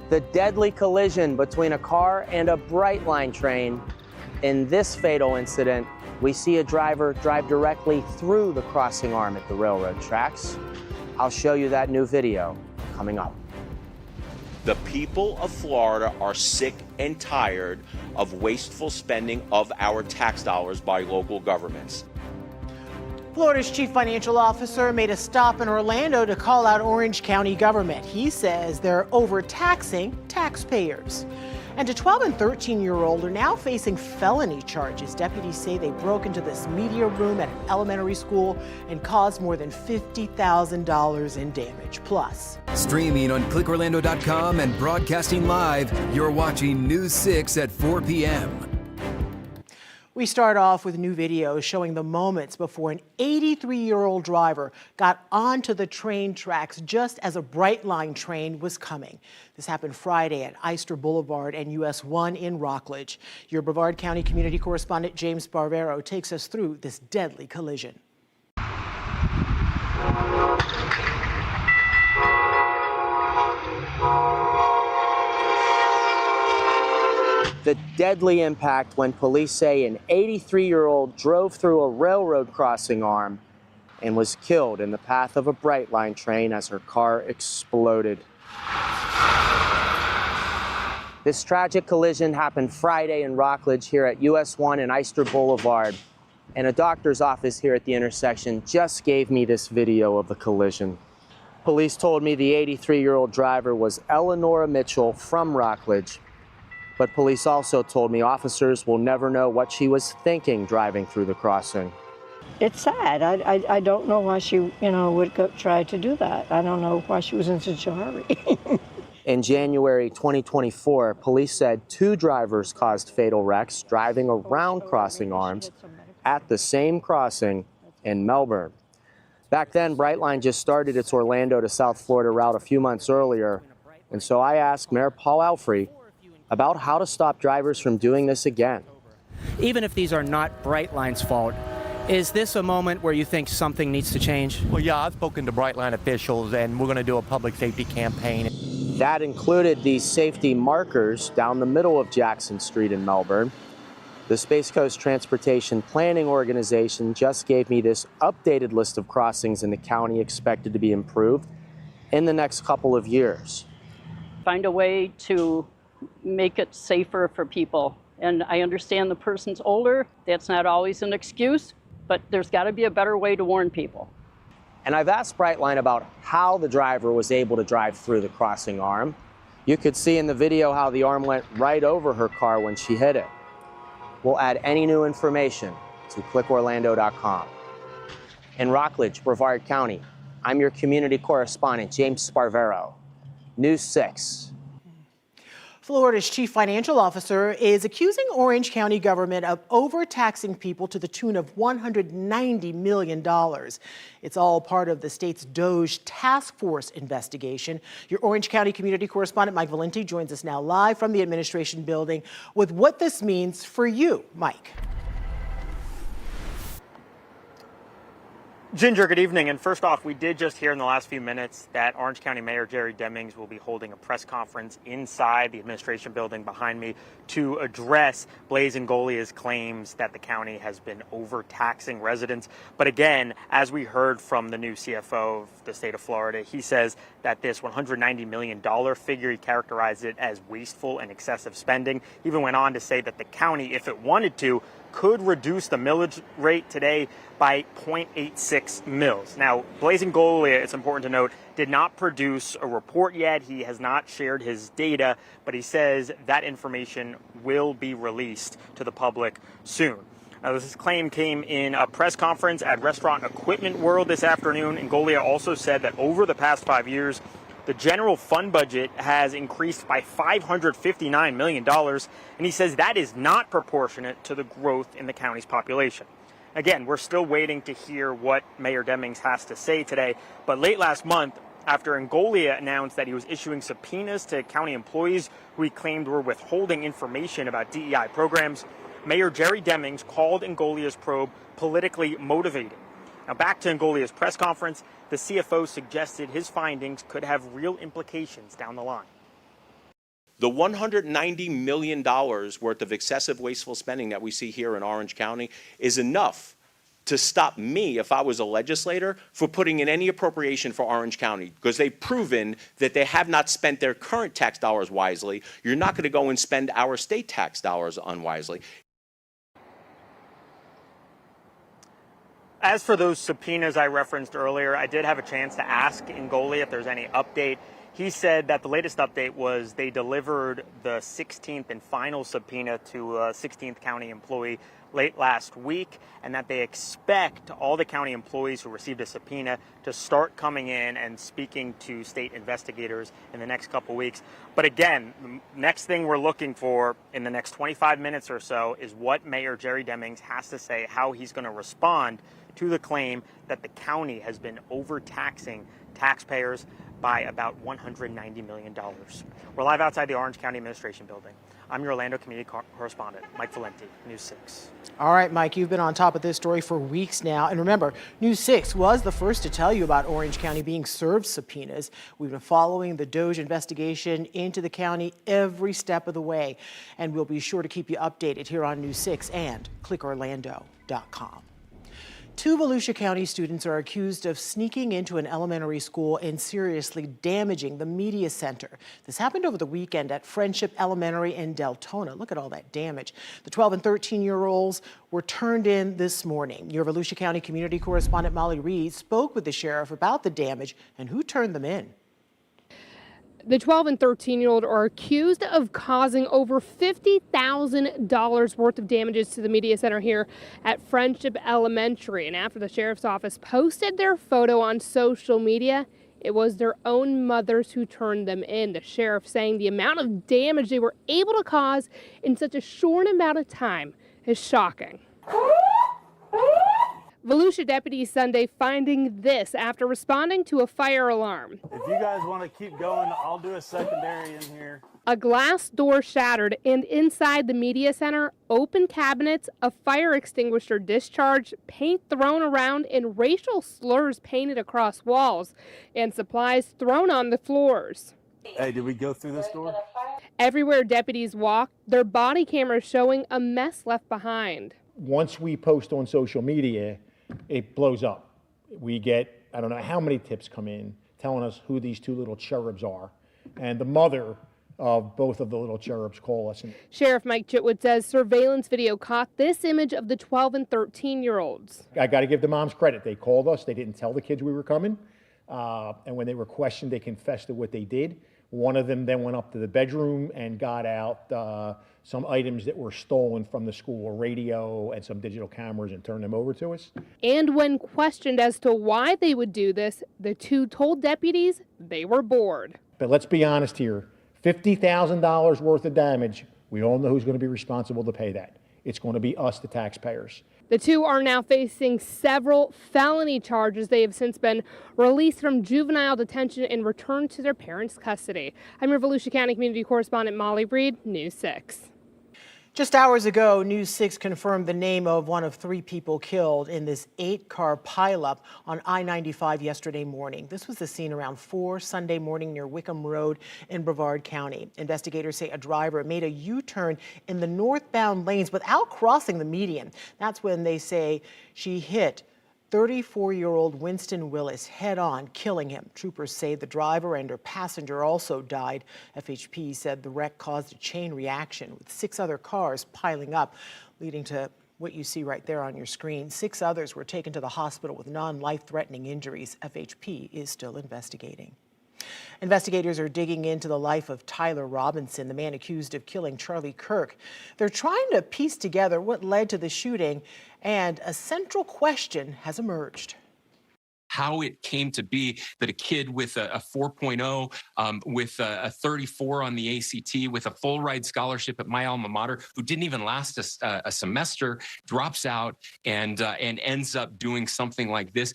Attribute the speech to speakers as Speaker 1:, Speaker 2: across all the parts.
Speaker 1: The deadly collision between a car and a Brightline train. In this fatal incident, we see a driver drive directly through the crossing arm at the railroad tracks. I'll show you that new video coming up.
Speaker 2: The people of Florida are sick and tired of wasteful spending of our tax dollars by local governments.
Speaker 3: Florida's chief financial officer made a stop in Orlando to call out Orange County government. He says they're overtaxing taxpayers. And a 12 and 13-year-old are now facing felony charges. Deputies say they broke into this media room at an elementary school and caused more than $50,000 in damage. Plus,
Speaker 4: streaming on clickorlando.com and broadcasting live, you're watching News 6 at 4 p.m.
Speaker 3: we start off with a new video showing the moments before an 83-year-old driver got onto the train tracks just as a Brightline train was coming. This happened Friday at Ister Boulevard and US 1 in Rockledge. Your Brevard County community correspondent James Barbero takes us through this deadly collision.
Speaker 1: The deadly impact when police say an 83-year-old drove through a railroad crossing arm and was killed in the path of a Brightline train as her car exploded. This tragic collision happened Friday in Rockledge here at US 1 and Ister Boulevard, and a doctor's office here at the intersection just gave me this video of the collision. Police told me the 83-year-old driver was Eleanor Mitchell from Rockledge. But police also told me officers will never know what she was thinking driving through the crossing.
Speaker 5: It's sad. I don't know why she, would try to do that. I don't know why she was in such a hurry.
Speaker 1: In January 2024, police said 2 drivers caused fatal wrecks driving around crossing arms at the same crossing in Melbourne. Back then, Brightline just started its Orlando to South Florida route a few months earlier, and so I asked Mayor Paul Alfrey about how to stop drivers from doing this again.
Speaker 6: Even if these are not Brightline's fault, is this a moment where you think something needs to change?
Speaker 7: Well, yeah, I've spoken to Brightline officials, and we're going to do a public safety campaign.
Speaker 1: That included these safety markers down the middle of Jackson Street in Melbourne. The Space Coast Transportation Planning Organization just gave me this updated list of crossings in the county expected to be improved in the next couple of years.
Speaker 8: Find a way to make it safer for people. And I understand the person's older. That's not always an excuse, but there's got to be a better way to warn people.
Speaker 1: And I've asked Brightline about how the driver was able to drive through the crossing arm. You could see in the video how the arm went right over her car when she hit it. We'll add any new information to clickorlando.com. In Rockledge, Brevard County, I'm your community correspondent, James Sparvero, News 6.
Speaker 3: Florida's chief financial officer is accusing Orange County government of overtaxing people to the tune of $190 million. It's all part of the state's DOGE task force investigation. Your Orange County community correspondent Mike Valenti joins us now live from the administration building with what this means for you, Mike.
Speaker 9: Ginger, good evening. And first off, we did just hear in the last few minutes that Orange County Mayor Jerry Demings will be holding a press conference inside the administration building behind me to address Blaise Ngolia's claims that the county has been overtaxing residents. But again, as we heard from the new CFO of the state of Florida, he says that this $190 million figure, he characterized it as wasteful and excessive spending. He even went on to say that the county, if it wanted to, could reduce the millage rate today by 0.86 mils. Now, Blaise Ngolia, it's important to note, did not produce a report yet. He has not shared his data, but he says that information will be released to the public soon. Now, this claim came in a press conference at Restaurant Equipment World this afternoon. Ngolia also said that over the past 5 years, the general fund budget has increased by $559 million, and he says that is not proportionate to the growth in the county's population. Again, we're still waiting to hear what Mayor Demings has to say today, but late last month, after Ngolia announced that he was issuing subpoenas to county employees who he claimed were withholding information about DEI programs, Mayor Jerry Demings called Ngolia's probe politically motivated. Now, back to Ngolia's press conference, the CFO suggested his findings could have real implications down the line.
Speaker 2: The $190 million worth of excessive wasteful spending that we see here in Orange County is enough to stop me, if I was a legislator, for putting in any appropriation for Orange County, because they've proven that they have not spent their current tax dollars wisely. You're not going to go and spend our state tax dollars unwisely.
Speaker 9: As for those subpoenas I referenced earlier, I did have a chance to ask Ngoli if there's any update. He said that the latest update was they delivered the 16th and final subpoena to a 16th county employee late last week, and that they expect all the county employees who received a subpoena to start coming in and speaking to state investigators in the next couple weeks. But again, the next thing we're looking for in the next 25 minutes or so is what Mayor Jerry Demings has to say, how he's going to respond to the claim that the county has been overtaxing taxpayers by about $190 million. We're live outside the Orange County Administration Building. I'm your Orlando community correspondent, Mike Valenti, News 6.
Speaker 3: All right, Mike, you've been on top of this story for weeks now. And remember, News 6 was the first to tell you about Orange County being served subpoenas. We've been following the Doge investigation into the county every step of the way. And we'll be sure to keep you updated here on News 6 and clickorlando.com. 2 Volusia County students are accused of sneaking into an elementary school and seriously damaging the media center. This happened over the weekend at Friendship Elementary in Deltona. Look at all that damage. The 12 and 13-year-olds were turned in this morning. Your Volusia County community correspondent Molly Reed spoke with the sheriff about the damage and who turned them in.
Speaker 10: The 12 and 13-year-old are accused of causing over $50,000 worth of damages to the media center here at Friendship Elementary. And after the sheriff's office posted their photo on social media, it was their own mothers who turned them in. The sheriff saying the amount of damage they were able to cause in such a short amount of time is shocking. Volusia deputies Sunday finding this after responding to a fire alarm.
Speaker 11: If you guys want to keep going, I'll do a secondary in here.
Speaker 10: A glass door shattered, and inside the media center, open cabinets, a fire extinguisher discharged, paint thrown around, and racial slurs painted across walls, and supplies thrown on the floors.
Speaker 11: Hey, did we go through this door?
Speaker 10: Everywhere deputies walked, their body cameras showing a mess left behind.
Speaker 12: Once we post on social media, it blows up. We get, I don't know how many tips come in telling us who these 2 little cherubs are. And the mother of both of the little cherubs call us.
Speaker 10: Sheriff Mike Chitwood says surveillance video caught this image of the 12 and 13-year-olds.
Speaker 12: I got to give the moms credit. They called us. They didn't tell the kids we were coming. And when they were questioned, they confessed to what they did. One of them then went up to the bedroom and got out some items that were stolen from the school, a radio and some digital cameras, and turned them over to us.
Speaker 10: And when questioned as to why they would do this, the 2 told deputies they were bored.
Speaker 12: But let's be honest here, $50,000 worth of damage, we all know who's going to be responsible to pay that. It's going to be us, the taxpayers.
Speaker 10: The 2 are now facing several felony charges. They have since been released from juvenile detention and returned to their parents' custody. I'm your Volusia County community correspondent Molly Reed, News 6.
Speaker 3: Just hours ago, News 6 confirmed the name of one of 3 people killed in this 8-car pileup on I-95 yesterday morning. This was the scene around 4 Sunday morning near Wickham Road in Brevard County. Investigators say a driver made a U-turn in the northbound lanes without crossing the median. That's when they say she hit 34-year-old Winston Willis head-on, killing him. Troopers say the driver and her passenger also died. FHP said the wreck caused a chain reaction with 6 other cars piling up, leading to what you see right there on your screen. 6 others were taken to the hospital with non-life-threatening injuries. FHP is still investigating. Investigators are digging into the life of Tyler Robinson, the man accused of killing Charlie Kirk. They're trying to piece together what led to the shooting, and a central question has emerged.
Speaker 13: How it came to be that a kid with a 4.0, with a 34 on the ACT, with a full ride scholarship at my alma mater, who didn't even last a semester, drops out and ends up doing something like this.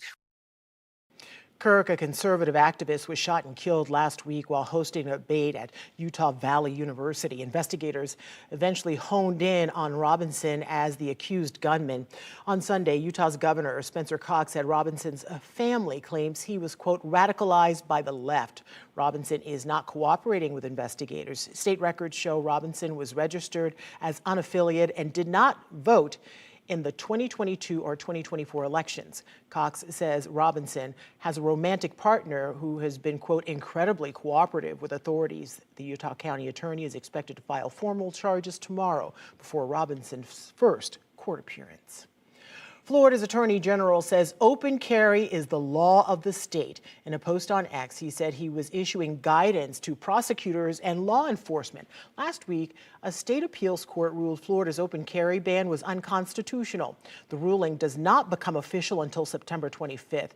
Speaker 3: Kirk, a conservative activist, was shot and killed last week while hosting a debate at Utah Valley University. Investigators eventually honed in on Robinson as the accused gunman. On Sunday, Utah's Governor Spencer Cox said Robinson's family claims he was, quote, radicalized by the left. Robinson is not cooperating with investigators. State records show Robinson was registered as unaffiliated and did not vote in the 2022 or 2024 elections. Cox says Robinson has a romantic partner who has been, quote, incredibly cooperative with authorities. The Utah County Attorney is expected to file formal charges tomorrow before Robinson's first court appearance. Florida's Attorney General says open carry is the law of the state. In a post on X, he said he was issuing guidance to prosecutors and law enforcement. Last week, a state appeals court ruled Florida's open carry ban was unconstitutional. The ruling does not become official until September 25th.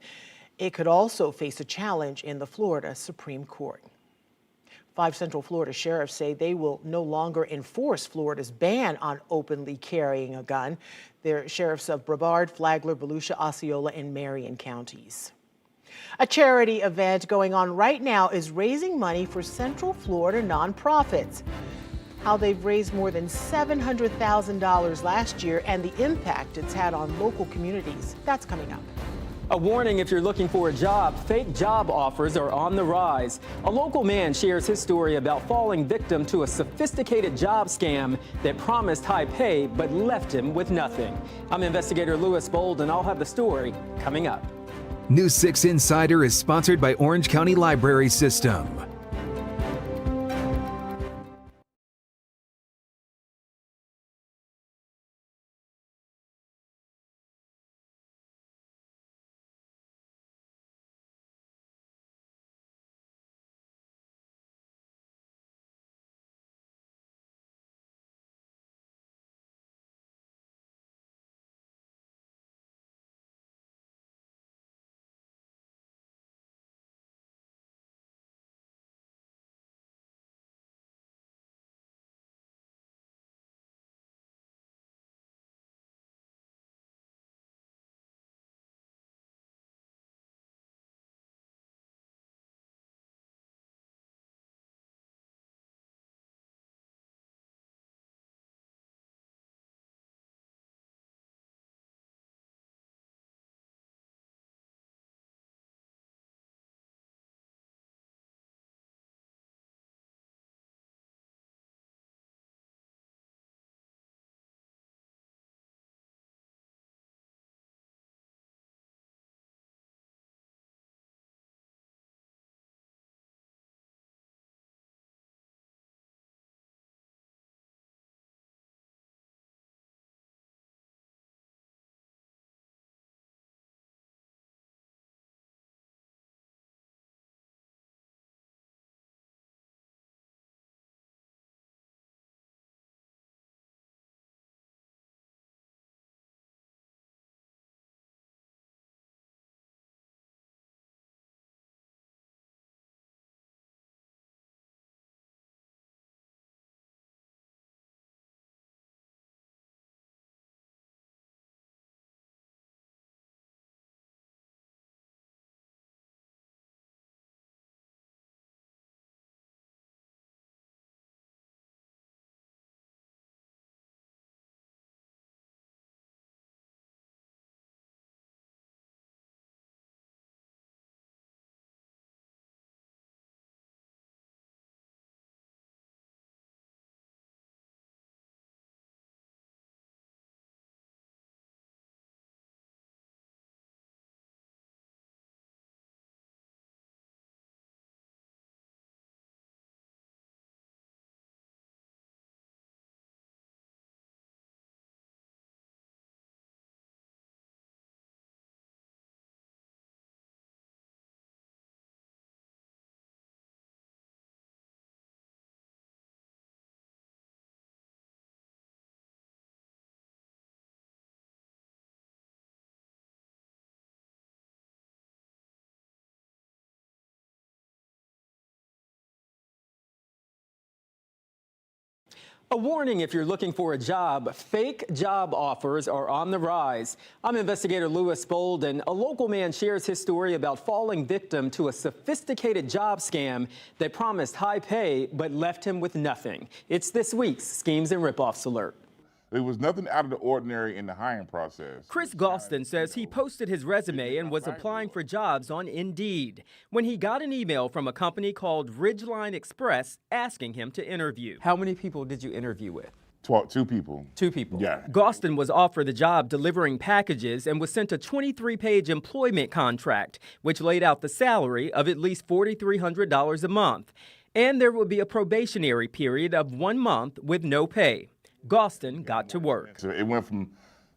Speaker 3: It could also face a challenge in the Florida Supreme Court. 5 Central Florida sheriffs say they will no longer enforce Florida's ban on openly carrying a gun. They're sheriffs of Brevard, Flagler, Volusia, Osceola, and Marion counties. A charity event going on right now is raising money for Central Florida nonprofits. How they've raised more than $700,000 last year and the impact it's had on local communities. That's coming up.
Speaker 14: A warning if you're looking for a job, fake job offers are on the rise. A local man shares his story about falling victim to a sophisticated job scam that promised high pay but left him with nothing. I'm investigator Lewis Bold, and I'll have the story coming up.
Speaker 4: News 6 Insider is sponsored by Orange County Library System.
Speaker 14: A warning if you're looking for a job, fake job offers are on the rise. I'm investigator Lewis Bolden. A local man shares his story about falling victim to a sophisticated job scam that promised high pay but left him with nothing. It's this week's Schemes and Ripoffs Alert.
Speaker 15: There was nothing out of the ordinary in the hiring process.
Speaker 14: Chris Gostin says he posted his resume and was applying for jobs on Indeed when he got an email from a company called Ridgeline Express asking him to interview. How many people did you interview with?
Speaker 15: Two people.
Speaker 14: Two people.
Speaker 15: Yeah.
Speaker 14: Gostin was offered the job delivering packages and was sent a 23-page employment contract, which laid out the salary of at least $4,300 a month. And there would be a probationary period of 1 month with no pay. Gostin got to work.
Speaker 15: So it went from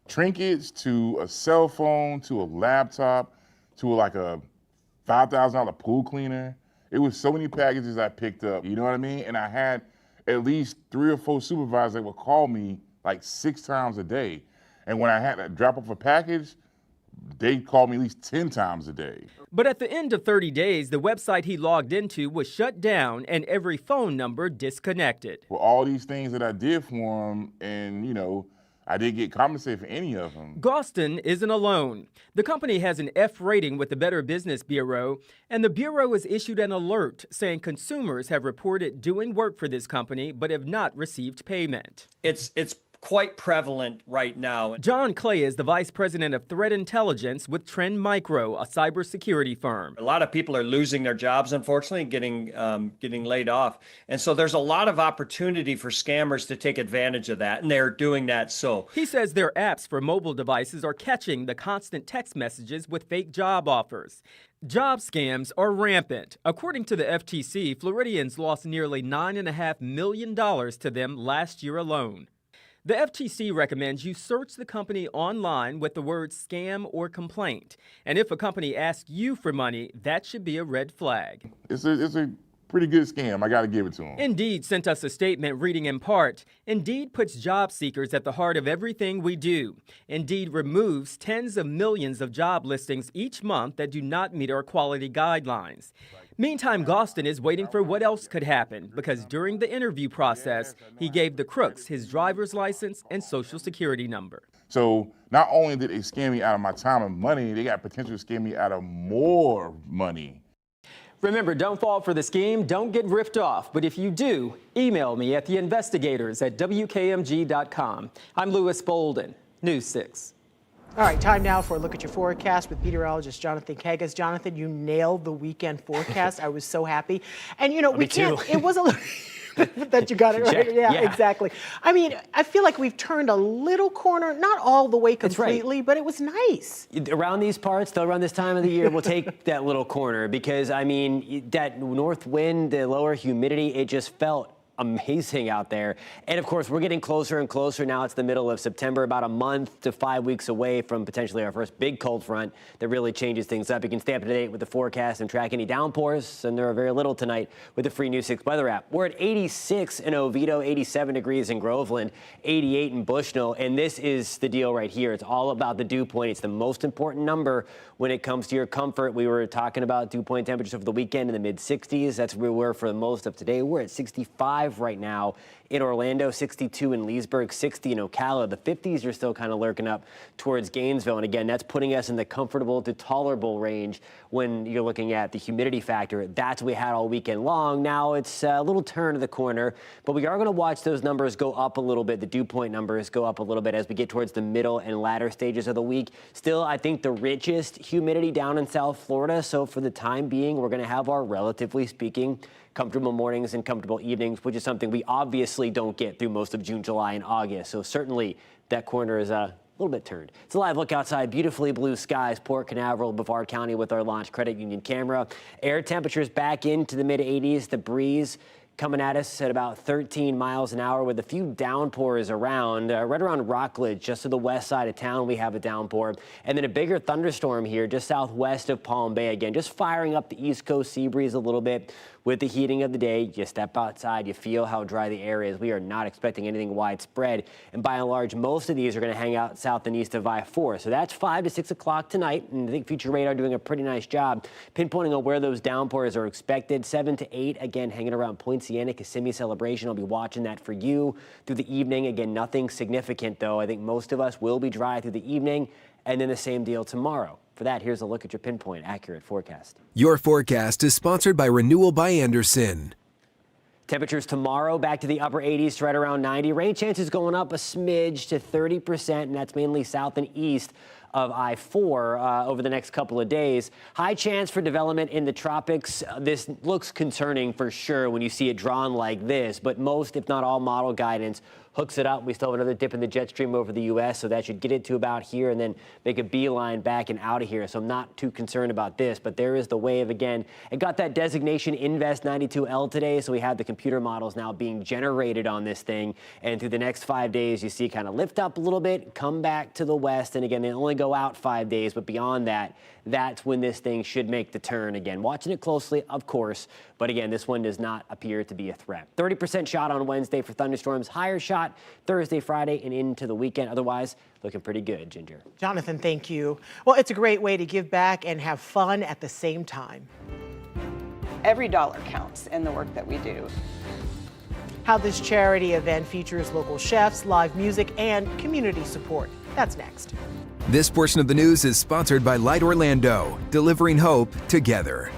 Speaker 15: trinkets to a cell phone to a laptop to like a $5,000 pool cleaner. It was so many packages I picked up, you know what I mean? And I had at least 3 or 4 supervisors that would call me like 6 times a day. And when I had to drop off a package, they'd call me at least 10 times a day.
Speaker 14: But at the end of 30 days, the website he logged into was shut down and every phone number disconnected.
Speaker 15: For all these things that I did for them, and you know, I didn't get compensated for any of them.
Speaker 14: Gostin isn't alone. The company has an F rating with the Better Business Bureau, and the Bureau has issued an alert saying consumers have reported doing work for this company but have not received payment.
Speaker 16: It's quite prevalent right now.
Speaker 14: John Clay is the vice president of threat intelligence with Trend Micro, a cybersecurity firm.
Speaker 16: A lot of people are losing their jobs, unfortunately, getting laid off. And so there's a lot of opportunity for scammers to take advantage of that, and they're doing that so.
Speaker 14: He says their apps for mobile devices are catching the constant text messages with fake job offers. Job scams are rampant. According to the FTC, Floridians lost nearly $9.5 million to them last year alone. The FTC recommends you search the company online with the word scam or complaint. And if a company asks you for money, that should be a red flag.
Speaker 15: It's a pretty good scam. I got to give it to them.
Speaker 14: Indeed sent us a statement reading in part, Indeed puts job seekers at the heart of everything we do. Indeed removes tens of millions of job listings each month that do not meet our quality guidelines. Meantime, Gostin is waiting for what else could happen because during the interview process, he gave the crooks his driver's license and social security number.
Speaker 15: So not only did they scam me out of my time and money, they got potential to scam me out of more money.
Speaker 14: Remember, don't fall for the scheme, don't get ripped off. But if you do, email me at theinvestigators@wkmg.com. I'm Lewis Bolden, News 6.
Speaker 3: All right, time now for a look at your forecast with meteorologist Jonathan Kagas. Jonathan, you nailed the weekend forecast. I was so happy. And, you know, we can't, it was a little... that you got it right. Yeah, exactly. I mean, I feel like we've turned a little corner, not all the way completely, but it was nice.
Speaker 17: Around these parts, though, around this time of the year, we'll take that little corner because, I mean, that north wind, the lower humidity, it just felt amazing out there. And of course, we're getting closer and closer now. It's the middle of September, about a month to 5 weeks away from potentially our first big cold front that really changes things up. You can stay up to date with the forecast and track any downpours, and there are very little tonight with the free News 6 weather app. We're at 86 in Oviedo, 87 degrees in Groveland, 88 in Bushnell, and this is the deal right here. It's all about the dew point. It's the most important number when it comes to your comfort. We were talking about dew point temperatures over the weekend in the mid-60s. That's where we were for most of today. We're at 65 right now in Orlando, 62 in Leesburg, 60 in Ocala. The 50s are still kind of lurking up towards Gainesville. And again, that's putting us in the comfortable to tolerable range when you're looking at the humidity factor. That's what we had all weekend long. Now it's a little turn of the corner, but we are going to watch those numbers go up a little bit. The dew point numbers go up a little bit as we get towards the middle and latter stages of the week. Still, I think the richest humidity down in South Florida. So for the time being, we're going to have our, relatively speaking, comfortable mornings and comfortable evenings, which is something we obviously don't get through most of June, July, and August. So certainly that corner is a little bit turned. It's a live look outside, beautifully blue skies, Port Canaveral, Brevard County with our Launch Credit Union camera. Air temperatures back into the mid-80s, the breeze coming at us at about 13 miles an hour with a few downpours around. Right around Rockledge, just to the west side of town, we have a downpour. And then a bigger thunderstorm here just southwest of Palm Bay. Again, just firing up the East Coast sea breeze a little bit. With the heating of the day, you step outside, you feel how dry the air is. We are not expecting anything widespread. And by and large, most of these are going to hang out south and east of I-4. So that's 5 to 6 o'clock tonight. And I think Future Radar doing a pretty nice job pinpointing on where those downpours are expected. 7 to 8, again, hanging around Point Sienna Kissimmee celebration. I'll be watching that for you through the evening. Again, nothing significant, though. I think most of us will be dry through the evening, and then the same deal tomorrow. For that, here's a look at your Pinpoint Accurate forecast.
Speaker 4: Your forecast is sponsored by Renewal by Andersen.
Speaker 17: Temperatures tomorrow back to the upper 80s to right around 90. Rain chances going up a smidge to 30%, and that's mainly south and east of I-4 over the next couple of days. High chance for development in the tropics. This looks concerning for sure when you see it drawn like this, but most, if not all, model guidance hooks it up. We still have another dip in the jet stream over the U.S., so that should get it to about here and then make a beeline back and out of here. So I'm not too concerned about this, but there is the wave again. It got that designation Invest 92L today, so we have the computer models now being generated on this thing. And through the next 5 days, you see it kind of lift up a little bit, come back to the west. And again, they only go out 5 days, but beyond that, that's when this thing should make the turn again. Watching it closely, of course, but again, this one does not appear to be a threat. 30% shot on Wednesday for thunderstorms, higher shot Thursday, Friday, and into the weekend. Otherwise, looking pretty good, Ginger.
Speaker 3: Jonathan, thank you. Well, it's a great way to give back and have fun at the same time.
Speaker 18: Every dollar counts in the work that we do.
Speaker 3: How this charity event features local chefs, live music, and community support. That's next.
Speaker 4: This portion of the news is sponsored by Light Orlando, delivering hope together.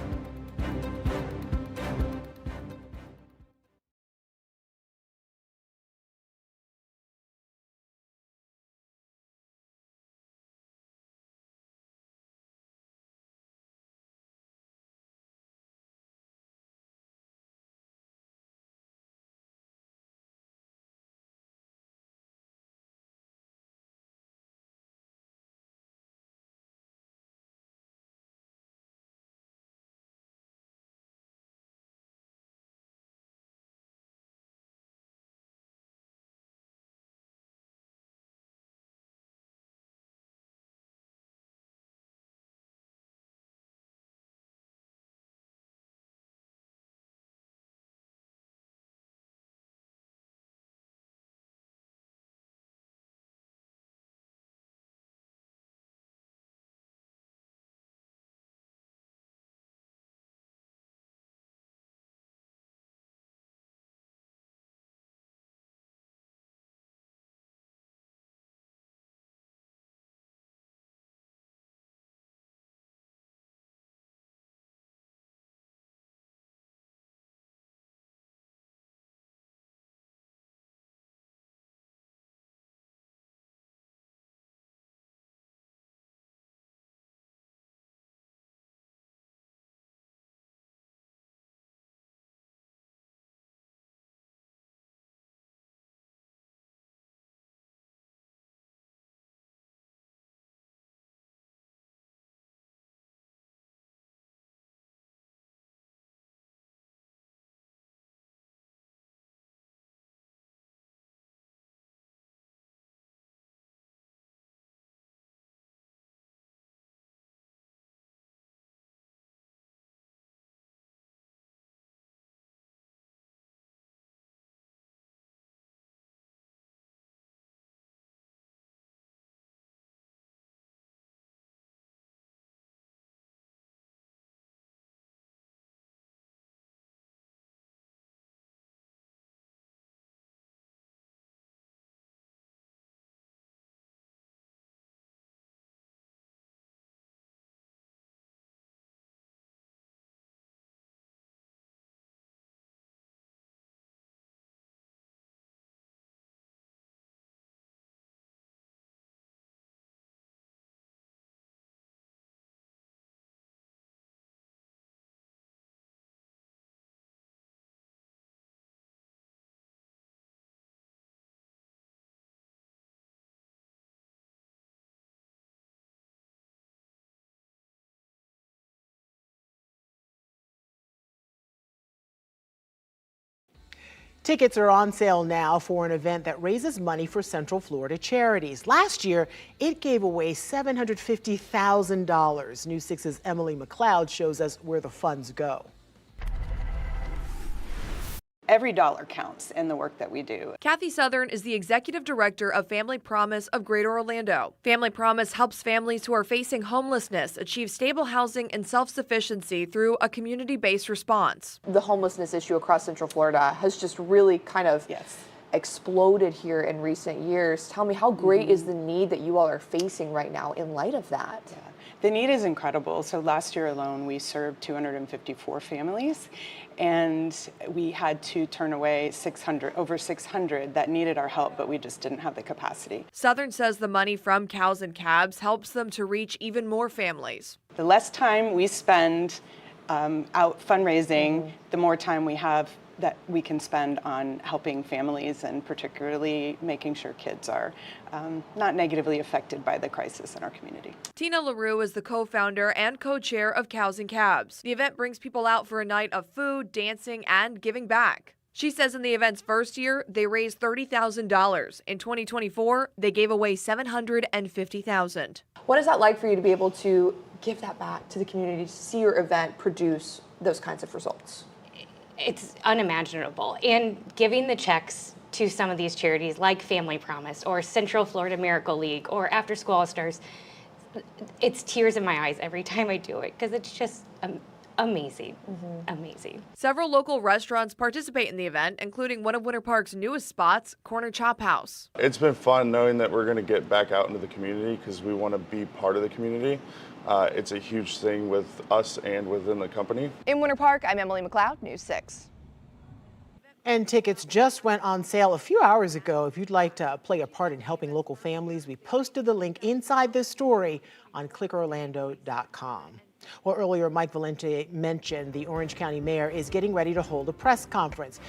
Speaker 3: Tickets are on sale now for an event that raises money for Central Florida charities. Last year, it gave away $750,000. News 6's Emily McLeod shows us where the funds go.
Speaker 18: every dollar counts in the work that we do.
Speaker 19: Kathy Southern is the executive director of Family Promise of Greater Orlando. Family Promise helps families who are facing homelessness achieve stable housing and self-sufficiency through a community-based response.
Speaker 20: The homelessness issue across Central Florida has just really kind of exploded here in recent years. Tell me, how great is the need that you all are facing right now in light of that?
Speaker 18: Yeah. The need is incredible. So last year alone, we served 254 families, and we had to turn away over 600 that needed our help, but we just didn't have the capacity.
Speaker 19: Southern says the money from Cows and Cabs helps them to reach even more families.
Speaker 18: The less time we spend out fundraising, the more time we have that we can spend on helping families, and particularly making sure kids are not negatively affected by the crisis in our community.
Speaker 19: Tina LaRue is the co-founder and co-chair of Cows and Cabs. The event brings people out for a night of food, dancing, and giving back. She says in the event's first year, they raised $30,000. In 2024, they gave away $750,000.
Speaker 20: What is that like for you to be able to give that back to the community, to see your event produce those kinds of results?
Speaker 21: It's unimaginable. And giving the checks to some of these charities like Family Promise or Central Florida Miracle League or After School All Stars, it's tears in my eyes every time I do it, because it's just amazing. Amazing.
Speaker 19: Several local restaurants participate in the event, including one of Winter Park's newest spots, Corner Chop House.
Speaker 22: It's been fun knowing that we're going to get back out into the community because we want to be part of the community. It's a huge thing with us and within the company.
Speaker 20: In Winter Park, I'm Emily McLeod, News 6.
Speaker 3: And tickets just went on sale a few hours ago. If you'd like to play a part in helping local families, we posted the link inside this story on clickorlando.com. Well, earlier, Mike Valente mentioned the Orange County mayor is getting ready to hold a press conference.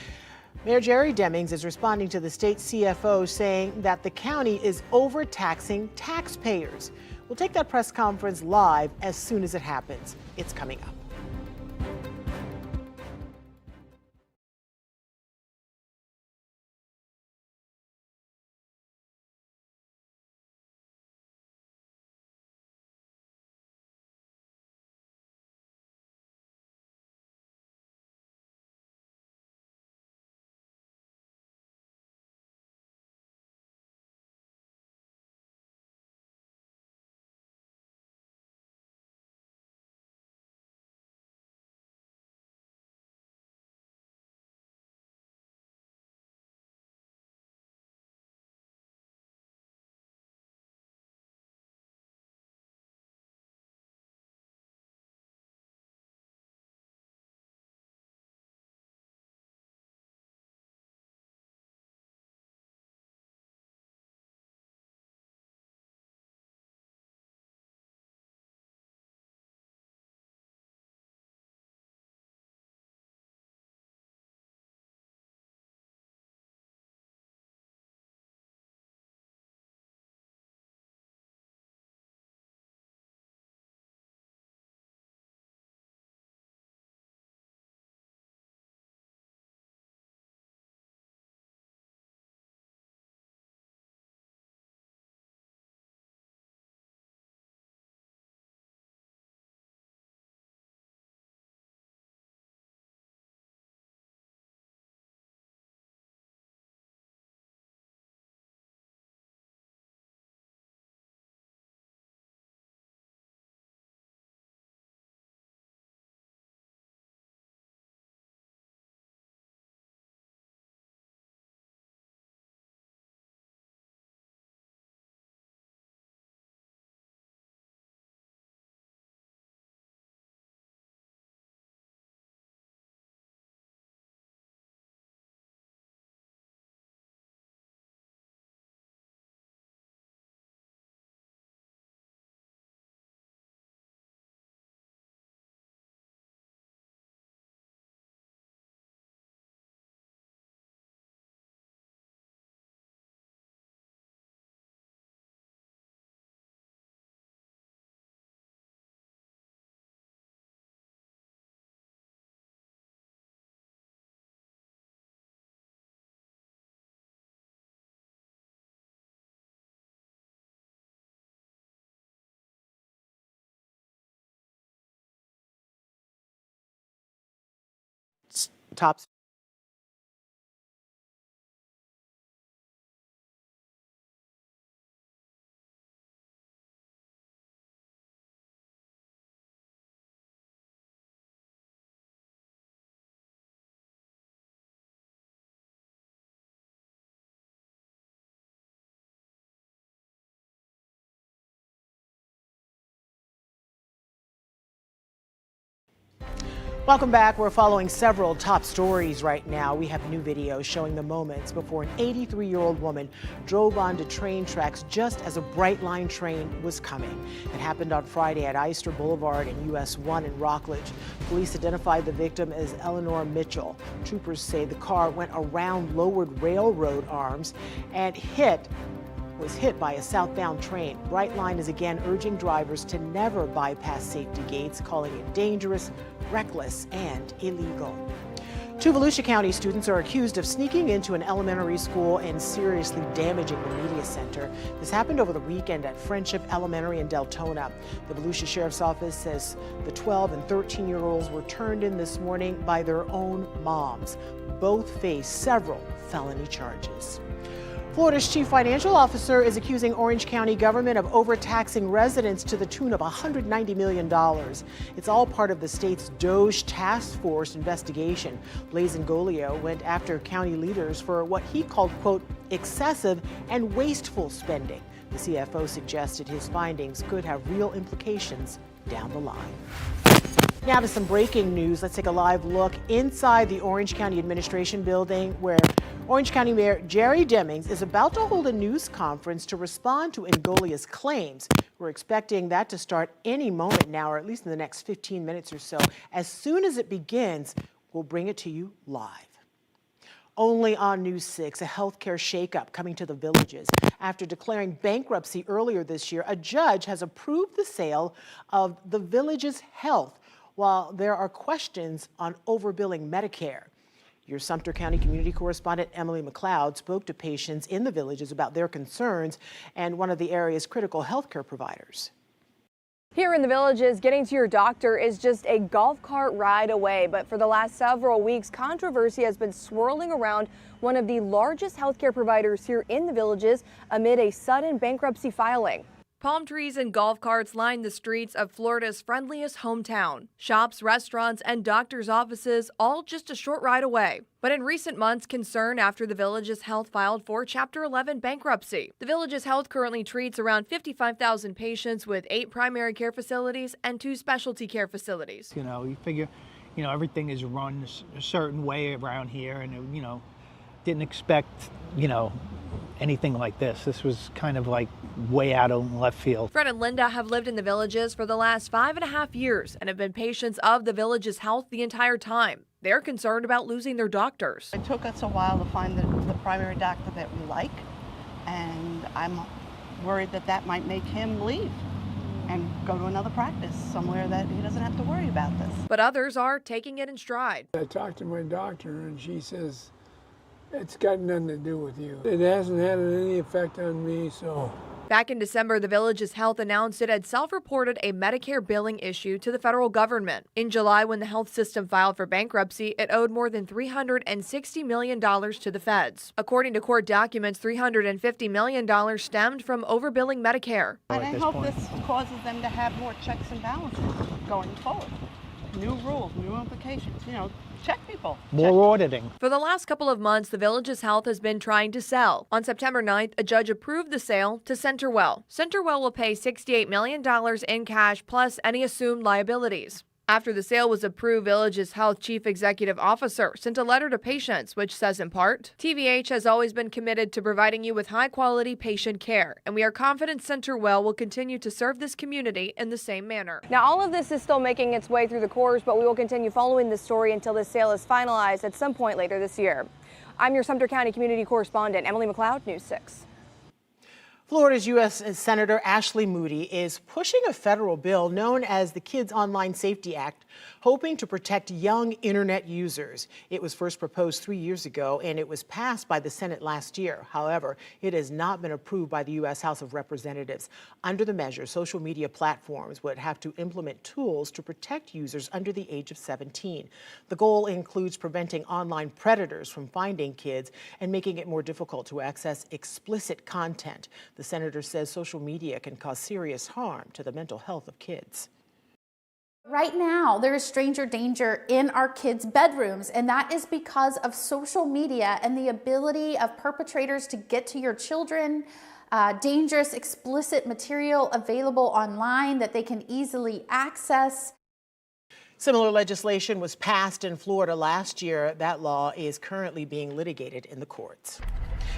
Speaker 3: Mayor Jerry Demings is responding to the state CFO saying that the county is overtaxing taxpayers. We'll take that press conference live as soon as it happens. It's coming up. Top Welcome back. We're following several top stories right now. We have new videos showing the moments before an 83-year-old woman drove onto train tracks just as a Bright Line train was coming. It happened on Friday at Eyster Boulevard and US 1 in Rockledge. Police identified the victim as Eleanor Mitchell. Troopers say the car went around lowered railroad arms and was hit by a southbound train. Bright Line is again urging drivers to never bypass safety gates, calling it dangerous, reckless, and illegal. Two Volusia County students are accused of sneaking into an elementary school and seriously damaging the media center. This happened over the weekend at Friendship Elementary in Deltona. The Volusia Sheriff's Office says the 12 and 13-year-olds were turned in this morning by their own moms. Both face several felony charges. Florida's chief financial officer is accusing Orange County government of overtaxing residents to the tune of $190 million. It's all part of the state's DOGE task force investigation. Blaise Ngolio went after county leaders for what he called, quote, excessive and wasteful spending. The CFO suggested his findings could have real implications down the line. Now to some breaking news. Let's take a live look inside the Orange County Administration Building, where Orange County Mayor Jerry Demings is about to hold a news conference to respond to Ngolia's claims. We're expecting that to start any moment now, or at least in the next 15 minutes or so. As soon as it begins, we'll bring it to you live. Only on News 6, a healthcare shakeup coming to the Villages. After declaring bankruptcy earlier this year, a judge has approved the sale of the Villages Health, while there are questions on overbilling Medicare. Your Sumter County community correspondent Emily McLeod spoke to patients in the Villages about their concerns and one of the area's critical healthcare providers.
Speaker 5: Here in the Villages, getting to your doctor is just a golf cart ride away. But for the last several weeks, controversy has been swirling around one of the largest healthcare providers here in the Villages amid a sudden bankruptcy filing.
Speaker 19: Palm trees and golf carts line the streets of Florida's friendliest hometown. Shops, restaurants, and doctors' offices all just a short ride away. But in recent months, concern after the Villages Health filed for Chapter 11 bankruptcy. The Villages Health currently treats around 55,000 patients with 8 primary care facilities and 2 specialty care facilities.
Speaker 6: You figure, everything is run a certain way around here, and, didn't expect, anything like this. This was kind of like way out of left field.
Speaker 19: Fred and Linda have lived in the Villages for the last 5.5 years and have been patients of the Villages Health the entire time. They're concerned about losing their doctors.
Speaker 23: It took us a while to find the primary doctor that we like, and I'm worried that might make him leave and go to another practice somewhere that he doesn't have to worry about this.
Speaker 19: But others are taking it in stride.
Speaker 24: I talked to my doctor and she says, it's got nothing to do with you. It hasn't had any effect on me, so.
Speaker 19: Back in December, the Villages Health announced it had self-reported a Medicare billing issue to the federal government. In July, when the health system filed for bankruptcy, it owed more than $360 million to the feds. According to court documents, $350 million stemmed from overbilling Medicare.
Speaker 23: And I hope this causes them to have more checks and balances going forward. New rules, new implications, check people.
Speaker 6: More auditing.
Speaker 19: For the last couple of months, the Villages Health has been trying to sell. On September 9th, a judge approved the sale to Centerwell. Centerwell will pay $68 million in cash plus any assumed liabilities. After the sale was approved, Villages Health Chief Executive Officer sent a letter to patients, which says in part, TVH has always been committed to providing you with high-quality patient care, and we are confident Centerwell will continue to serve this community in the same manner.
Speaker 5: Now, all of this is still making its way through the courts, but we will continue following this story until the sale is finalized at some point later this year. I'm your Sumter County community correspondent, Emily McLeod, News 6.
Speaker 3: Florida's U.S. Senator Ashley Moody is pushing a federal bill known as the Kids Online Safety Act, hoping to protect young internet users. It was first proposed 3 years ago, and it was passed by the Senate last year. However, it has not been approved by the U.S. House of Representatives. Under the measure, social media platforms would have to implement tools to protect users under the age of 17. The goal includes preventing online predators from finding kids and making it more difficult to access explicit content. The senator says social media can cause serious harm to the mental health of kids.
Speaker 25: Right now, there is stranger danger in our kids' bedrooms, and that is because of social media and the ability of perpetrators to get to your children, dangerous, explicit material available online that they can easily access.
Speaker 3: Similar legislation was passed in Florida last year. That law is currently being litigated in the courts.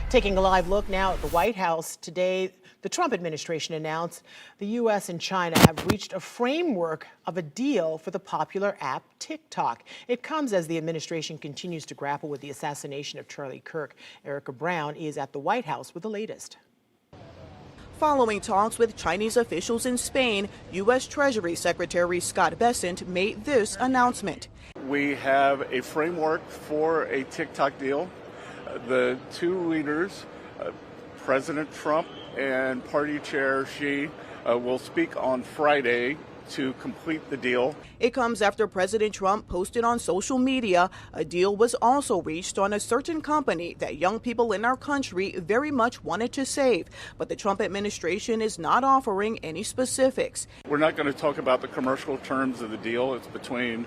Speaker 3: Taking a live look now at the White House today, the Trump administration announced the U.S. and China have reached a framework of a deal for the popular app TikTok. It comes as the administration continues to grapple with the assassination of Charlie Kirk. Erica Brown is at the White House with the latest.
Speaker 1: Following talks with Chinese officials in Spain, U.S. Treasury Secretary Scott Bessent made this announcement.
Speaker 2: We have a framework for a TikTok deal. The two leaders, President Trump and Party Chair Xi, will speak on Friday to complete the deal.
Speaker 1: It comes after President Trump posted on social media a deal was also reached on a certain company that young people in our country very much wanted to save, but the Trump administration is not offering any specifics.
Speaker 2: We're not going to talk about the commercial terms of the deal. It's between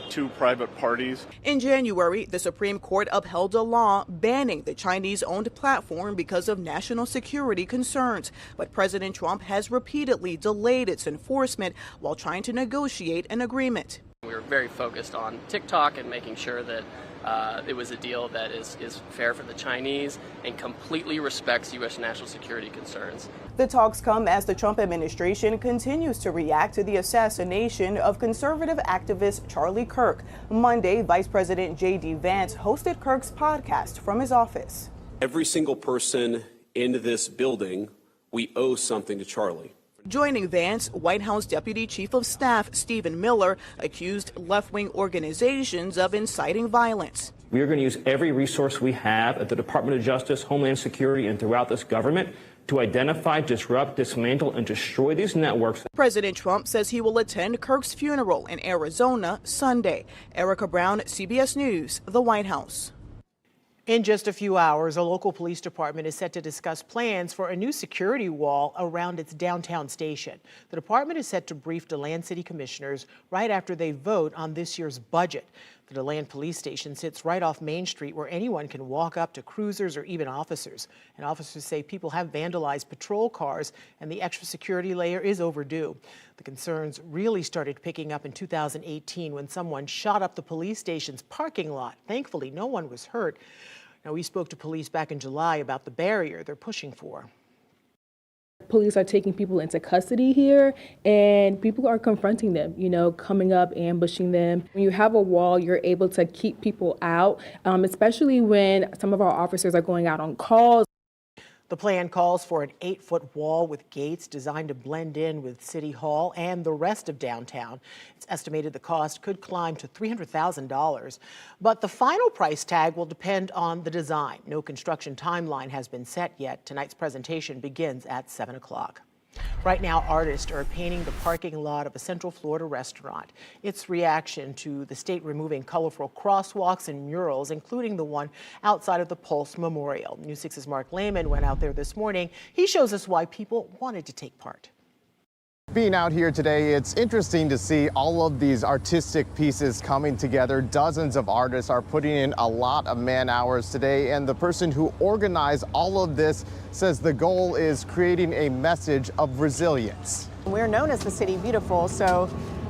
Speaker 2: two private parties.
Speaker 1: In January, the Supreme Court upheld a law banning the Chinese-owned platform because of national security concerns, but President Trump has repeatedly delayed its enforcement while trying to negotiate an agreement.
Speaker 7: We're very focused on TikTok and making sure that it was a deal that is fair for the Chinese and completely respects U.S. national security concerns.
Speaker 1: The talks come as the Trump administration continues to react to the assassination of conservative activist Charlie Kirk. Monday, Vice President J.D. Vance hosted Kirk's podcast from his office.
Speaker 8: Every single person in this building, we owe something to Charlie.
Speaker 1: Joining Vance, White House Deputy Chief of Staff Stephen Miller accused left-wing organizations of inciting violence.
Speaker 9: We are going to use every resource we have at the Department of Justice, Homeland Security, and throughout this government to identify, disrupt, dismantle, and destroy these networks.
Speaker 1: President Trump says he will attend Kirk's funeral in Arizona Sunday. Erica Brown, CBS News, the White House.
Speaker 3: In just a few hours, a local police department is set to discuss plans for a new security wall around its downtown station. The department is set to brief DeLand City commissioners right after they vote on this year's budget. The DeLand police station sits right off Main Street where anyone can walk up to cruisers or even officers. And officers say people have vandalized patrol cars and the extra security layer is overdue. The concerns really started picking up in 2018 when someone shot up the police station's parking lot. Thankfully, no one was hurt. Now, we spoke to police back in July about the barrier they're pushing for.
Speaker 26: Police are taking people into custody here, and people are confronting them, coming up, ambushing them. When you have a wall, you're able to keep people out, especially when some of our officers are going out on calls.
Speaker 3: The plan calls for an 8-foot wall with gates designed to blend in with City Hall and the rest of downtown. It's estimated the cost could climb to $300,000, but the final price tag will depend on the design. No construction timeline has been set yet. Tonight's presentation begins at 7 o'clock. Right now, artists are painting the parking lot of a Central Florida restaurant. It's reaction to the state removing colorful crosswalks and murals, including the one outside of the Pulse Memorial. News 6's Mark Lehman went out there this morning. He shows us why people wanted to take part.
Speaker 27: Being out here today, it's interesting to see all of these artistic pieces coming together. Dozens of artists are putting in a lot of man hours today, and the person who organized all of this says the goal is creating a message of resilience.
Speaker 28: We're known as the City Beautiful, so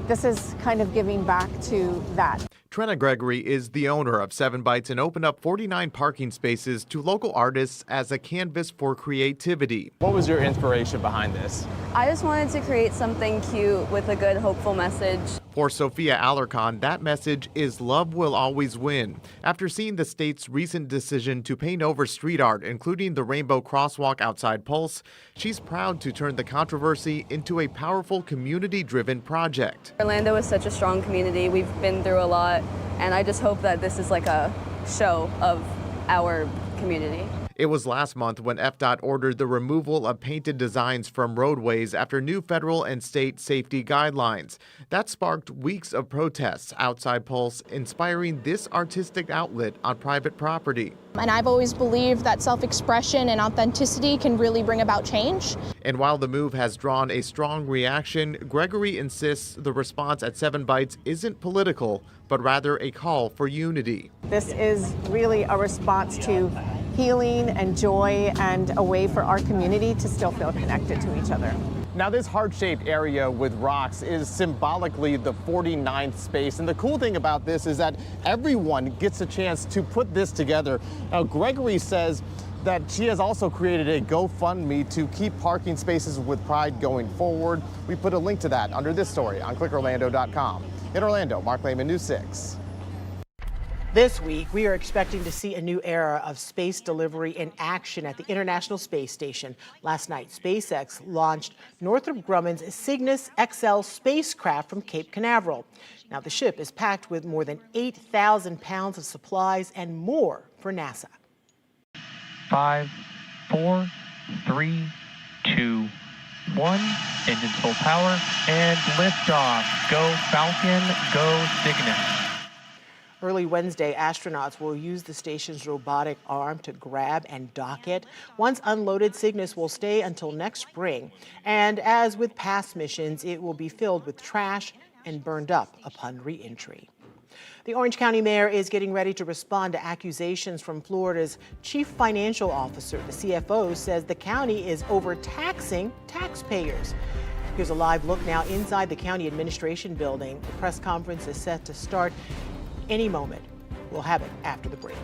Speaker 28: this is kind of giving back to that.
Speaker 27: Trenna Gregory is the owner of 7 Bites and opened up 49 parking spaces to local artists as a canvas for creativity. What was your inspiration behind this?
Speaker 29: I just wanted to create something cute with a good, hopeful message.
Speaker 27: For Sophia Alarcon, that message is love will always win. After seeing the state's recent decision to paint over street art, including the rainbow crosswalk outside Pulse, she's proud to turn the controversy into a powerful community-driven project.
Speaker 29: Orlando is such a strong community. We've been through a lot, and I just hope that this is like a show of our community.
Speaker 27: It was last month when FDOT ordered the removal of painted designs from roadways after new federal and state safety guidelines. That sparked weeks of protests outside Pulse, inspiring this artistic outlet on private property.
Speaker 28: And I've always believed that self-expression and authenticity can really bring about change.
Speaker 27: And while the move has drawn a strong reaction, Gregory insists the response at 7 Bites isn't political, but rather a call for unity.
Speaker 28: This is really a response to healing and joy and a way for our community to still feel connected to each other.
Speaker 27: Now, this heart-shaped area with rocks is symbolically the 49th space. And the cool thing about this is that everyone gets a chance to put this together. Now, Gregory says that she has also created a GoFundMe to keep parking spaces with pride going forward. We put a link to that under this story on clickorlando.com. In Orlando, Mark Lehman, News 6.
Speaker 3: This week, we are expecting to see a new era of space delivery in action at the International Space Station. Last night, SpaceX launched Northrop Grumman's Cygnus XL spacecraft from Cape Canaveral. Now, the ship is packed with more than 8,000 pounds of supplies and more for NASA.
Speaker 4: 5, 4, 3, 2, 1. Engines full power and liftoff. Go Falcon, go Cygnus.
Speaker 3: Early Wednesday, astronauts will use the station's robotic arm to grab and dock it. Once unloaded, Cygnus will stay until next spring. And as with past missions, it will be filled with trash and burned up upon re-entry. The Orange County mayor is getting ready to respond to accusations from Florida's chief financial officer. The CFO says the county is overtaxing taxpayers. Here's a live look now inside the county administration building. The press conference is set to start any moment. We'll have it after the break.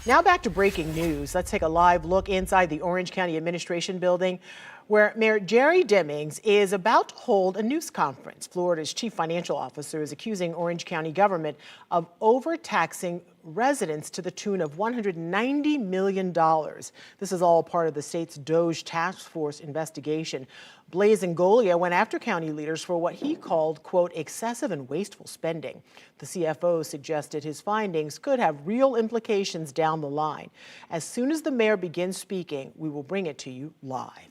Speaker 3: Now back to breaking news. Let's take a live look inside the Orange County Administration Building, where Mayor Jerry Demings is about to hold a news conference. Florida's chief financial officer is accusing Orange County government of overtaxing residents to the tune of $190 million. This is all part of the state's DOGE task force investigation. Blaise Ngolia went after county leaders for what he called, quote, excessive and wasteful spending. The CFO suggested his findings could have real implications down the line. As soon as the mayor begins speaking, we will bring it to you live.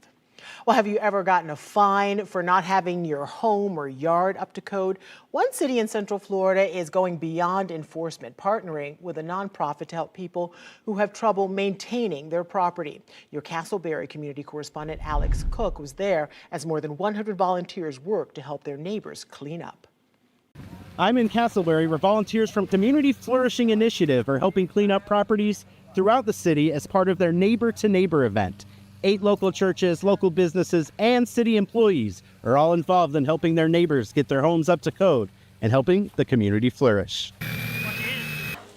Speaker 3: Well, have you ever gotten a fine for not having your home or yard up to code? One city in Central Florida is going beyond enforcement, partnering with a nonprofit to help people who have trouble maintaining their property. Your Castleberry community correspondent Alex Cook was there as more than 100 volunteers work to help their neighbors clean up.
Speaker 10: I'm in Castleberry, where volunteers from Community Flourishing Initiative are helping clean up properties throughout the city as part of their Neighbor to Neighbor event. 8 local churches, local businesses, and city employees are all involved in helping their neighbors get their homes up to code and helping the community flourish.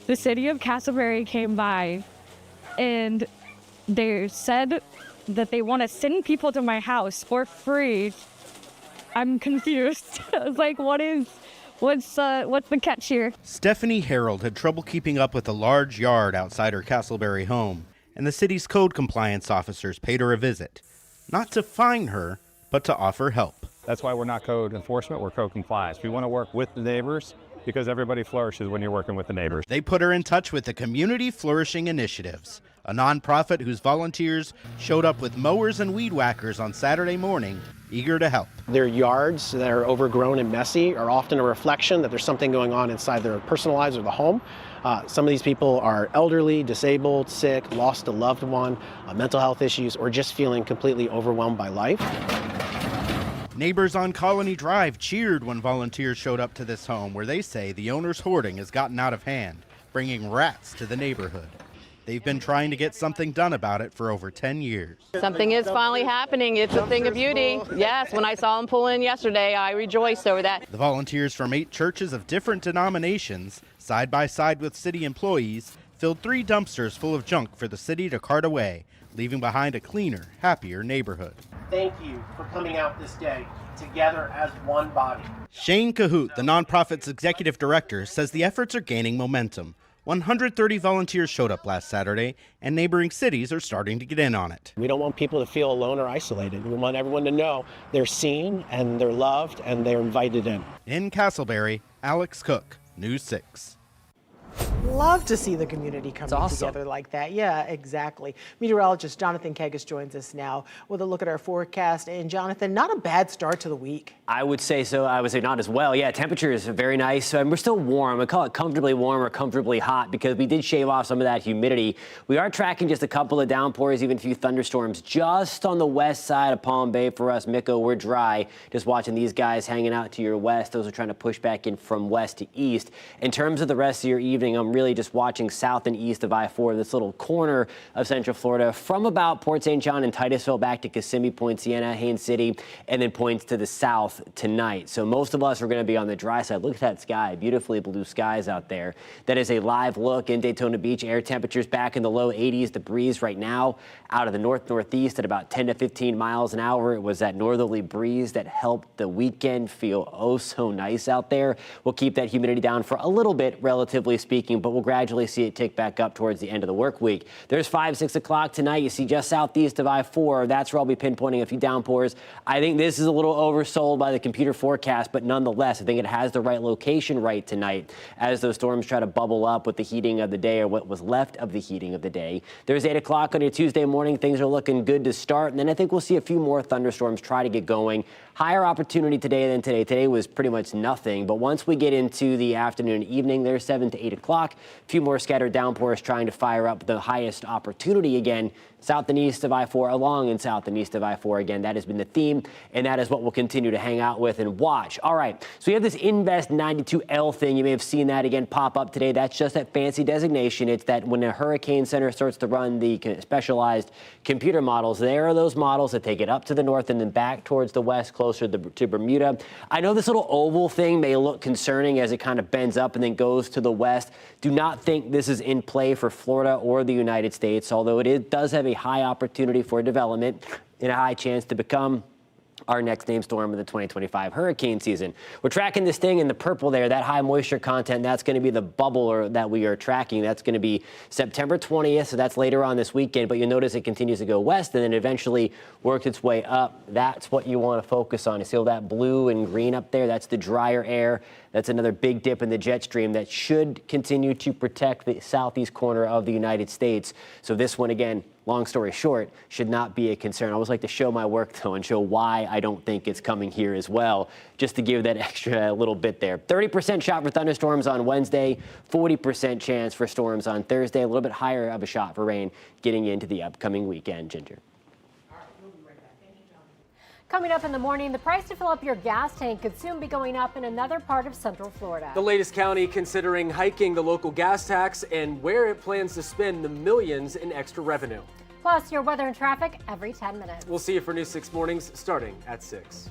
Speaker 11: The city of Castleberry came by and they said that they want to send people to my house for free. I'm confused. I was like, what's the catch here?
Speaker 12: Stephanie Harold had trouble keeping up with a large yard outside her Castleberry home, and the city's code compliance officers paid her a visit, not to fine her, but to offer help.
Speaker 13: That's why we're not code enforcement, we're code compliance. We want to work with the neighbors because everybody flourishes when you're working with the neighbors.
Speaker 12: They put her in touch with the Community Flourishing Initiatives, a nonprofit whose volunteers showed up with mowers and weed whackers on Saturday morning, eager to help.
Speaker 14: Their yards that are overgrown and messy are often a reflection that there's something going on inside their personal lives or the home. Some of these people are elderly, disabled, sick, lost a loved one, mental health issues, or just feeling completely overwhelmed by life.
Speaker 12: Neighbors on Colony Drive cheered when volunteers showed up to this home, where they say the owner's hoarding has gotten out of hand, bringing rats to the neighborhood. They've been trying to get something done about it for over 10 years.
Speaker 15: Something is finally happening. It's a thing of beauty. Yes, when I saw them pull in yesterday, I rejoiced over that.
Speaker 12: The volunteers from 8 churches of different denominations, side by side with city employees, filled 3 dumpsters full of junk for the city to cart away, leaving behind a cleaner, happier neighborhood.
Speaker 14: Thank you for coming out this day together as one body.
Speaker 12: Shane Cahoot, the nonprofit's executive director, says the efforts are gaining momentum. 130 volunteers showed up last Saturday, and neighboring cities are starting to get in on it.
Speaker 14: We don't want people to feel alone or isolated. We want everyone to know they're seen and they're loved and they're invited in.
Speaker 12: In Castleberry, Alex Cook, News 6.
Speaker 3: Love to see the community coming together like that. Yeah, exactly. Meteorologist Jonathan Kegas joins us now with a look at our forecast. And Jonathan, not a bad start to the week.
Speaker 16: I would say so. I would say not as well. Yeah, temperature is very nice. And we're still warm. I call it comfortably warm or comfortably hot because we did shave off some of that humidity. We are tracking just a couple of downpours, even a few thunderstorms just on the west side of Palm Bay for us. Miko, we're dry. Just watching these guys hanging out to your west. Those are trying to push back in from west to east. In terms of the rest of your evening, I'm really just watching south and east of I-4, this little corner of Central Florida, from about Port St. John and Titusville back to Kissimmee, Point Siena, Haines City, and then points to the south tonight. So most of us are going to be on the dry side. Look at that sky, beautifully blue skies out there. That is a live look in Daytona Beach. Air temperatures back in the low 80s. The breeze right now out of the north-northeast at about 10 to 15 miles an hour. It was that northerly breeze that helped the weekend feel oh so nice out there. We'll keep that humidity down for a little bit, relatively speaking, but we'll gradually see it tick back up towards the end of the work week. There's 5, 6 o'clock tonight. You see just southeast of I-4. That's where I'll be pinpointing a few downpours. I think this is a little oversold by the computer forecast, but nonetheless, I think it has the right location right tonight as those storms try to bubble up with the heating of the day, or what was left of the heating of the day. There's 8 o'clock on your Tuesday morning. Things are looking good to start, and then I think we'll see a few more thunderstorms try to get going. Higher opportunity today than today. Today was pretty much nothing, but once we get into the afternoon and evening, there's 7 to 8 o'clock. A few more scattered downpours trying to fire up the highest opportunity again. South and east of I-4, along and south and east of I-4 again. That has been the theme, and that is what we'll continue to hang out with and watch. All right, so we have this Invest 92L thing. You may have seen that again pop up today. That's just that fancy designation. It's that when a hurricane center starts to run the specialized computer models, there are those models that take it up to the north and then back towards the west, closer to Bermuda. I know this little oval thing may look concerning as it kind of bends up and then goes to the west. Do not think this is in play for Florida or the United States, although it does have a high opportunity for development. and a high chance to become our next named storm of the 2025 hurricane season. We're tracking this thing in the purple there, that high moisture content. That's going to be the bubble that we are tracking. That's going to be September 20th, so that's later on this weekend. But you'll notice it continues to go west and then eventually works its way up. That's what you want to focus on. You see all that blue and green up there? That's the drier air. That's another big dip in the jet stream that should continue to protect the southeast corner of the United States. So this one, again, long story short, should not be a concern. I always like to show my work, though, and show why I don't think it's coming here as well, just to give that extra little bit there. 30% shot for thunderstorms on Wednesday, 40% chance for storms on Thursday, a little bit higher of a shot for rain getting into the upcoming weekend. Ginger.
Speaker 6: Coming up in the morning, the price to fill up your gas tank could soon be going up in another part of Central Florida.
Speaker 17: The latest county considering hiking the local gas tax and where it plans to spend the millions in extra revenue.
Speaker 6: Plus, your weather and traffic every 10 minutes.
Speaker 17: We'll see you for News 6 Mornings starting at 6.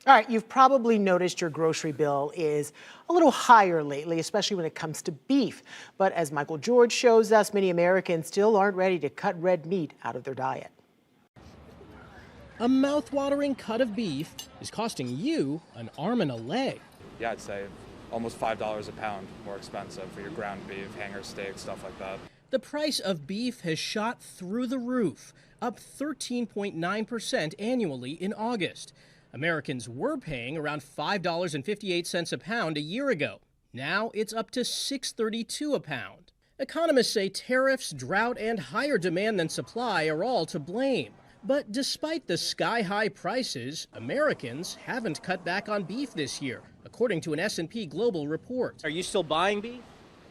Speaker 3: All right, you've probably noticed your grocery bill is a little higher lately, especially when it comes to beef. But as Michael George shows us, many Americans still aren't ready to cut red meat out of their diet.
Speaker 18: A mouth-watering cut of beef is costing you an arm and a leg.
Speaker 19: Yeah, I'd say almost $5 a pound more expensive for your ground beef, hanger steak, stuff like that.
Speaker 18: The price of beef has shot through the roof, up 13.9% annually in August. Americans were paying around $5.58 a pound a year ago. Now it's up to $6.32 a pound. Economists say tariffs, drought, and higher demand than supply are all to blame. But despite the sky-high prices, Americans haven't cut back on beef this year, according to an S&P Global report. Are you still buying beef?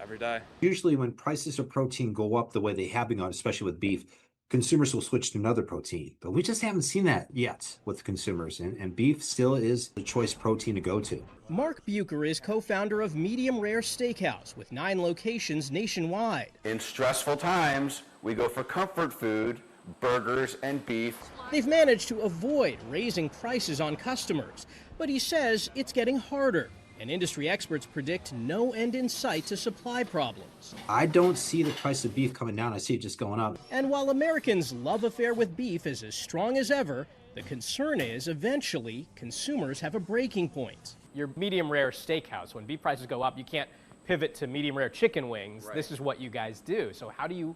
Speaker 19: Every day.
Speaker 20: Usually when prices of protein go up the way they have been, especially with beef,
Speaker 2: consumers will switch to another protein. But we just haven't seen that yet with consumers, and beef still is the choice protein to go to.
Speaker 18: Mark Bucher is co-founder of Medium Rare Steakhouse with 9 locations nationwide.
Speaker 5: In stressful times, we go for comfort food, burgers, and beef.
Speaker 18: They've managed to avoid raising prices on customers, but he says it's getting harder, and industry experts predict no end in sight to supply problems.
Speaker 2: I don't see the price of beef coming down. I see it just going up.
Speaker 18: And while Americans' love affair with beef is as strong as ever, the concern is eventually consumers have a breaking point.
Speaker 7: Your medium rare steakhouse, when beef prices go up, you can't pivot to medium rare chicken wings. Right. This is what you guys do. So how do you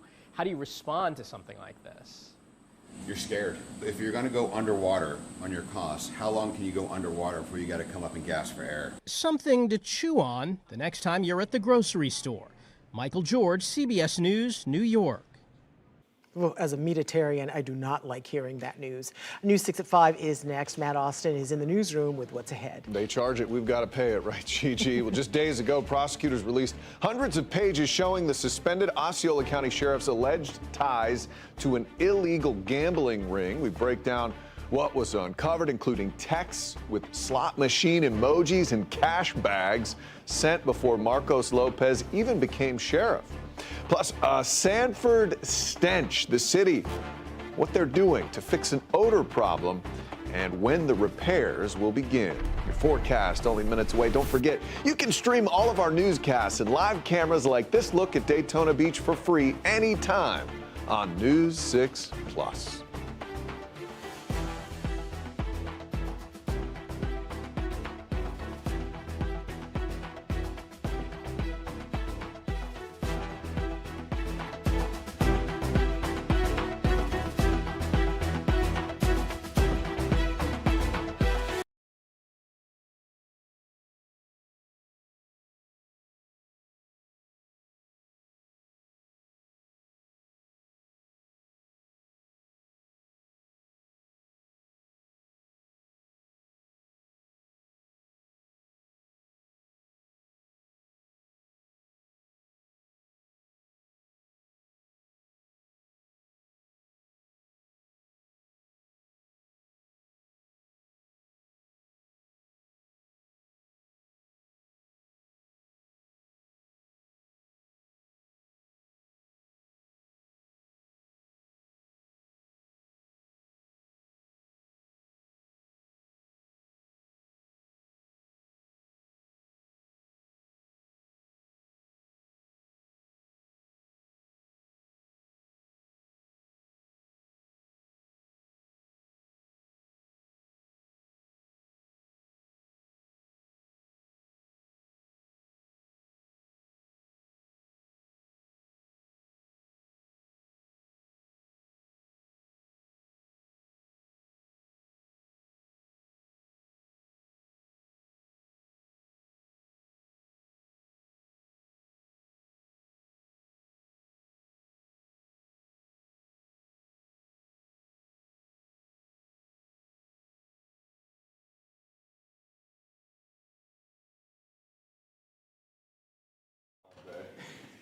Speaker 7: respond to something like this?
Speaker 20: You're scared. If you're going to go underwater on your costs, how long can you go underwater before you got to come up and gasp for air?
Speaker 18: Something to chew on the next time you're at the grocery store. Michael George, CBS News, New York.
Speaker 3: Well, as a meatitarian, I do not like hearing that news. News 6 at 5 is next. Matt Austin is in the newsroom with what's ahead.
Speaker 21: They charge it, we've got to pay it, right, Gigi? Well, just days ago, prosecutors released hundreds of pages showing the suspended Osceola County Sheriff's alleged ties to an illegal gambling ring. We break down what was uncovered, including texts with slot machine emojis and cash bags sent before Marcos Lopez even became sheriff. Plus, Sanford stench, the city, what they're doing to fix an odor problem, and when the repairs will begin. Your forecast only minutes away. Don't forget, you can stream all of our newscasts and live cameras like this look at Daytona Beach for free anytime on News 6 Plus.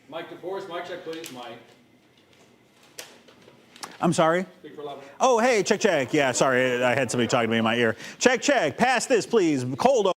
Speaker 22: Mike DeForest, mic check, please, Mike.
Speaker 23: I'm sorry?
Speaker 22: Speak for 11.
Speaker 23: Oh, hey, check, check. Yeah, sorry, I had somebody talking to me in my ear. Check, check. Pass this, please. Cold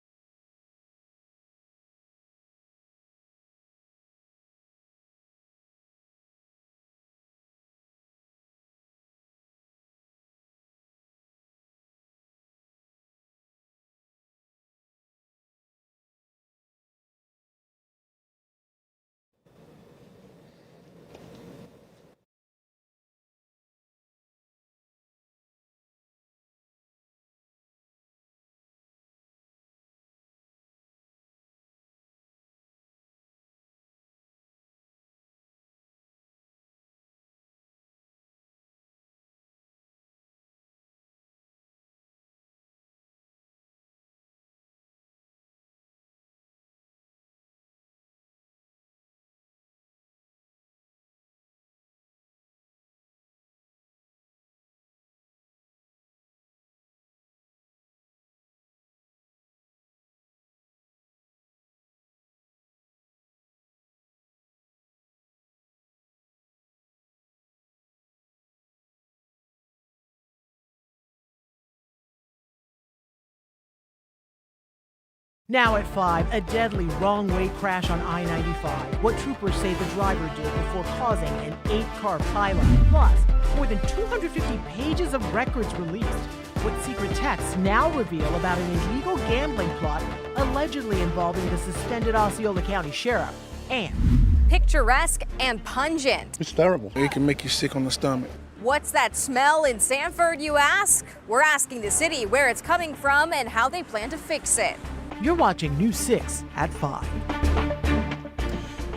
Speaker 3: Now at 5, a deadly wrong-way crash on I-95. What troopers say the driver did before causing an 8-car pileup. Plus, more than 250 pages of records released. What secret texts now reveal about an illegal gambling plot allegedly involving the suspended Osceola County Sheriff. And
Speaker 1: picturesque and pungent.
Speaker 8: It's terrible. It can make you sick on the stomach.
Speaker 1: What's that smell in Sanford, you ask? We're asking the city where it's coming from and how they plan to fix it.
Speaker 3: You're watching News 6 at 5.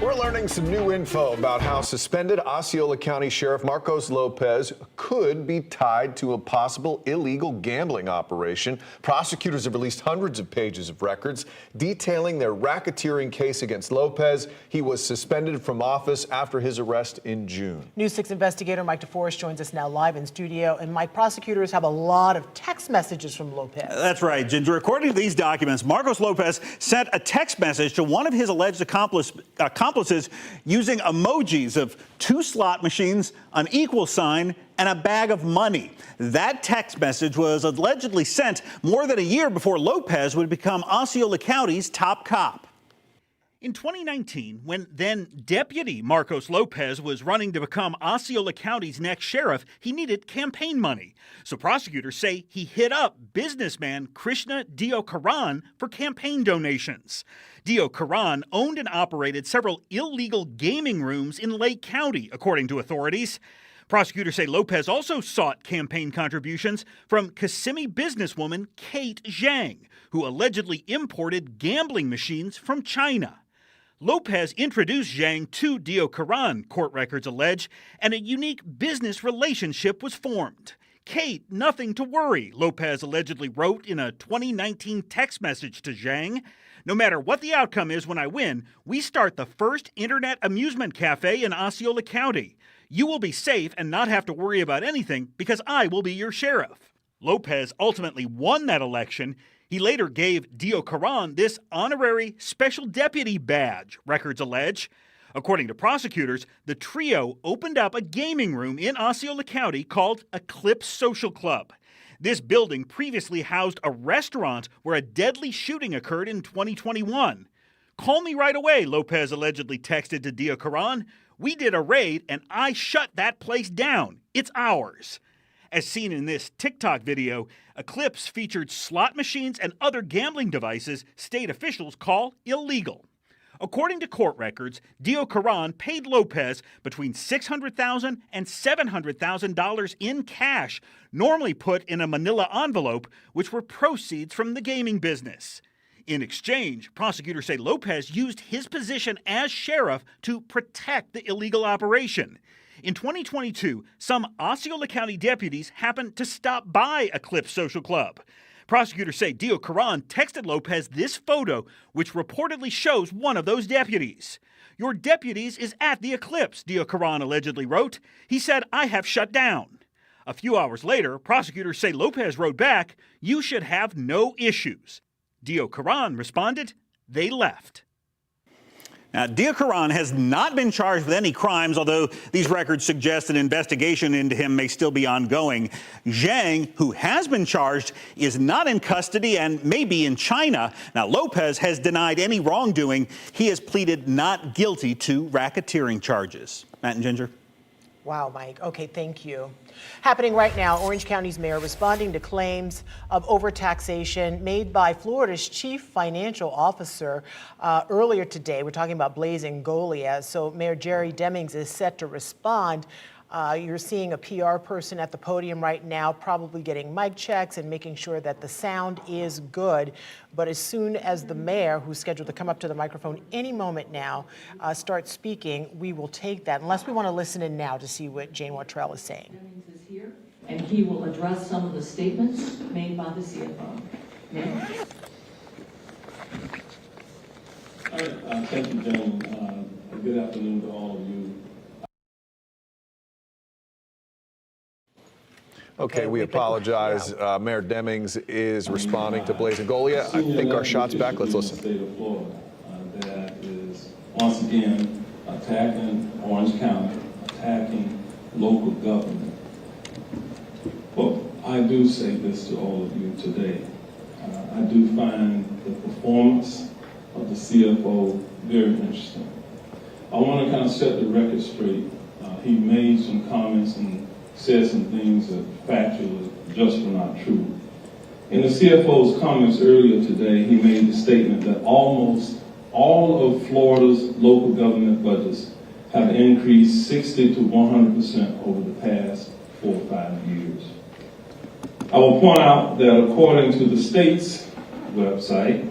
Speaker 21: We're learning some new info about how suspended Osceola County Sheriff Marcos Lopez could be tied to a possible illegal gambling operation. Prosecutors have released hundreds of pages of records detailing their racketeering case against Lopez. He was suspended from office after his arrest in June.
Speaker 3: News 6 investigator Mike DeForest joins us now live in studio. And Mike, prosecutors have a lot of text messages from Lopez.
Speaker 23: That's right, Ginger. According to these documents, Marcos Lopez sent a text message to one of his alleged accomplices using emojis of 2 slot machines, an equal sign, and a bag of money. That text message was allegedly sent more than a year before Lopez would become Osceola County's top cop. In 2019, when then Deputy Marcos Lopez was running to become Osceola County's next sheriff, he needed campaign money. So prosecutors say he hit up businessman Krishna Deokaran for campaign donations. Deokaran owned and operated several illegal gaming rooms in Lake County, according to authorities. Prosecutors say Lopez also sought campaign contributions from Kissimmee businesswoman Kate Zhang, who allegedly imported gambling machines from China. Lopez introduced Zhang to Deokaran, court records allege, and a unique business relationship was formed. Kate, nothing to worry, Lopez allegedly wrote in a 2019 text message to Zhang. No matter what the outcome is when I win, we start the first internet amusement cafe in Osceola County. You will be safe and not have to worry about anything because I will be your sheriff. Lopez ultimately won that election. He later gave Deokaran this honorary special deputy badge, records allege. According to prosecutors, the trio opened up a gaming room in Osceola County called Eclipse Social Club. This building previously housed a restaurant where a deadly shooting occurred in 2021. Call me right away, Lopez allegedly texted to Deokaran. We did a raid and I shut that place down. It's ours. As seen in this TikTok video, Eclipse featured slot machines and other gambling devices state officials call illegal. According to court records, Deokaran paid Lopez between $600,000 and $700,000 in cash, normally put in a manila envelope, which were proceeds from the gaming business. In exchange, prosecutors say Lopez used his position as sheriff to protect the illegal operation. In 2022, some Osceola County deputies happened to stop by Eclipse Social Club. Prosecutors say Deokaran texted Lopez this photo, which reportedly shows one of those deputies. Your deputies is at the Eclipse, Deokaran allegedly wrote. He said, I have shut down. A few hours later, prosecutors say Lopez wrote back, you should have no issues. Deokaran responded, they left. Now, Deokaran has not been charged with any crimes, although these records suggest an investigation into him may still be ongoing. Zhang, who has been charged, is not in custody and may be in China. Now, Lopez has denied any wrongdoing. He has pleaded not guilty to racketeering charges. Matt and Ginger.
Speaker 3: Wow, Mike. Okay, thank you. Happening right now, Orange County's mayor responding to claims of overtaxation made by Florida's chief financial officer earlier today. We're talking about blazing Goliath. So Mayor Jerry Demings is set to respond. You're seeing a PR person at the podium right now, probably getting mic checks and making sure that the sound is good. But as soon as the mayor, who's scheduled to come up to the microphone any moment now, starts speaking, we will take that, unless we want to listen in now to see what Jane Wattrell is saying.
Speaker 9: Demings is here, and he will address some of the statements made by the CFO. Mayor?
Speaker 24: All right, thank you, Jane. Good afternoon to all of you.
Speaker 21: Okay, we apologize. Mayor Demings is responding to Blazing Goliath. I think our shot's back. Let's listen.
Speaker 24: State of Florida that is once again attacking Orange County, attacking local government. But I do say this to all of you today. I do find the performance of the CFO very interesting. I want to kind of set the record straight. He made some comments and said some things that factually just were not true. In the CFO's comments earlier today, he made the statement that almost all of Florida's local government budgets have increased 60 to 100% over the past 4 or 5 years. I will point out that according to the state's website,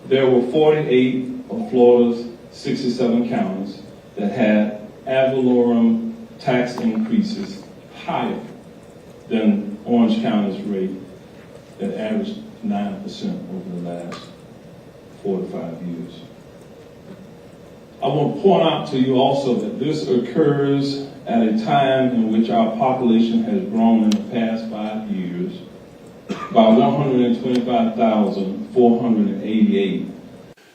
Speaker 24: there were 48 of Florida's 67 counties that had ad valorem tax increases higher than Orange County's rate that averaged 9% over the last 4 to 5 years. I want to point out to you also that this occurs at a time in which our population has grown in the past 5 years by 125,488.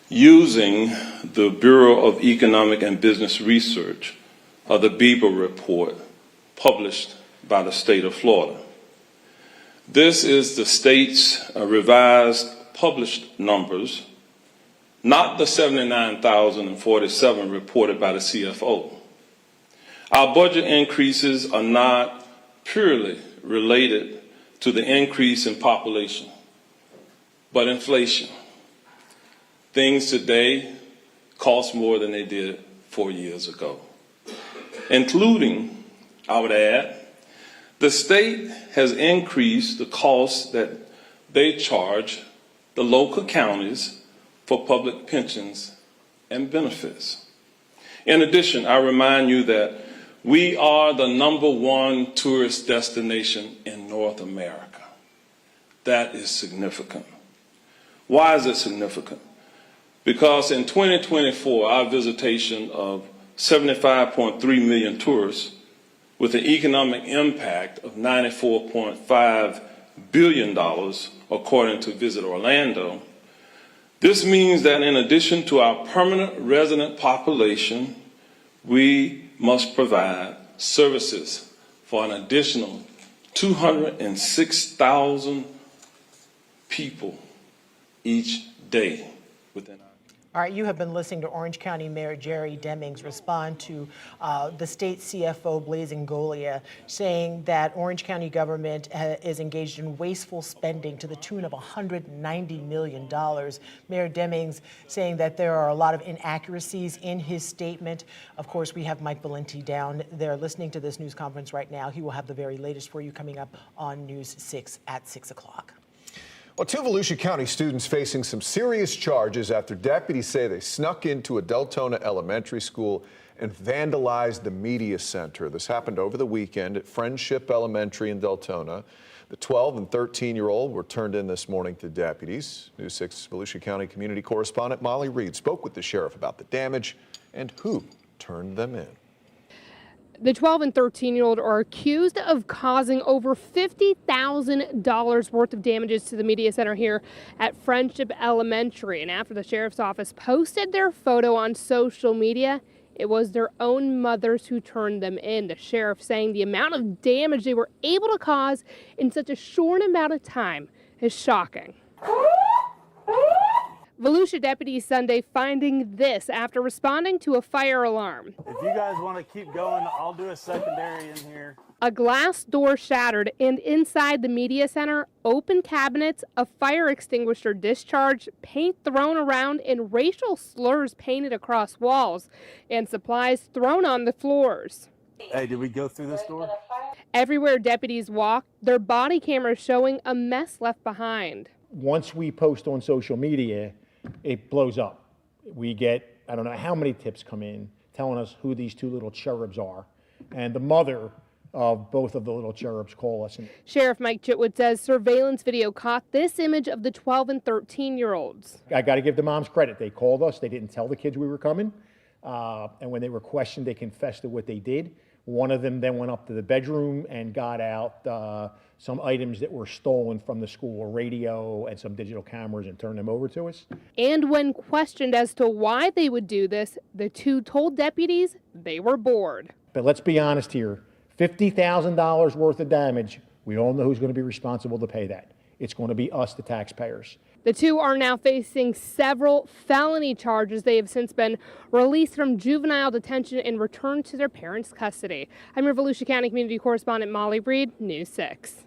Speaker 24: Using the Bureau of Economic and Business Research, the BEBA report published by the state of Florida. This is the state's revised published numbers, not the 79,047 reported by the CFO. Our budget increases are not purely related to the increase in population, but inflation. Things today cost more than they did 4 years ago, including, I would add, the state has increased the costs that they charge the local counties for public pensions and benefits. In addition, I remind you that we are the #1 tourist destination in North America. That is significant. Why is it significant? Because in 2024, our visitation of 75.3 million tourists with an economic impact of $94.5 billion, according to Visit Orlando. This means that in addition to our permanent resident population, we must provide services for an additional 206,000 people each day within our.
Speaker 3: All right, you have been listening to Orange County Mayor Jerry Demings respond to the state CFO Blazing Golia, saying that Orange County government is engaged in wasteful spending to the tune of $190 million. Mayor Demings saying that there are a lot of inaccuracies in his statement. Of course, we have Mike Valenti down there listening to this news conference right now. He will have the very latest for you coming up on News 6 at 6 o'clock.
Speaker 21: Well, 2 Volusia County students facing some serious charges after deputies say they snuck into a Deltona elementary school and vandalized the media center. This happened over the weekend at Friendship Elementary in Deltona. The 12 and 13-year-old were turned in this morning to deputies. News 6 Volusia County community correspondent Molly Reed spoke with the sheriff about the damage and who turned them in.
Speaker 4: The 12 and 13-year-old are accused of causing over $50,000 worth of damages to the media center here at Friendship Elementary. And after the sheriff's office posted their photo on social media, it was their own mothers who turned them in. The sheriff saying the amount of damage they were able to cause in such a short amount of time is shocking. Volusia deputies Sunday finding this after responding to a fire alarm.
Speaker 10: If you guys want to keep going, I'll do a secondary in here.
Speaker 4: A glass door shattered, and inside the media center, open cabinets, a fire extinguisher discharged, paint thrown around, and racial slurs painted across walls, and supplies thrown on the floors.
Speaker 10: Hey, did we go through this door?
Speaker 4: Everywhere deputies walk, their body cameras showing a mess left behind.
Speaker 11: Once we post on social media, it blows up. We get, I don't know how many tips come in telling us who these 2 little cherubs are. And the mother of both of the little cherubs call us.
Speaker 4: Sheriff Mike Chitwood says surveillance video caught this image of the 12 and 13-year-olds.
Speaker 11: I got to give the moms credit. They called us. They didn't tell the kids we were coming. And when they were questioned, they confessed to what they did. One of them then went up to the bedroom and got out some items that were stolen from the school, a radio and some digital cameras, and turned them over to us.
Speaker 4: And when questioned as to why they would do this, the 2 told deputies they were bored.
Speaker 11: But let's be honest here, $50,000 worth of damage, we all know who's going to be responsible to pay that. It's going to be us, the taxpayers.
Speaker 4: The two are now facing several felony charges. They have since been released from juvenile detention and returned to their parents' custody. I'm your Volusia County community correspondent Molly Breed, News 6.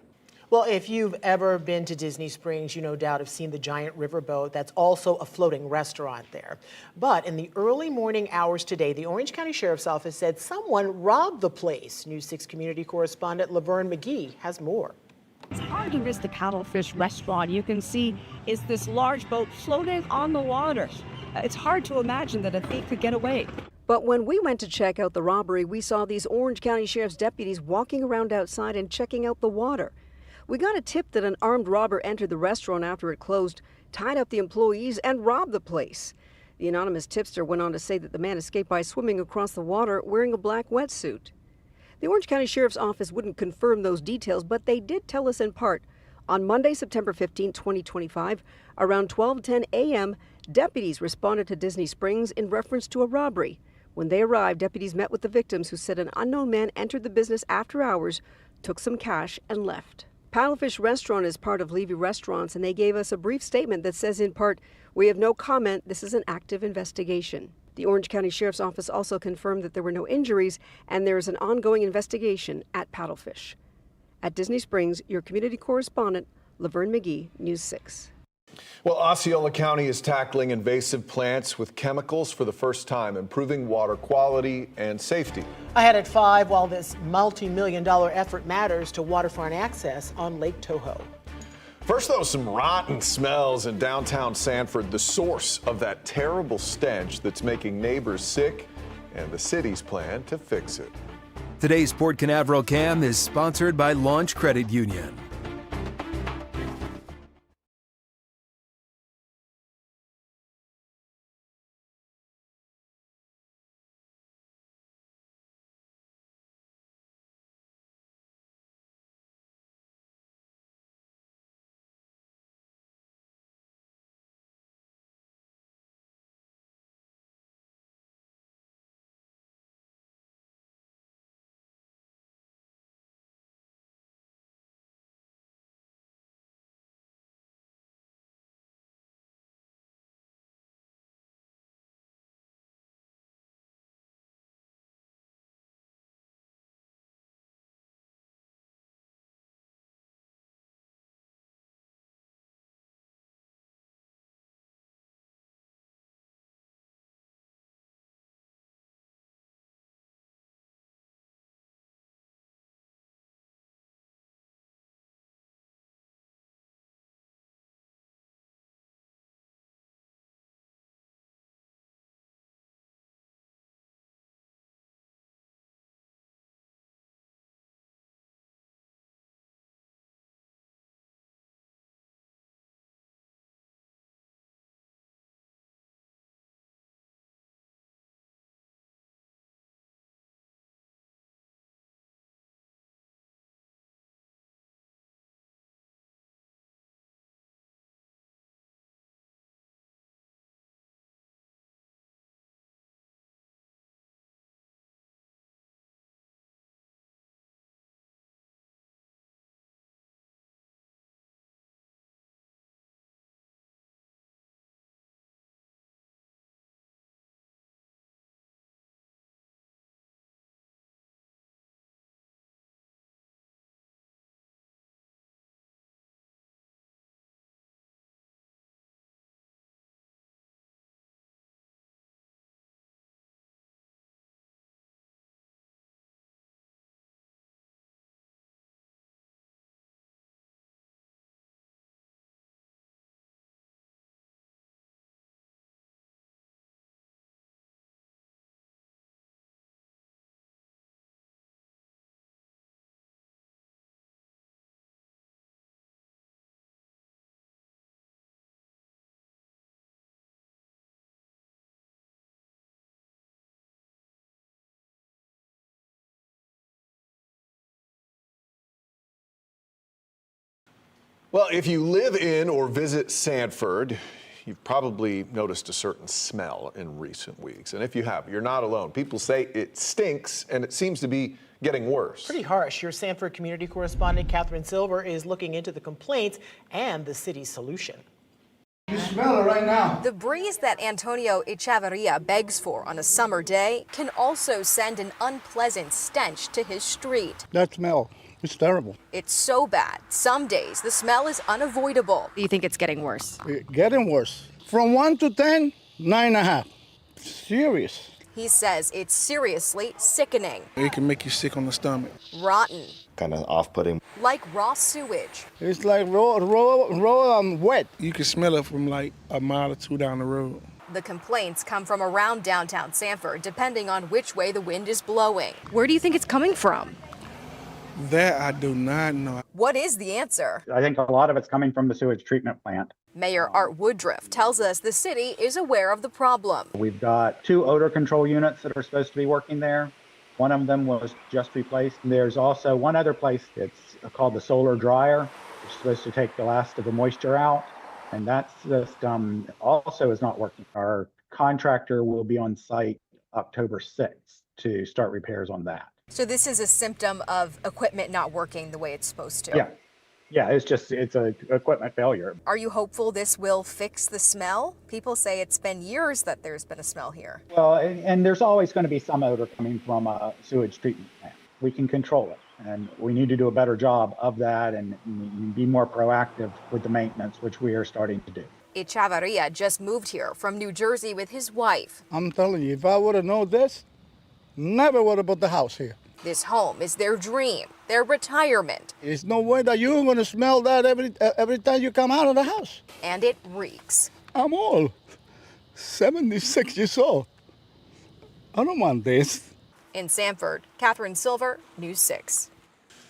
Speaker 3: Well, if you've ever been to Disney Springs, you no doubt have seen the giant riverboat that's also a floating restaurant there. But in the early morning hours today, the Orange County Sheriff's Office said someone robbed the place. News 6 community correspondent Laverne McGee has more.
Speaker 12: It's hard to miss the Paddlefish restaurant. You can see it's this large boat floating on the water. It's hard to imagine that a thief could get away.
Speaker 13: But when we went to check out the robbery, we saw these Orange County Sheriff's deputies walking around outside and checking out the water. We got a tip that an armed robber entered the restaurant after it closed, tied up the employees, and robbed the place. The anonymous tipster went on to say that the man escaped by swimming across the water wearing a black wetsuit. The Orange County Sheriff's Office wouldn't confirm those details, but they did tell us in part. On Monday, September 15, 2025, around 12:10 a.m., deputies responded to Disney Springs in reference to a robbery. When they arrived, deputies met with the victims who said an unknown man entered the business after hours, took some cash, and left. Paddlefish Restaurant is part of Levy Restaurants, and they gave us a brief statement that says in part, "We have no comment. This is an active investigation." The Orange County Sheriff's Office also confirmed that there were no injuries and there is an ongoing investigation at Paddlefish. At Disney Springs, your community correspondent, Laverne McGee, News 6.
Speaker 21: Well, Osceola County is tackling invasive plants with chemicals for the first time, improving water quality and safety.
Speaker 3: Ahead at 5, while this multi-million-dollar effort matters to waterfront access on Lake Toho.
Speaker 21: First, though, some rotten smells in downtown Sanford, the source of that terrible stench that's making neighbors sick, and the city's plan to fix it.
Speaker 14: Today's Port Canaveral Cam is sponsored by Launch Credit Union.
Speaker 21: Well, if you live in or visit Sanford, you've probably noticed a certain smell in recent weeks. And if you have, you're not alone. People say it stinks, and it seems to be getting worse.
Speaker 3: Pretty harsh. Your Sanford community correspondent, Catherine Silver, is looking into the complaints and the city's solution.
Speaker 6: You smell it right now.
Speaker 1: The breeze that Antonio Echeverria begs for on a summer day can also send an unpleasant stench to his street.
Speaker 6: That smell, it's terrible.
Speaker 1: It's so bad, some days the smell is unavoidable.
Speaker 15: Do you think it's getting worse?
Speaker 6: It's getting worse. From 1 to 10, 9.5. Serious.
Speaker 1: He says it's seriously sickening.
Speaker 8: It can make you sick on the stomach.
Speaker 1: Rotten.
Speaker 16: Kind of off-putting.
Speaker 1: Like raw sewage.
Speaker 6: It's like raw wet.
Speaker 8: You can smell it from like a mile or two down the road.
Speaker 1: The complaints come from around downtown Sanford, depending on which way the wind is blowing.
Speaker 15: Where do you think it's coming from?
Speaker 8: That I do not know.
Speaker 1: What is the answer?
Speaker 17: I think a lot of it's coming from the sewage treatment plant.
Speaker 1: Mayor Art Woodruff tells us the city is aware of the problem.
Speaker 17: We've got 2 odor control units that are supposed to be working there. One of them was just replaced. There's also one other place, it's called the solar dryer. It's supposed to take the last of the moisture out, and that system also is not working. Our contractor will be on site October 6th to start repairs on that.
Speaker 1: So this is a symptom of equipment not working the way it's supposed to?
Speaker 17: Yeah, it's a equipment failure.
Speaker 1: Are you hopeful this will fix the smell? People say it's been years that there's been a smell here.
Speaker 17: Well, and there's always going to be some odor coming from a sewage treatment plant. We can control it, and we need to do a better job of that and be more proactive with the maintenance, which we are starting to do.
Speaker 1: Echeverria just moved here from New Jersey with his wife.
Speaker 6: I'm telling you, if I would have known this, never would have bought the house here.
Speaker 1: This home is their dream, their retirement.
Speaker 6: There's no way that you're going to smell that every time you come out of the house.
Speaker 1: And it reeks.
Speaker 6: I'm old, 76 years old. I don't want this.
Speaker 1: In Sanford, Catherine Silver, News 6.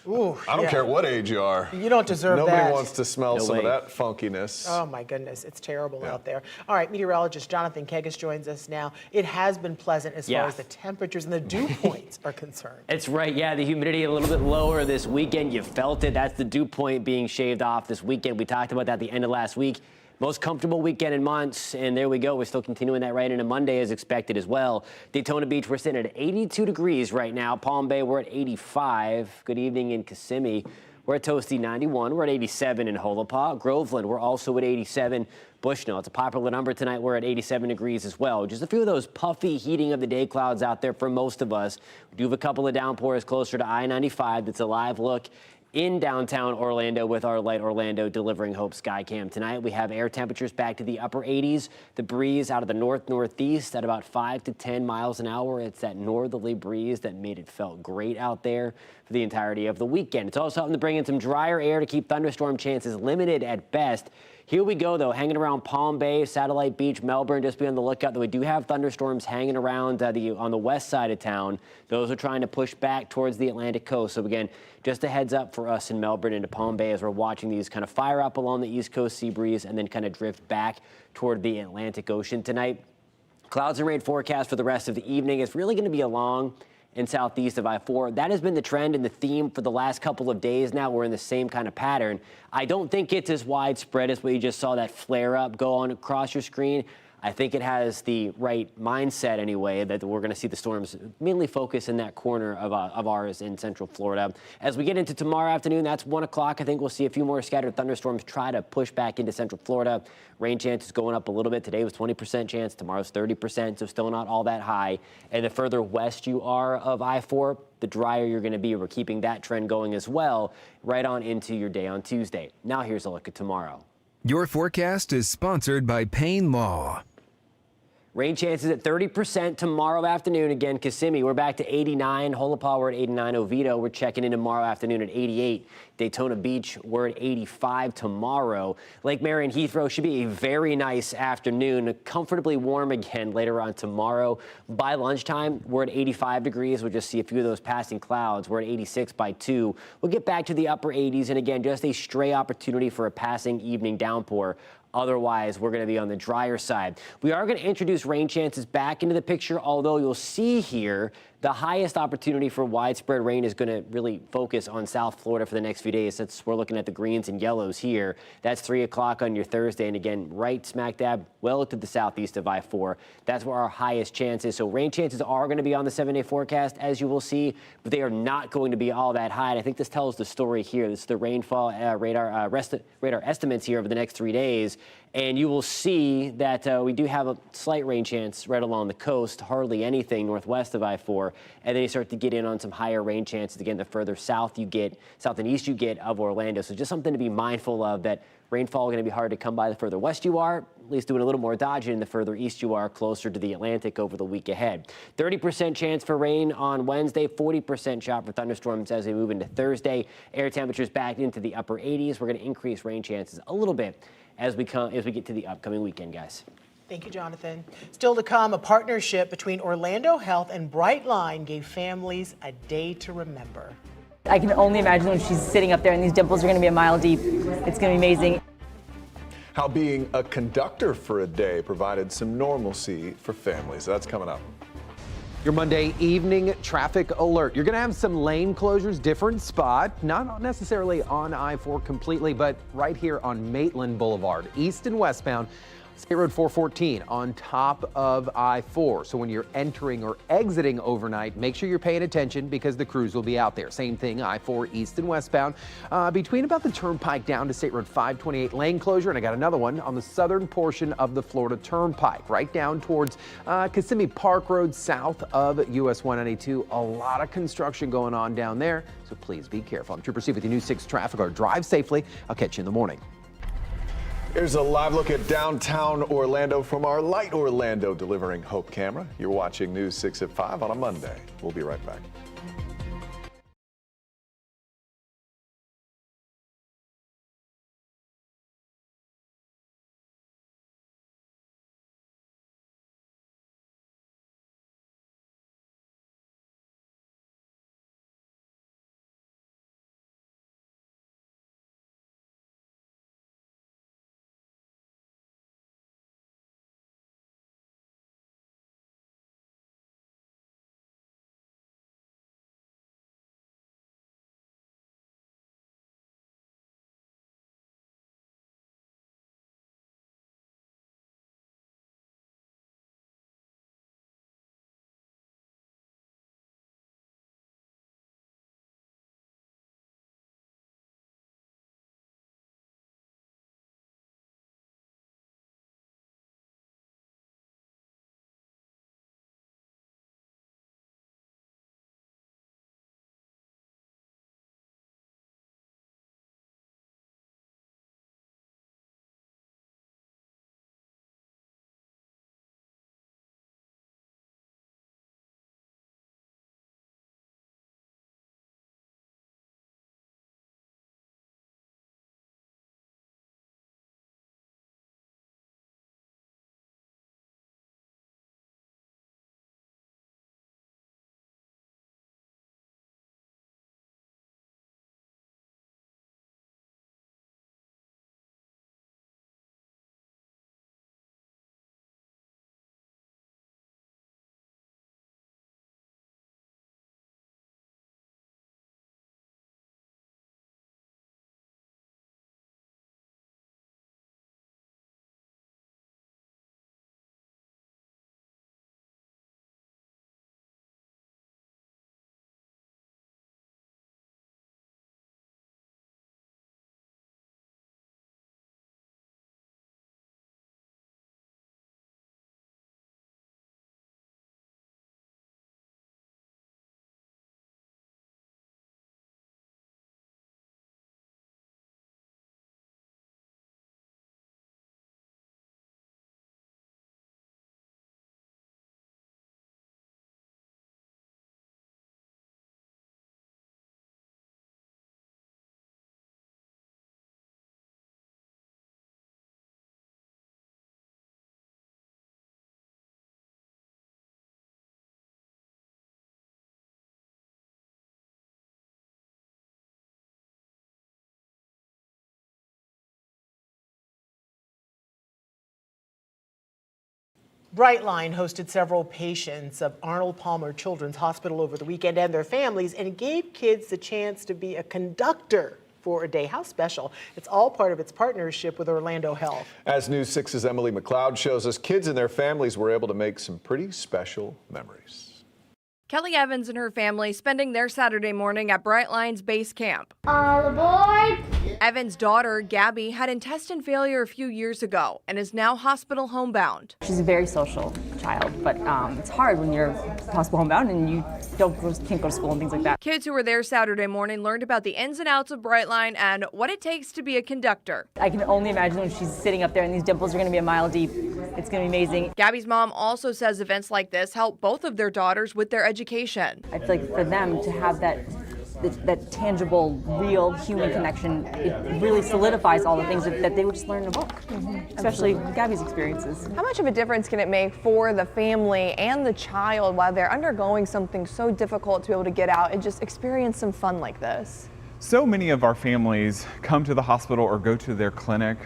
Speaker 21: Ooh, I don't care what age you are.
Speaker 3: You don't deserve that.
Speaker 21: Nobody wants to smell some of that funkiness.
Speaker 3: Oh my goodness, it's terrible out there. All right, meteorologist Jonathan Kegas joins us now. It has been pleasant as far as the temperatures and the dew points are concerned.
Speaker 25: It's right, yeah, the humidity a little bit lower this weekend. You felt it. That's the dew point being shaved off this weekend. We talked about that at the end of last week. Most comfortable weekend in months, and there we go. We're still continuing that right into Monday as expected as well. Daytona Beach, we're sitting at 82 degrees right now. Palm Bay, we're at 85. Good evening in Kissimmee. We're at toasty 91. We're at 87 in Holopaw. Groveland, we're also at 87. Bushnell, it's a popular number tonight. We're at 87 degrees as well. Just a few of those puffy heating of the day clouds out there for most of us. We do have a couple of downpours closer to I-95. That's a live look in downtown Orlando with our Light Orlando Delivering Hope Skycam tonight. We have air temperatures back to the upper 80s. The breeze out of the north-northeast at about 5 to 10 miles an hour. It's that northerly breeze that made it felt great out there for the entirety of the weekend. It's also helping to bring in some drier air to keep thunderstorm chances limited at best. Here we go, though, hanging around Palm Bay, Satellite Beach, Melbourne. Just be on the lookout that we do have thunderstorms hanging around on the west side of town. Those are trying to push back towards the Atlantic coast. So, again, just a heads up for us in Melbourne into Palm Bay as we're watching these kind of fire up along the east coast sea breeze and then kind of drift back toward the Atlantic Ocean tonight. Clouds and rain forecast for the rest of the evening. It's really going to be along and southeast of I-4. That has been the trend and the theme for the last couple of days now. We're in the same kind of pattern. I don't think it's as widespread as what you just saw that flare up go on across your screen. I think it has the right mindset anyway, that we're going to see the storms mainly focus in that corner of ours in central Florida. As we get into tomorrow afternoon, that's 1 o'clock. I think we'll see a few more scattered thunderstorms try to push back into central Florida. Rain chances going up a little bit. Today was 20% chance. Tomorrow's 30%, so still not all that high. And the further west you are of I-4, the drier you're going to be. We're keeping that trend going as well right on into your day on Tuesday. Now here's a look at tomorrow.
Speaker 14: Your forecast is sponsored by Payne Law.
Speaker 25: Rain chances at 30% tomorrow afternoon. Again, Kissimmee, we're back to 89. Holopaw, we're at 89. Oviedo, we're checking in tomorrow afternoon at 88. Daytona Beach, we're at 85 tomorrow. Lake Marion, Heathrow should be a very nice afternoon. Comfortably warm again later on tomorrow. By lunchtime, we're at 85 degrees. We'll just see a few of those passing clouds. We're at 86 by 2. We'll get back to the upper 80s. And again, just a stray opportunity for a passing evening downpour. Otherwise, we're going to be on the drier side. We are going to introduce rain chances back into the picture, although you'll see here the highest opportunity for widespread rain is going to really focus on South Florida for the next few days. Since we're looking at the greens and yellows here. That's 3 o'clock on your Thursday. And again, right smack dab well to the southeast of I-4. That's where our highest chance is. So rain chances are going to be on the 7-day forecast, as you will see, but they are not going to be all that high. And I think this tells the story here. This is the rainfall radar estimates here over the next 3 days. And you will see that we do have a slight rain chance right along the coast, hardly anything northwest of I-4. And then you start to get in on some higher rain chances again the further south and east you get of Orlando. So just something to be mindful of, that rainfall is going to be hard to come by the further west you are, at least doing a little more dodging the further east you are, closer to the Atlantic over the week ahead. 30% chance for rain on Wednesday, 40% shot for thunderstorms as we move into Thursday. Air temperatures back into the upper 80s. We're going to increase rain chances a little bit as we get to the upcoming weekend, guys.
Speaker 3: Thank you, Jonathan. Still to come, a partnership between Orlando Health and Brightline gave families a day to remember.
Speaker 2: I can only imagine when she's sitting up there and these dimples are going to be a mile deep. It's going to be amazing.
Speaker 21: How being a conductor for a day provided some normalcy for families. That's coming up.
Speaker 5: Your Monday evening traffic alert. You're going to have some lane closures, different spot, not necessarily on I-4 completely, but right here on Maitland Boulevard, east and westbound. State Road 414 on top of I-4. So when you're entering or exiting overnight, make sure you're paying attention because the crews will be out there. Same thing, I-4 east and westbound. Between about the Turnpike down to State Road 528 lane closure, and I got another one on the southern portion of the Florida Turnpike, right down towards Kissimmee Park Road south of US 192. A lot of construction going on down there, so please be careful. I'm Trooper Steve with your News 6 traffic alert. Drive safely. I'll catch you in the morning.
Speaker 21: Here's a live look at downtown Orlando from our Light Orlando Delivering Hope camera. You're watching News 6 at 5 on a Monday. We'll be right back.
Speaker 3: Brightline hosted several patients of Arnold Palmer Children's Hospital over the weekend and their families, and it gave kids the chance to be a conductor for a day. How special. It's all part of its partnership with Orlando Health.
Speaker 21: As News 6's Emily McLeod shows us, kids and their families were able to make some pretty special memories.
Speaker 7: Kelly Evans and her family spending their Saturday morning at Brightline's base camp.
Speaker 16: All aboard!
Speaker 7: Evan's daughter, Gabby, had intestine failure a few years ago and is now hospital homebound.
Speaker 2: She's a very social child, but it's hard when you're hospital homebound and you can't go to school and things like that.
Speaker 7: Kids who were there Saturday morning learned about the ins and outs of Brightline and what it takes to be a conductor.
Speaker 2: I can only imagine when she's sitting up there and these dimples are going to be a mile deep. It's going to be amazing.
Speaker 7: Gabby's mom also says events like this help both of their daughters with their education.
Speaker 2: I feel like for them to have that tangible, real human connection, it really solidifies all the things that they would just learn in a book, especially Gabby's experiences.
Speaker 16: How much of a difference can it make for the family and the child while they're undergoing something so difficult to be able to get out and just experience some fun like this?
Speaker 18: So many of our families come to the hospital or go to their clinic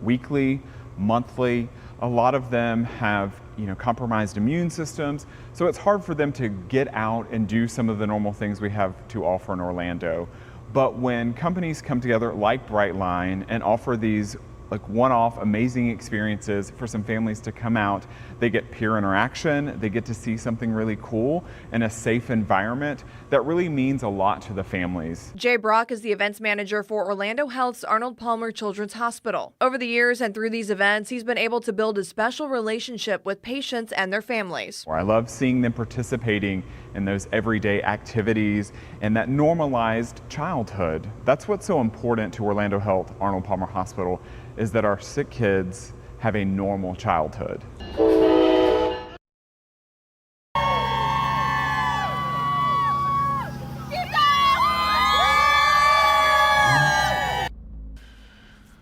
Speaker 18: weekly, monthly. A lot of them have compromised immune systems, so it's hard for them to get out and do some of the normal things we have to offer in Orlando. But when companies come together like Brightline and offer these one-off amazing experiences for some families to come out, they get peer interaction, they get to see something really cool in a safe environment. That really means a lot to the families.
Speaker 7: Jay Brock is the events manager for Orlando Health's Arnold Palmer Children's Hospital. Over the years and through these events, he's been able to build a special relationship with patients and their families.
Speaker 18: I love seeing them participating in those everyday activities and that normalized childhood. That's what's so important to Orlando Health Arnold Palmer Hospital, is that our sick kids have a normal childhood.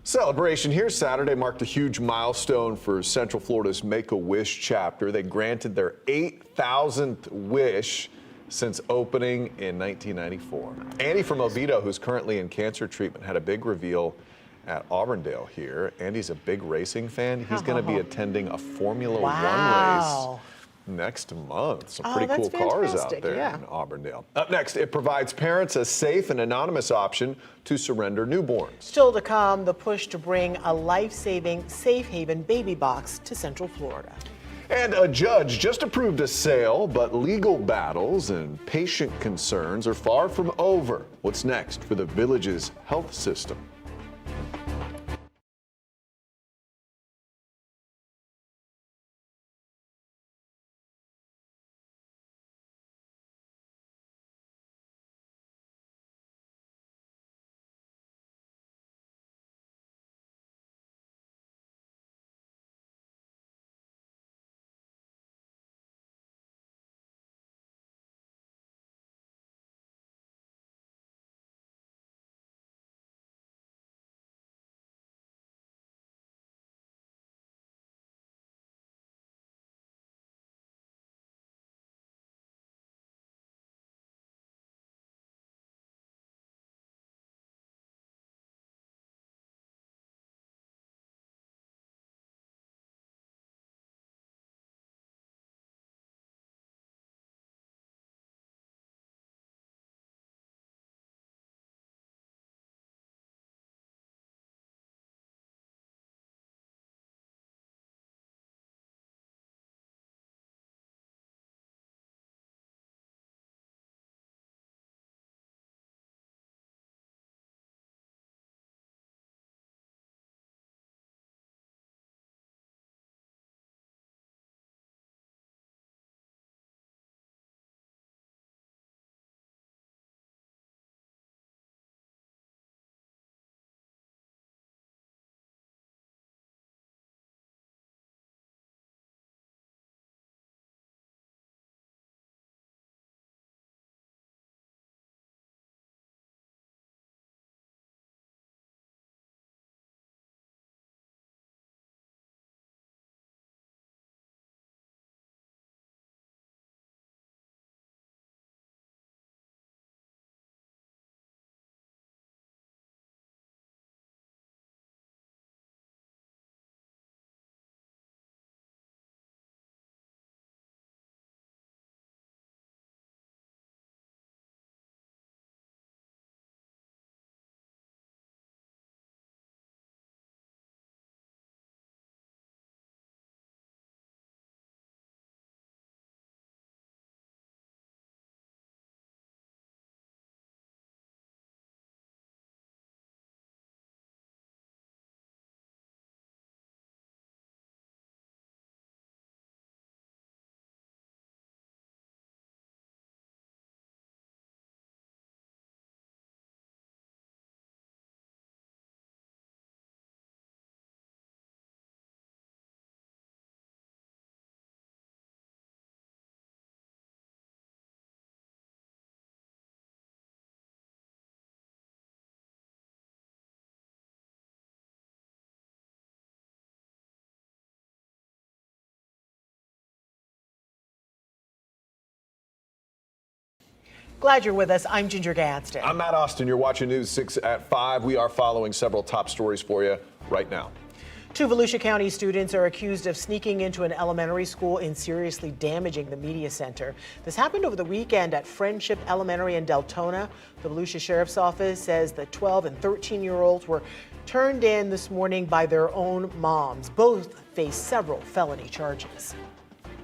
Speaker 21: Celebration here Saturday marked a huge milestone for Central Florida's Make-A-Wish chapter. They granted their 8,000th wish since opening in 1994. Andy from Oviedo, who's currently in cancer treatment, had a big reveal at Auburndale here. Andy's a big racing fan. He's going to be attending a Formula One race next month. Some pretty cool cars out there in Auburndale. Up next, it provides parents a safe and anonymous option to surrender newborns.
Speaker 3: Still to come, the push to bring a life-saving safe haven baby box to Central Florida.
Speaker 21: And a judge just approved a sale, but legal battles and patient concerns are far from over. What's next for the village's health system?
Speaker 3: Glad you're with us. I'm Ginger Gadsden.
Speaker 21: I'm Matt Austin. You're watching News 6 at 5. We are following several top stories for you right now.
Speaker 3: 2 Volusia County students are accused of sneaking into an elementary school and seriously damaging the media center. This happened over the weekend at Friendship Elementary in Deltona. The Volusia Sheriff's Office says the 12 and 13-year-olds were turned in this morning by their own moms. Both face several felony charges.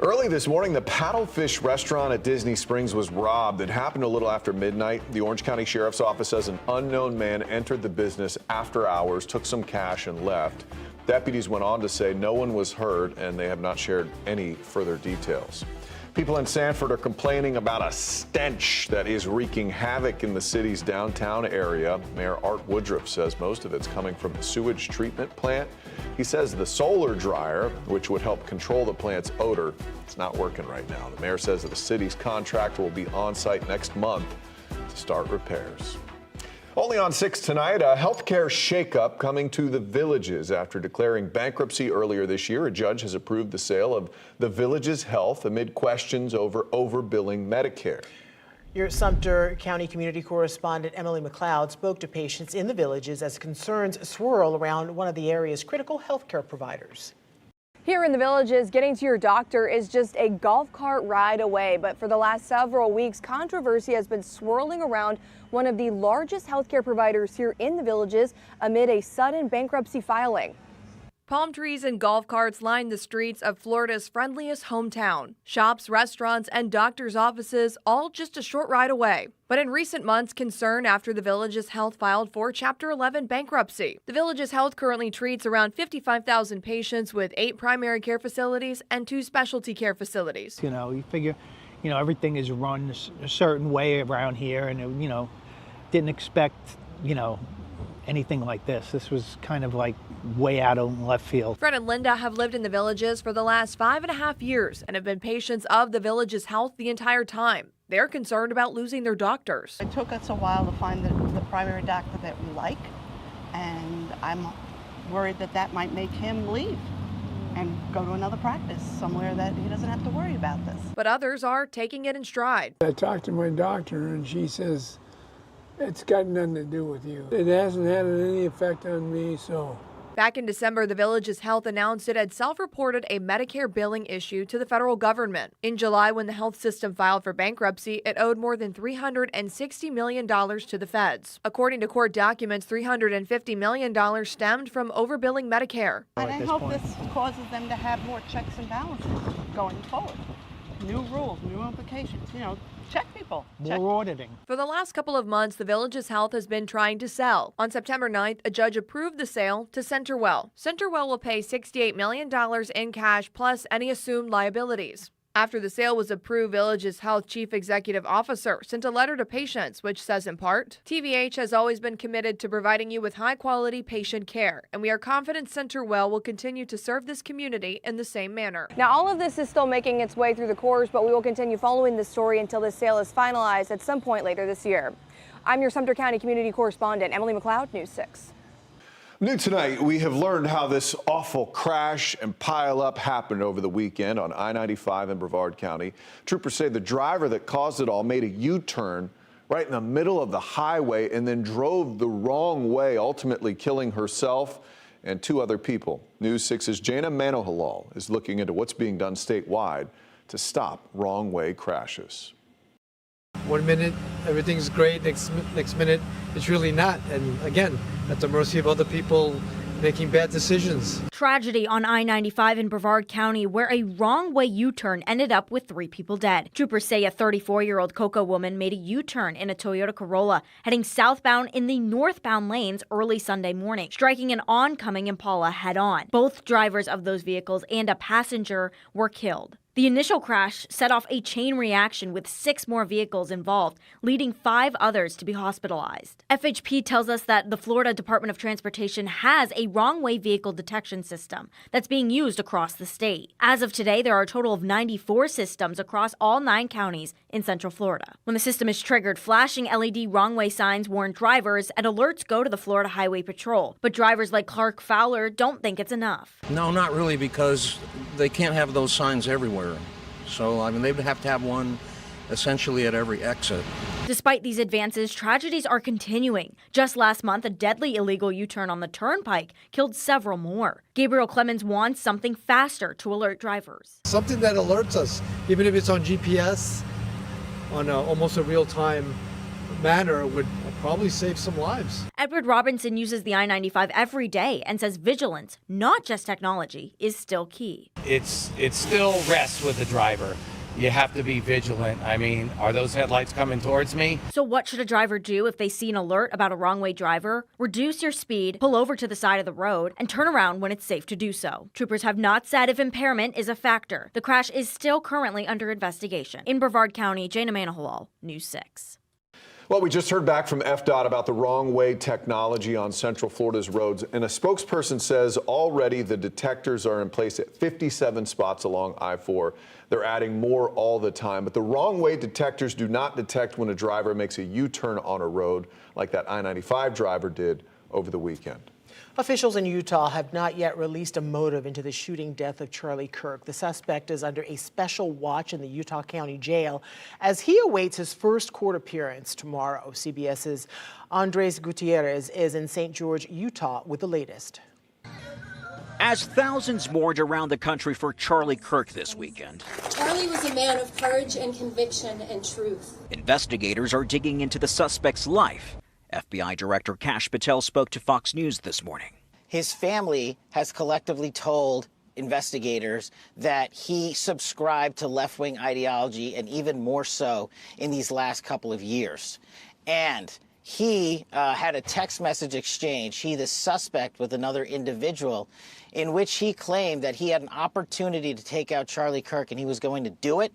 Speaker 21: Early this morning, the Paddlefish restaurant at Disney Springs was robbed. It happened a little after midnight. The Orange County Sheriff's Office says an unknown man entered the business after hours, took some cash, and left. Deputies went on to say no one was hurt, and they have not shared any further details. People in Sanford are complaining about a stench that is wreaking havoc in the city's downtown area. Mayor Art Woodruff says most of it's coming from the sewage treatment plant. He says the solar dryer, which would help control the plant's odor, it's not working right now. The mayor says that the city's contractor will be on site next month to start repairs. Only on 6 tonight, a healthcare shakeup coming to the Villages. After declaring bankruptcy earlier this year, a judge has approved the sale of the Villages Health amid questions over overbilling Medicare.
Speaker 3: Your Sumter County community correspondent Emily McLeod spoke to patients in the Villages as concerns swirl around one of the area's critical healthcare providers.
Speaker 16: Here in the Villages, getting to your doctor is just a golf cart ride away. But for the last several weeks, controversy has been swirling around one of the largest healthcare providers here in the Villages amid a sudden bankruptcy filing. Palm trees and golf carts line the streets of Florida's friendliest hometown. Shops, restaurants, and doctors' offices all just a short ride away. But in recent months, concern after the Villages Health filed for Chapter 11 bankruptcy. The Villages Health currently treats around 55,000 patients with 8 primary care facilities and 2 specialty care facilities.
Speaker 9: You figure, everything is run a certain way around here, and, didn't expect, anything like this. This was kind of like way out of left field.
Speaker 7: Fred and Linda have lived in the Villages for the last 5.5 years and have been patients of the Villages Health the entire time. They're concerned about losing their doctors.
Speaker 19: It took us a while to find the primary doctor that we like, and I'm worried that might make him leave and go to another practice somewhere that he doesn't have to worry about this.
Speaker 7: But others are taking it in stride.
Speaker 20: I talked to my doctor and she says, it's got nothing to do with you. It hasn't had any effect on me, so.
Speaker 7: Back in December, the Villages Health announced it had self-reported a Medicare billing issue to the federal government. In July, when the health system filed for bankruptcy, it owed more than $360 million to the feds. According to court documents, $350 million stemmed from overbilling Medicare.
Speaker 19: And I hope this causes them to have more checks and balances going forward. New rules, new implications, check people.
Speaker 9: More auditing.
Speaker 7: For the last couple of months, the Villages Health has been trying to sell. On September 9th, a judge approved the sale to Centerwell. Centerwell will pay $68 million in cash plus any assumed liabilities. After the sale was approved, Villages Health Chief Executive Officer sent a letter to patients, which says in part, TVH has always been committed to providing you with high-quality patient care, and we are confident Centerwell will continue to serve this community in the same manner. Now, all of this is still making its way through the courts, but we will continue following this story until the sale is finalized at some point later this year. I'm your Sumter County community correspondent, Emily McLeod, News 6.
Speaker 21: New tonight, we have learned how this awful crash and pileup happened over the weekend on I-95 in Brevard County. Troopers say the driver that caused it all made a U-turn right in the middle of the highway and then drove the wrong way, ultimately killing herself and 2 other people. News 6's Jana Manohalal is looking into what's being done statewide to stop wrong way crashes.
Speaker 22: 1 minute, everything's great. Next minute, it's really not. And again, at the mercy of other people making bad decisions.
Speaker 23: Tragedy on I-95 in Brevard County, where a wrong-way U-turn ended up with 3 people dead. Troopers say a 34-year-old Cocoa woman made a U-turn in a Toyota Corolla, heading southbound in the northbound lanes early Sunday morning, striking an oncoming Impala head-on. Both drivers of those vehicles and a passenger were killed. The initial crash set off a chain reaction with 6 more vehicles involved, leading 5 others to be hospitalized. FHP tells us that the Florida Department of Transportation has a wrong-way vehicle detection system that's being used across the state. As of today, there are a total of 94 systems across all 9 counties in Central Florida. When the system is triggered, flashing LED wrong-way signs warn drivers, and alerts go to the Florida Highway Patrol. But drivers like Kirk don't think it's enough.
Speaker 26: No, not really, because they can't have those signs everywhere. So, they would have to have one essentially at every exit.
Speaker 23: Despite these advances, tragedies are continuing. Just last month, a deadly illegal U-turn on the turnpike killed several more. Gabriel Clemens wants something faster to alert drivers.
Speaker 22: Something that alerts us, even if it's on GPS, on almost a real-time manner, would probably save some lives.
Speaker 23: Edward Robinson uses the I-95 every day and says vigilance, not just technology, is still key.
Speaker 4: It still rests with the driver. You have to be vigilant. I mean, are those headlights coming towards me?
Speaker 23: So what should a driver do if they see an alert about a wrong-way driver? Reduce your speed, pull over to the side of the road, and turn around when it's safe to do so. Troopers have not said if impairment is a factor. The crash is still currently under investigation. In Brevard County, Jana Manahalal, News 6.
Speaker 21: Well, we just heard back from FDOT about the wrong way technology on Central Florida's roads, and a spokesperson says already the detectors are in place at 57 spots along I-4. They're adding more all the time, but the wrong way detectors do not detect when a driver makes a U-turn on a road like that I-95 driver did over the weekend.
Speaker 3: Officials in Utah have not yet released a motive into the shooting death of Charlie Kirk. The suspect is under a special watch in the Utah County Jail as he awaits his first court appearance tomorrow. CBS's Andres Gutierrez is in St. George, Utah with the latest.
Speaker 10: As thousands mourned around the country for Charlie Kirk this weekend,
Speaker 11: Charlie was a man of courage and conviction and truth.
Speaker 10: Investigators are digging into the suspect's life. FBI Director Kash Patel spoke to Fox News this morning.
Speaker 12: His family has collectively told investigators that he subscribed to left-wing ideology, and even more so in these last couple of years. And he had a text message exchange, he the suspect, with another individual, in which he claimed that he had an opportunity to take out Charlie Kirk and he was going to do it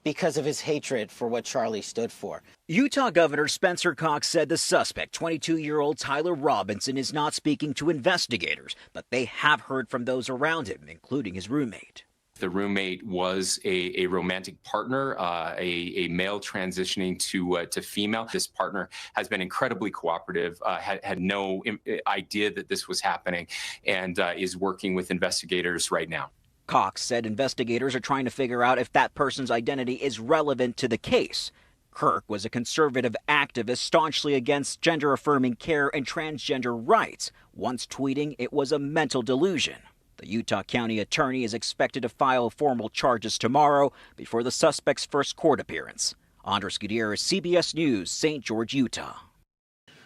Speaker 12: because of his hatred for what Charlie stood for.
Speaker 10: Utah Governor Spencer Cox said the suspect, 22-year-old Tyler Robinson, is not speaking to investigators, but they have heard from those around him, including his roommate.
Speaker 13: The roommate was a romantic partner, a male transitioning to female. This partner has been incredibly cooperative, had no idea that this was happening, and is working with investigators right now.
Speaker 10: Cox said investigators are trying to figure out if that person's identity is relevant to the case. Kirk was a conservative activist staunchly against gender-affirming care and transgender rights, once tweeting it was a mental delusion. The Utah County attorney is expected to file formal charges tomorrow before the suspect's first court appearance. Andres Gutierrez, CBS News, St. George, Utah.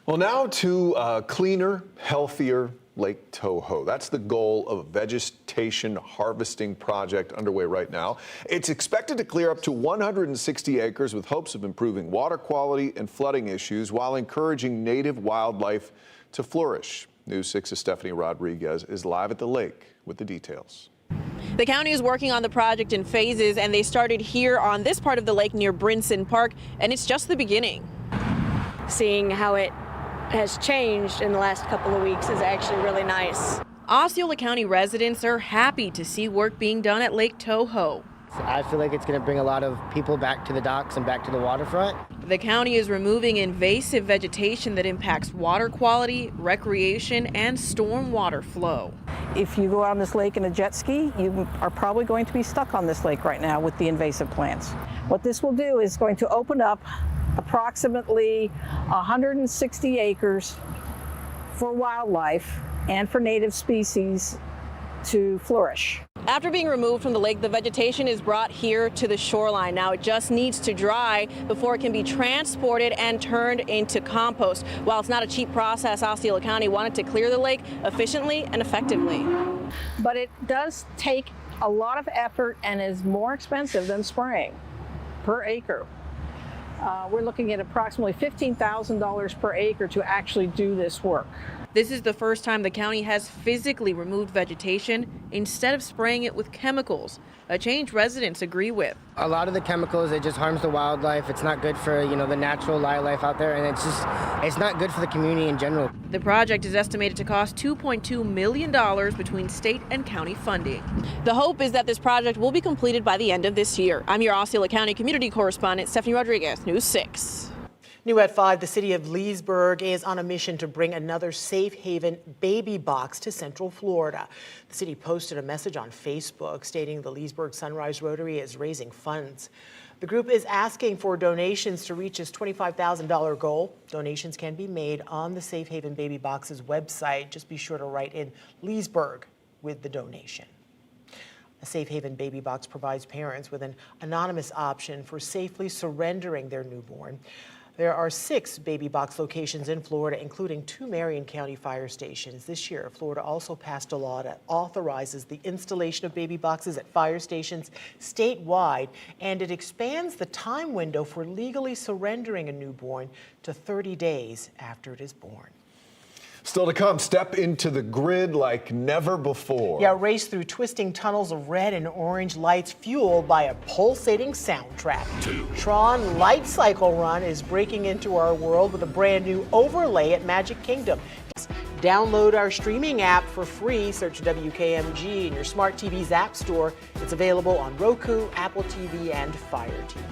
Speaker 21: Well, now to a cleaner, healthier Lake Toho. That's the goal of a vegetation harvesting project underway right now. It's expected to clear up to 160 acres with hopes of improving water quality and flooding issues while encouraging native wildlife to flourish. News 6's Stephanie Rodriguez is live at the lake with the details.
Speaker 24: The county is working on the project in phases, and they started here on this part of the lake near Brinson Park, and it's just the beginning.
Speaker 27: Seeing how it has changed in the last couple of weeks is actually really nice.
Speaker 24: Osceola County residents are happy to see work being done at Lake Toho.
Speaker 28: I feel like it's going to bring a lot of people back to the docks and back to the waterfront.
Speaker 24: The county is removing invasive vegetation that impacts water quality, recreation, and stormwater flow.
Speaker 29: If you go out on this lake in a jet ski, you are probably going to be stuck on this lake right now with the invasive plants. What this will do is going to open up approximately 160 acres for wildlife and for native species to flourish.
Speaker 24: After being removed from the lake, the vegetation is brought here to the shoreline. Now it just needs to dry before it can be transported and turned into compost. While it's not a cheap process, Osceola County wanted to clear the lake efficiently and effectively.
Speaker 29: But it does take a lot of effort and is more expensive than spraying per acre. We're looking at approximately $15,000 per acre to actually do this work.
Speaker 24: This is the first time the county has physically removed vegetation instead of spraying it with chemicals, a change residents agree with.
Speaker 28: A lot of the chemicals, it just harms the wildlife. It's not good for, the natural wildlife out there, and it's not good for the community in general.
Speaker 24: The project is estimated to cost $2.2 million between state and county funding. The hope is that this project will be completed by the end of this year. I'm your Osceola County community correspondent, Stephanie Rodriguez, News 6.
Speaker 3: New at 5, the city of Leesburg is on a mission to bring another safe haven baby box to Central Florida. The city posted a message on Facebook stating the Leesburg Sunrise Rotary is raising funds. The group is asking for donations to reach its $25,000 goal. Donations can be made on the Safe Haven Baby Box's website. Just be sure to write in Leesburg with the donation. A Safe Haven Baby Box provides parents with an anonymous option for safely surrendering their newborn. There are 6 baby box locations in Florida, including 2 Marion County fire stations. This year, Florida also passed a law that authorizes the installation of baby boxes at fire stations statewide, and it expands the time window for legally surrendering a newborn to 30 days after it is born.
Speaker 21: Still to come, step into the grid like never before.
Speaker 3: Yeah, race through twisting tunnels of red and orange lights fueled by a pulsating soundtrack. Tron Light Cycle Run is breaking into our world with a brand new overlay at Magic Kingdom. Download our streaming app for free. Search WKMG in your smart TV's app store. It's available on Roku, Apple TV, and Fire TV.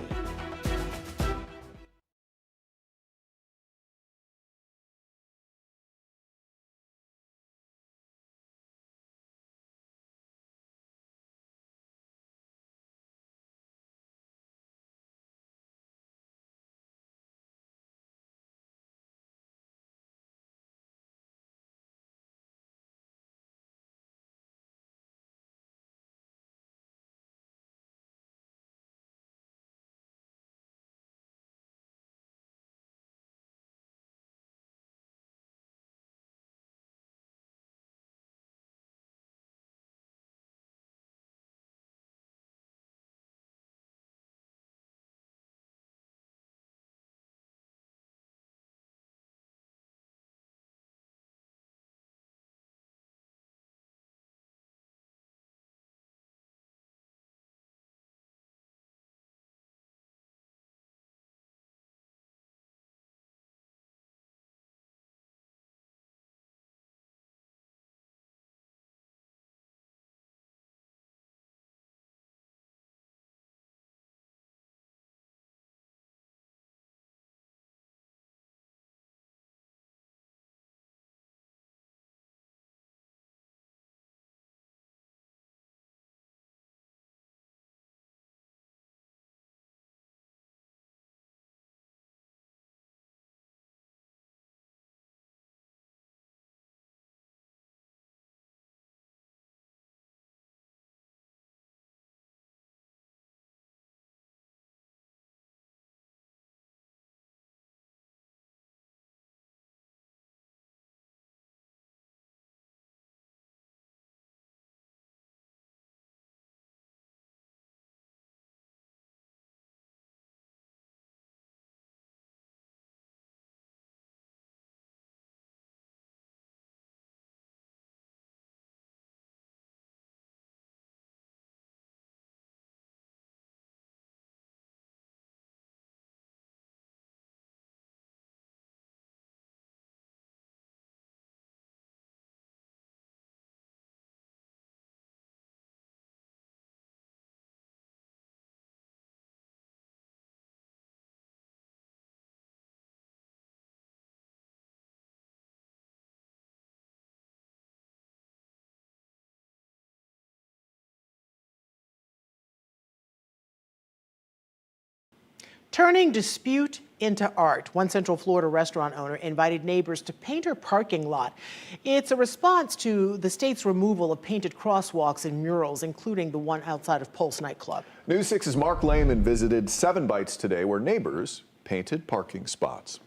Speaker 3: Turning dispute into art. One Central Florida restaurant owner invited neighbors to paint her parking lot. It's a response to the state's removal of painted crosswalks and murals, including the one outside of Pulse nightclub.
Speaker 21: News 6's Mark Lehman visited 7 Bites today, where neighbors painted parking spots.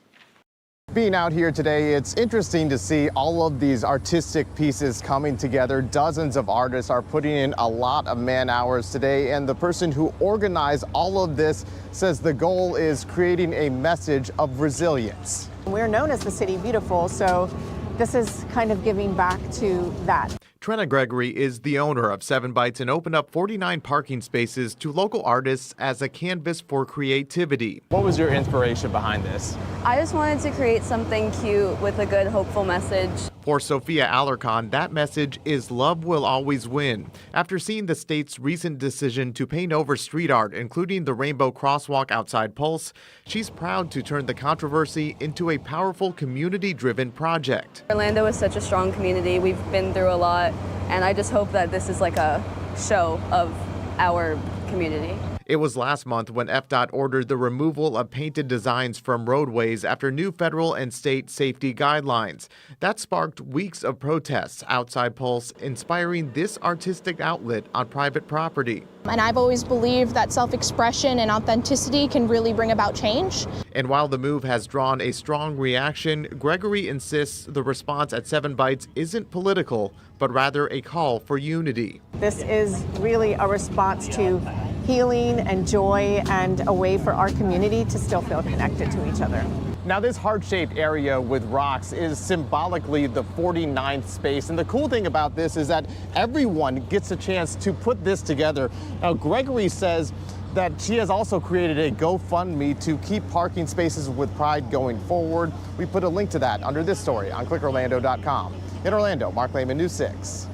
Speaker 1: Being out here today, it's interesting to see all of these artistic pieces coming together. Dozens of artists are putting in a lot of man hours today, and the person who organized all of this says the goal is creating a message of resilience.
Speaker 2: We're known as the City Beautiful, so this is kind of giving back to that.
Speaker 5: Trenna Gregory is the owner of 7 Bites and opened up 49 parking spaces to local artists as a canvas for creativity.
Speaker 1: What was your inspiration behind this?
Speaker 6: I just wanted to create something cute with a good, hopeful message.
Speaker 5: For Sophia Alarcon, that message is love will always win. After seeing the state's recent decision to paint over street art, including the rainbow crosswalk outside Pulse, she's proud to turn the controversy into a powerful community-driven project.
Speaker 6: Orlando is such a strong community. We've been through a lot, and I just hope that this is like a show of our community.
Speaker 5: It was last month when FDOT ordered the removal of painted designs from roadways after new federal and state safety guidelines. That sparked weeks of protests outside Pulse, inspiring this artistic outlet on private property.
Speaker 8: And I've always believed that self-expression and authenticity can really bring about change.
Speaker 5: And while the move has drawn a strong reaction, Gregory insists the response at 7 Bites isn't political, but rather a call for unity.
Speaker 2: This is really a response to healing and joy and a way for our community to still feel connected to each other.
Speaker 1: Now, this heart-shaped area with rocks is symbolically the 49th space. And the cool thing about this is that everyone gets a chance to put this together. Now, Gregory says that she has also created a GoFundMe to keep parking spaces with pride going forward. We put a link to that under this story on clickorlando.com. In Orlando, Mark Lehman, News 6.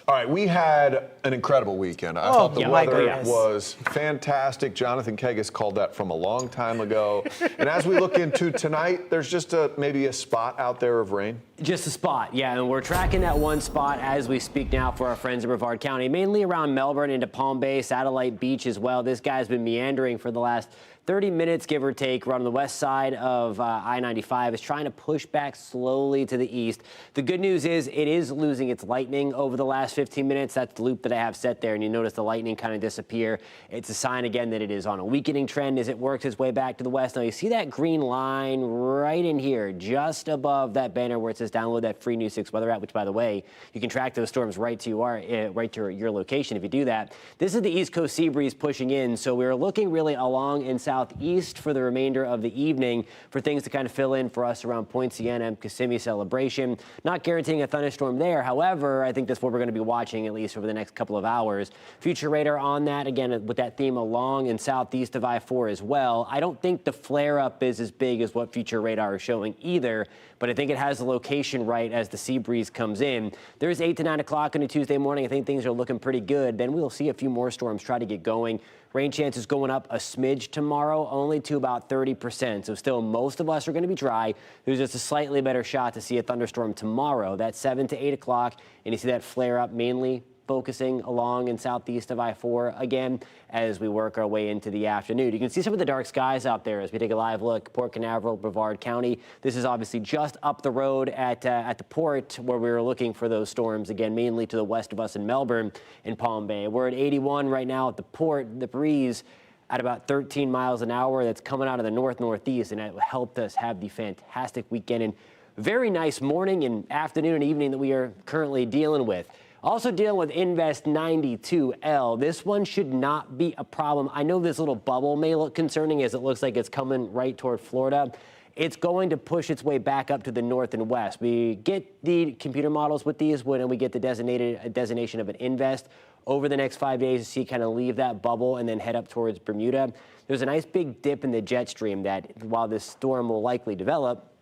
Speaker 21: All right, we had an incredible weekend. I thought the weather was fantastic. Jonathan Kegas called that from a long time ago. And as we look into tonight, there's just maybe a spot out there of rain.
Speaker 14: Just a spot, yeah, and we're tracking that one spot as we speak now for our friends in Brevard County, mainly around Melbourne into Palm Bay, Satellite Beach as well. This guy's been meandering for the last 30 minutes, give or take, around the west side of I-95, is trying to push back slowly to the east. The good news is it is losing its lightning over the last 15 minutes. That's the loop that I have set there, and you notice the lightning kind of disappear. It's a sign, again, that it is on a weakening trend as it works its way back to the west. Now, you see that green line right in here, just above that banner where it says download that free News 6 weather app, which, by the way, you can track those storms right to your location if you do that. This is the East Coast sea breeze pushing in, so we're looking really along in southeast for the remainder of the evening for things to kind of fill in for us around Point Siena and Kissimmee Celebration. Not guaranteeing a thunderstorm there. However, I think that's what we're going to be watching at least over the next couple of hours. Future radar on that, again, with that theme along and southeast of I-4 as well. I don't think the flare-up is as big as what future radar is showing either, but I think it has the location right as the sea breeze comes in. There's 8 to 9 o'clock on a Tuesday morning. I think things are looking pretty good. Then we'll see a few more storms try to get going. Rain chances going up a smidge tomorrow, only to about 30%. So still, most of us are going to be dry. There's just a slightly better shot to see a thunderstorm tomorrow. That's 7 to 8 o'clock, and you see that flare up mainly focusing along and southeast of I-4 again as we work our way into the afternoon. You can see some of the dark skies out there as we take a live look. Port Canaveral, Brevard County. This is obviously just up the road at the port where we were looking for those storms, again, mainly to the west of us in Melbourne and Palm Bay. We're at 81 right now at the port. The breeze at about 13 miles an hour. That's coming out of the north-northeast, and it helped us have the fantastic weekend and very nice morning and afternoon and evening that we are currently dealing with. Also dealing with Invest 92L. This one should not be a problem. I know this little bubble may look concerning as it looks like it's coming right toward Florida. It's going to push its way back up to the north and west. We get the computer models with these when we get the designation of an invest. Over the next 5 days, you see kind of leave that bubble and then head up towards Bermuda. There's a nice big dip in the jet stream that, while this storm will likely develop,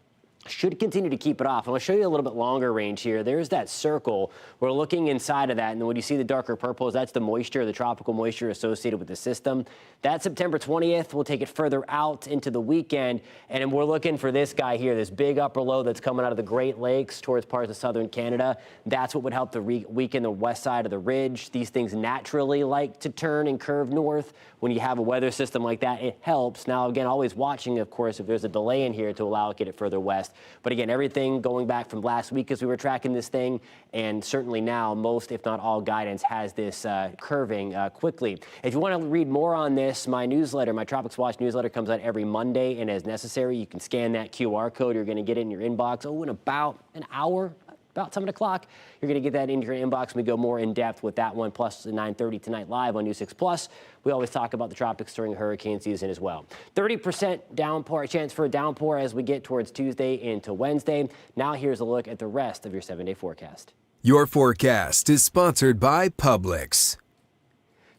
Speaker 14: should continue to keep it off. And I'll show you a little bit longer range here. There's that circle. We're looking inside of that, and when you see the darker purples, that's the moisture, the tropical moisture associated with the system. That's September 20th. We'll take it further out into the weekend, and we're looking for this guy here, this big upper low that's coming out of the Great Lakes towards parts of southern Canada. That's what would help to weaken the west side of the ridge. These things naturally like to turn and curve north. When you have a weather system like that, it helps. Now, again, always watching, of course, if there's a delay in here to allow it to get it further west. But again, everything going back from last week as we were tracking this thing, and certainly now most, if not all, guidance has this curving quickly. If you want to read more on this, my newsletter, my Tropics Watch newsletter, comes out every Monday, and as necessary, you can scan that QR code. You're going to get it in your inbox, in about an hour. About 7 o'clock, you're going to get that into your inbox. We go more in depth with that one, plus the 9:30 tonight live on News 6 Plus. We always talk about the tropics during hurricane season as well. 30% downpour, chance for a downpour as we get towards Tuesday into Wednesday. Now here's a look at the rest of your 7-day forecast.
Speaker 15: Your forecast is sponsored by Publix.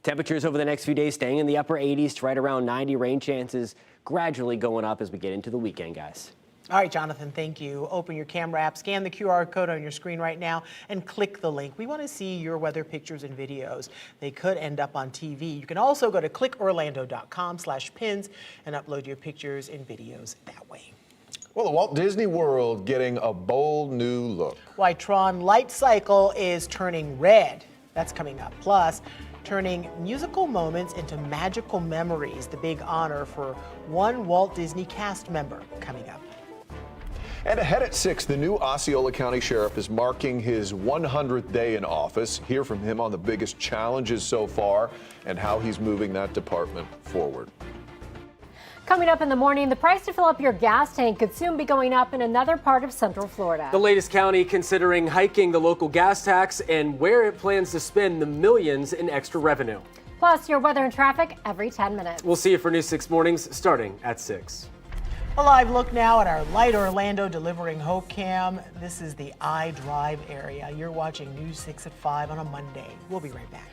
Speaker 14: Temperatures over the next few days staying in the upper 80s to right around 90. Rain chances gradually going up as we get into the weekend, guys.
Speaker 3: All right, Jonathan, thank you. Open your camera app, scan the QR code on your screen right now, and click the link. We want to see your weather pictures and videos. They could end up on TV. You can also go to clickorlando.com/pins and upload your pictures and videos that way.
Speaker 21: Well, the Walt Disney World getting a bold new look.
Speaker 3: Why Tron Light Cycle is turning red. That's coming up. Plus, turning musical moments into magical memories. The big honor for one Walt Disney cast member coming up.
Speaker 21: And ahead at 6, the new Osceola County Sheriff is marking his 100th day in office. Hear from him on the biggest challenges so far and how he's moving that department forward.
Speaker 7: Coming up in the morning, the price to fill up your gas tank could soon be going up in another part of Central Florida.
Speaker 9: The latest county considering hiking the local gas tax and where it plans to spend the millions in extra revenue.
Speaker 7: Plus, your weather and traffic every 10 minutes.
Speaker 9: We'll see you for News 6 Mornings starting at 6.
Speaker 3: A live look now at our Light Orlando delivering Hope Cam. This is the I-Drive area. You're watching News 6 at 5 on a Monday. We'll be right back.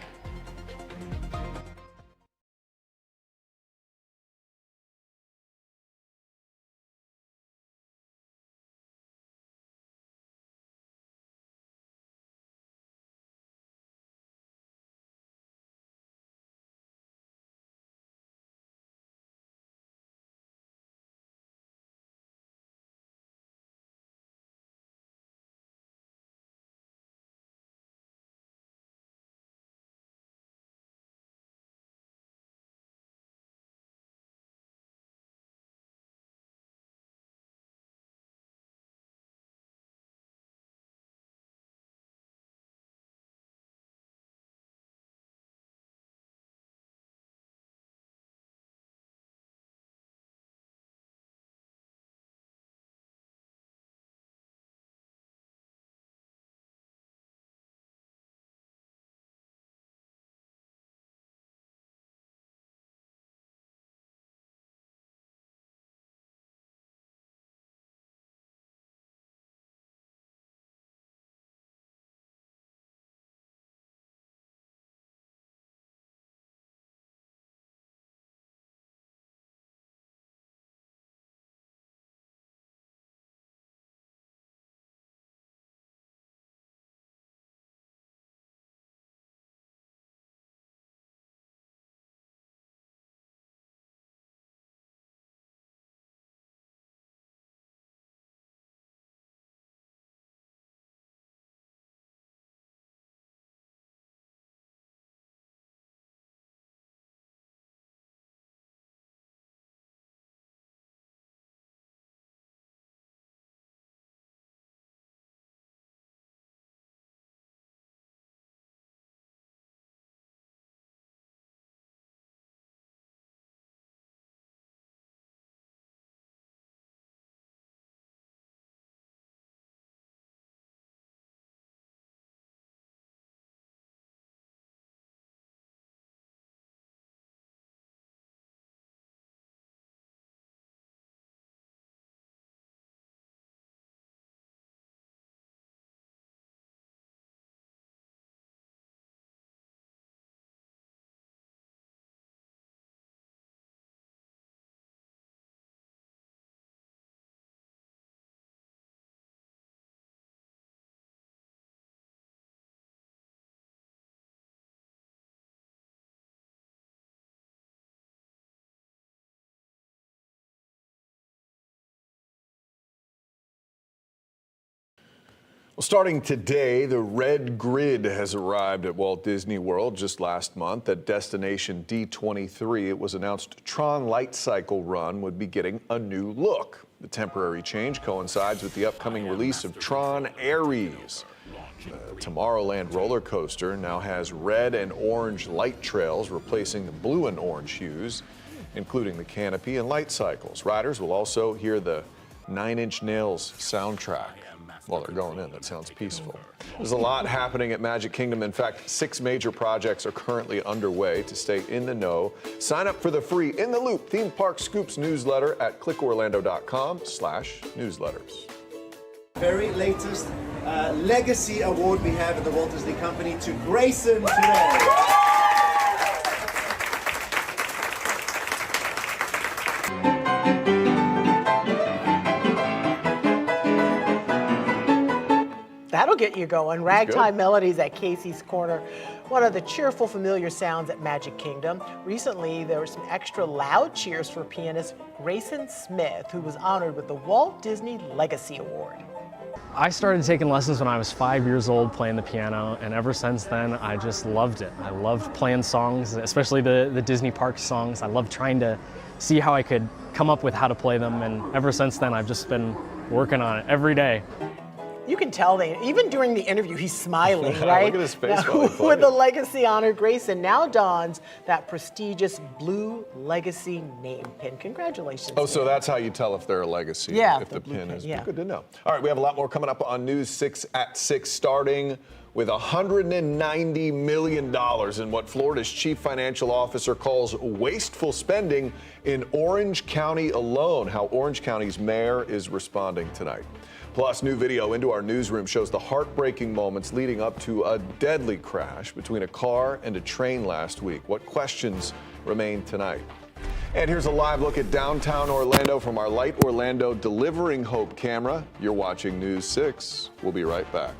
Speaker 21: Well, starting today, the red grid has arrived at Walt Disney World just last month. At Destination D23, it was announced Tron Light Cycle Run would be getting a new look. The temporary change coincides with the upcoming release of Tron Aries. The Tomorrowland roller coaster now has red and orange light trails replacing the blue and orange hues, including the canopy and light cycles. Riders will also hear the 9 Inch Nails soundtrack while they're going in. That sounds peaceful. There's a lot happening at Magic Kingdom. In fact, 6 major projects are currently underway. To stay in the know, sign up for the free In the Loop Theme Park Scoops newsletter at clickorlando.com/newsletters.
Speaker 16: Very latest legacy award we have at the Walt Disney Company to Grayson today.
Speaker 3: That'll get you going. Ragtime melodies at Casey's Corner, one of the cheerful, familiar sounds at Magic Kingdom. Recently, there were some extra loud cheers for pianist Grayson Smith, who was honored with the Walt Disney Legacy Award.
Speaker 4: I started taking lessons when I was 5 years old playing the piano, and ever since then I just loved it. I loved playing songs, especially the Disney park songs. I loved trying to see how I could come up with how to play them, and ever since then I've just been working on it every day.
Speaker 3: You can tell even during the interview, he's smiling, right?
Speaker 21: Look at his face.
Speaker 3: With the legacy honor, Grayson now dons that prestigious blue legacy name pin. Congratulations.
Speaker 21: Oh, so that's how you tell if they're a legacy.
Speaker 3: Yeah,
Speaker 21: if the pin is.
Speaker 3: Yeah.
Speaker 21: Good to know. All right, we have a lot more coming up on News 6 at 6, starting with $190 million in what Florida's chief financial officer calls wasteful spending in Orange County alone. How Orange County's mayor is responding tonight. Plus, new video into our newsroom shows the heartbreaking moments leading up to a deadly crash between a car and a train last week. What questions remain tonight? And here's a live look at downtown Orlando from our Light Orlando Delivering Hope camera. You're watching News 6. We'll be right back.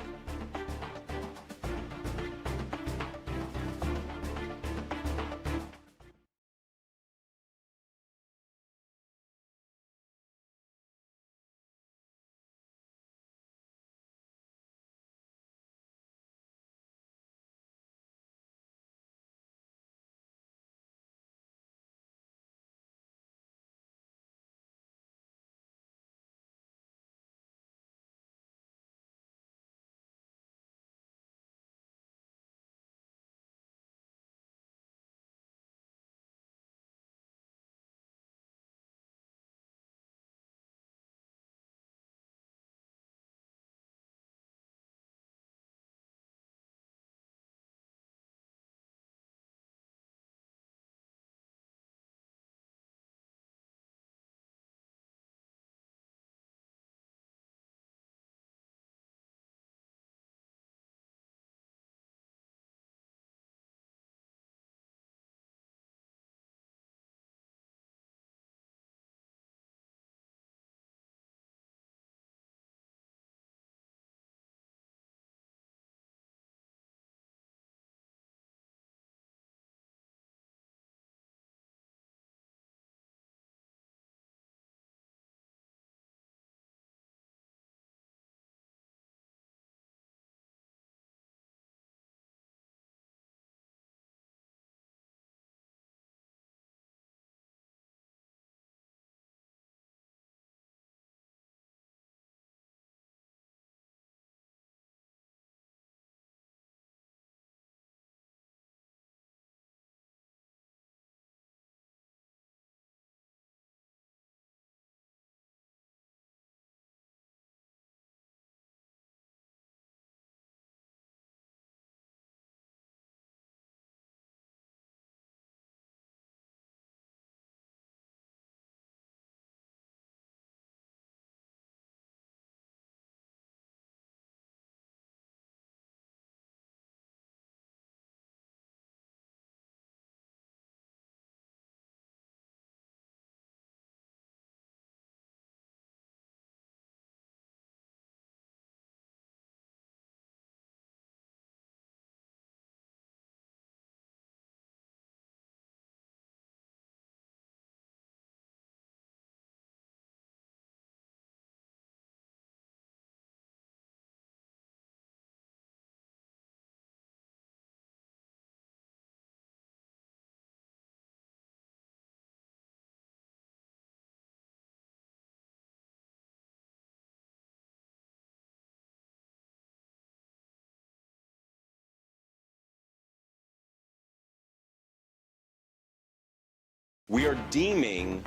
Speaker 17: We are deeming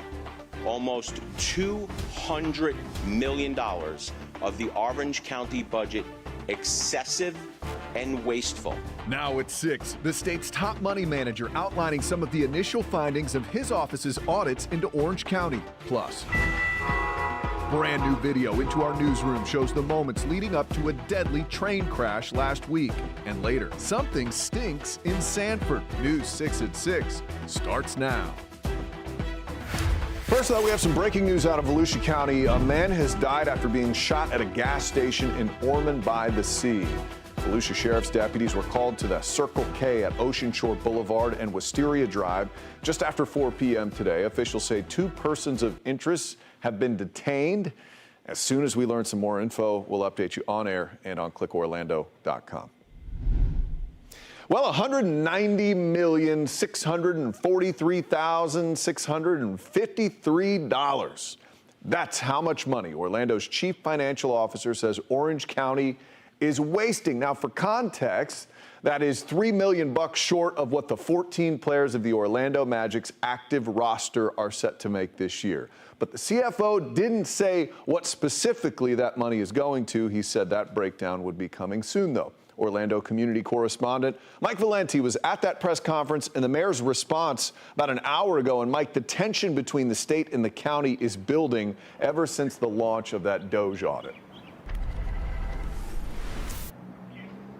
Speaker 17: almost $200 million of the Orange County budget excessive and wasteful.
Speaker 18: Now at 6, the state's top money manager outlining some of the initial findings of his office's audits into Orange County. Plus, brand new video into our newsroom shows the moments leading up to a deadly train crash last week. And later, something stinks in Sanford. News 6 at 6 starts now.
Speaker 21: First, though, we have some breaking news out of Volusia County. A man has died after being shot at a gas station in Ormond by the Sea. Volusia Sheriff's deputies were called to the Circle K at Ocean Shore Boulevard and Wisteria Drive just after 4 p.m. today. Officials say 2 persons of interest have been detained. As soon as we learn some more info, we'll update you on air and on clickorlando.com. Well, $190,643,653. That's how much money Orlando's chief financial officer says Orange County is wasting. Now, for context, that is $3 million short of what the 14 players of the Orlando Magic's active roster are set to make this year. But the CFO didn't say what specifically that money is going to. He said that breakdown would be coming soon, though. Orlando community correspondent Mike Valenti was at that press conference and the mayor's response about an hour ago. And Mike, the tension between the state and the county is building ever since the launch of that Doge audit.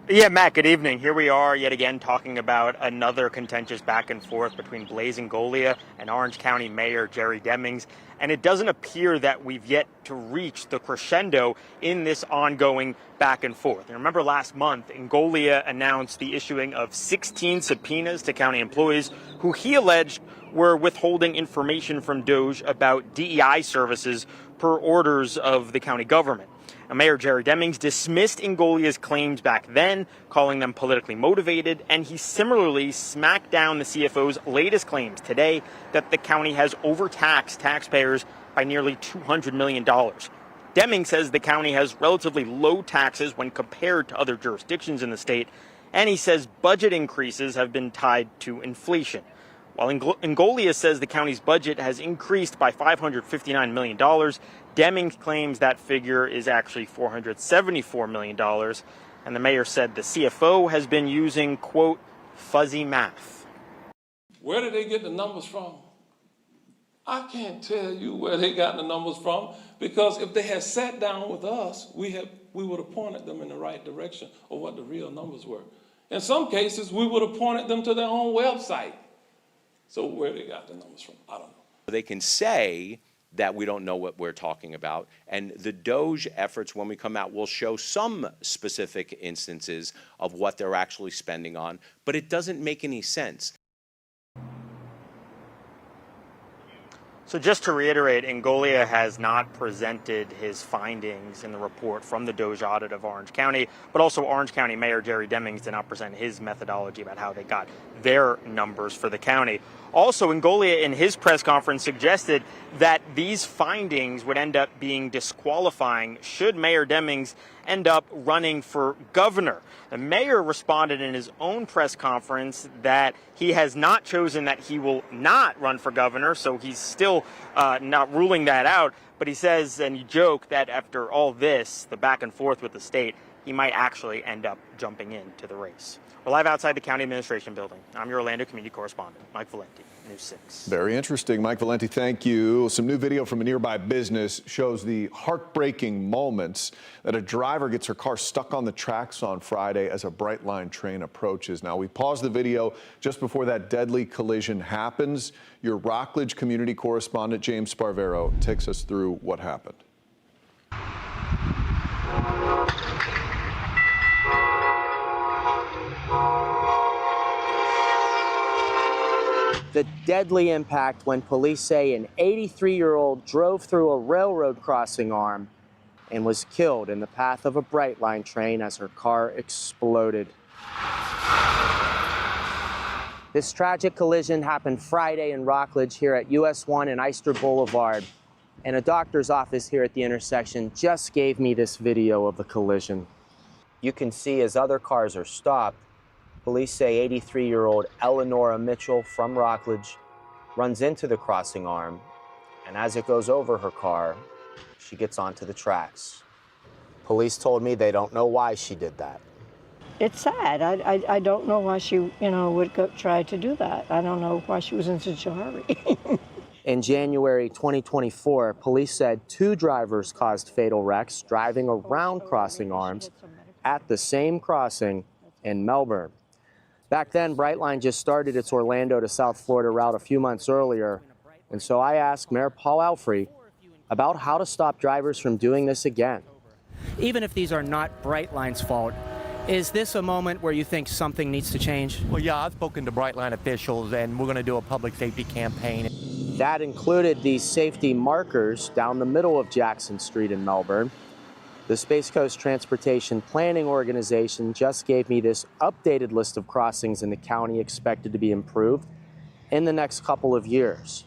Speaker 11: Yeah, Matt, good evening. Here we are yet again talking about another contentious back and forth between Blaise Ngolia and Orange County Mayor Jerry Demings. And it doesn't appear that we've yet to reach the crescendo in this ongoing back and forth. And remember last month, Ngolia announced the issuing of 16 subpoenas to county employees who he alleged were withholding information from Doge about DEI services per orders of the county government. Mayor Jerry Demings dismissed Ngolia's claims back then, calling them politically motivated, and he similarly smacked down the CFO's latest claims today that the county has overtaxed taxpayers by nearly $200 million. Demings says the county has relatively low taxes when compared to other jurisdictions in the state, and he says budget increases have been tied to inflation. While Ngolia says the county's budget has increased by $559 million, Demings claims that figure is actually $474 million. And the mayor said the CFO has been using, quote, fuzzy math.
Speaker 12: Where did they get the numbers from? I can't tell you where they got the numbers from, because if they had sat down with us, we would have pointed them in the right direction of what the real numbers were. In some cases, we would have pointed them to their own website. So where they got the numbers from, I don't know.
Speaker 17: They can say that we don't know what we're talking about, and the Doge efforts, when we come out, will show some specific instances of what they're actually spending on, but it doesn't make any sense.
Speaker 11: So just to reiterate, Ngolia has not presented his findings in the report from the Doge audit of Orange County, but also Orange County Mayor Jerry Demings did not present his methodology about how they got their numbers for the county. Also, Ngolia in his press conference suggested that these findings would end up being disqualifying should Mayor Demings end up running for governor. The mayor responded in his own press conference that he has not chosen that he will not run for governor, so he's still not ruling that out. But he says, and he joked, that after all this, the back and forth with the state, he might actually end up jumping into the race. We're live outside the county administration building. I'm your Orlando community correspondent, Mike Valenti, News 6.
Speaker 21: Very interesting. Mike Valenti, thank you. Some new video from a nearby business shows the heartbreaking moments that a driver gets her car stuck on the tracks on Friday as a Brightline train approaches. Now, we paused the video just before that deadly collision happens. Your Rockledge community correspondent, James Sparvero, takes us through what happened.
Speaker 13: The deadly impact when police say an 83-year-old drove through a railroad crossing arm and was killed in the path of a Brightline train as her car exploded. This tragic collision happened Friday in Rockledge here at US 1 and Eyster Boulevard, and a doctor's office here at the intersection just gave me this video of the collision. You can see as other cars are stopped, police say 83-year-old Eleanora Mitchell from Rockledge runs into the crossing arm, and as it goes over her car, she gets onto the tracks. Police told me they don't know why she did that.
Speaker 29: It's sad. I don't know why she, would try to do that. I don't know why she was in such a hurry.
Speaker 13: In January 2024, police said 2 drivers caused fatal wrecks driving around crossing arms at the same crossing in Melbourne. Back then, Brightline just started its Orlando to South Florida route a few months earlier, And so I asked Mayor Paul Alfrey about how to stop drivers from doing this again.
Speaker 10: Even if these are not Brightline's fault, is this a moment where you think something needs to change?
Speaker 19: Well, yeah, I've spoken to Brightline officials, and we're going to do a public safety campaign.
Speaker 13: That included these safety markers down the middle of Jackson Street in Melbourne. The Space Coast Transportation Planning Organization just gave me this updated list of crossings in the county expected to be improved in the next couple of years.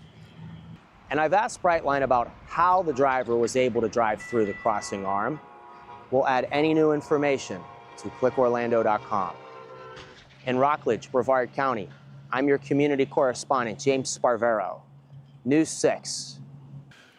Speaker 13: And I've asked Brightline about how the driver was able to drive through the crossing arm. We'll add any new information to clickorlando.com. In Rockledge, Brevard County, I'm your community correspondent, James Sparvero, News 6.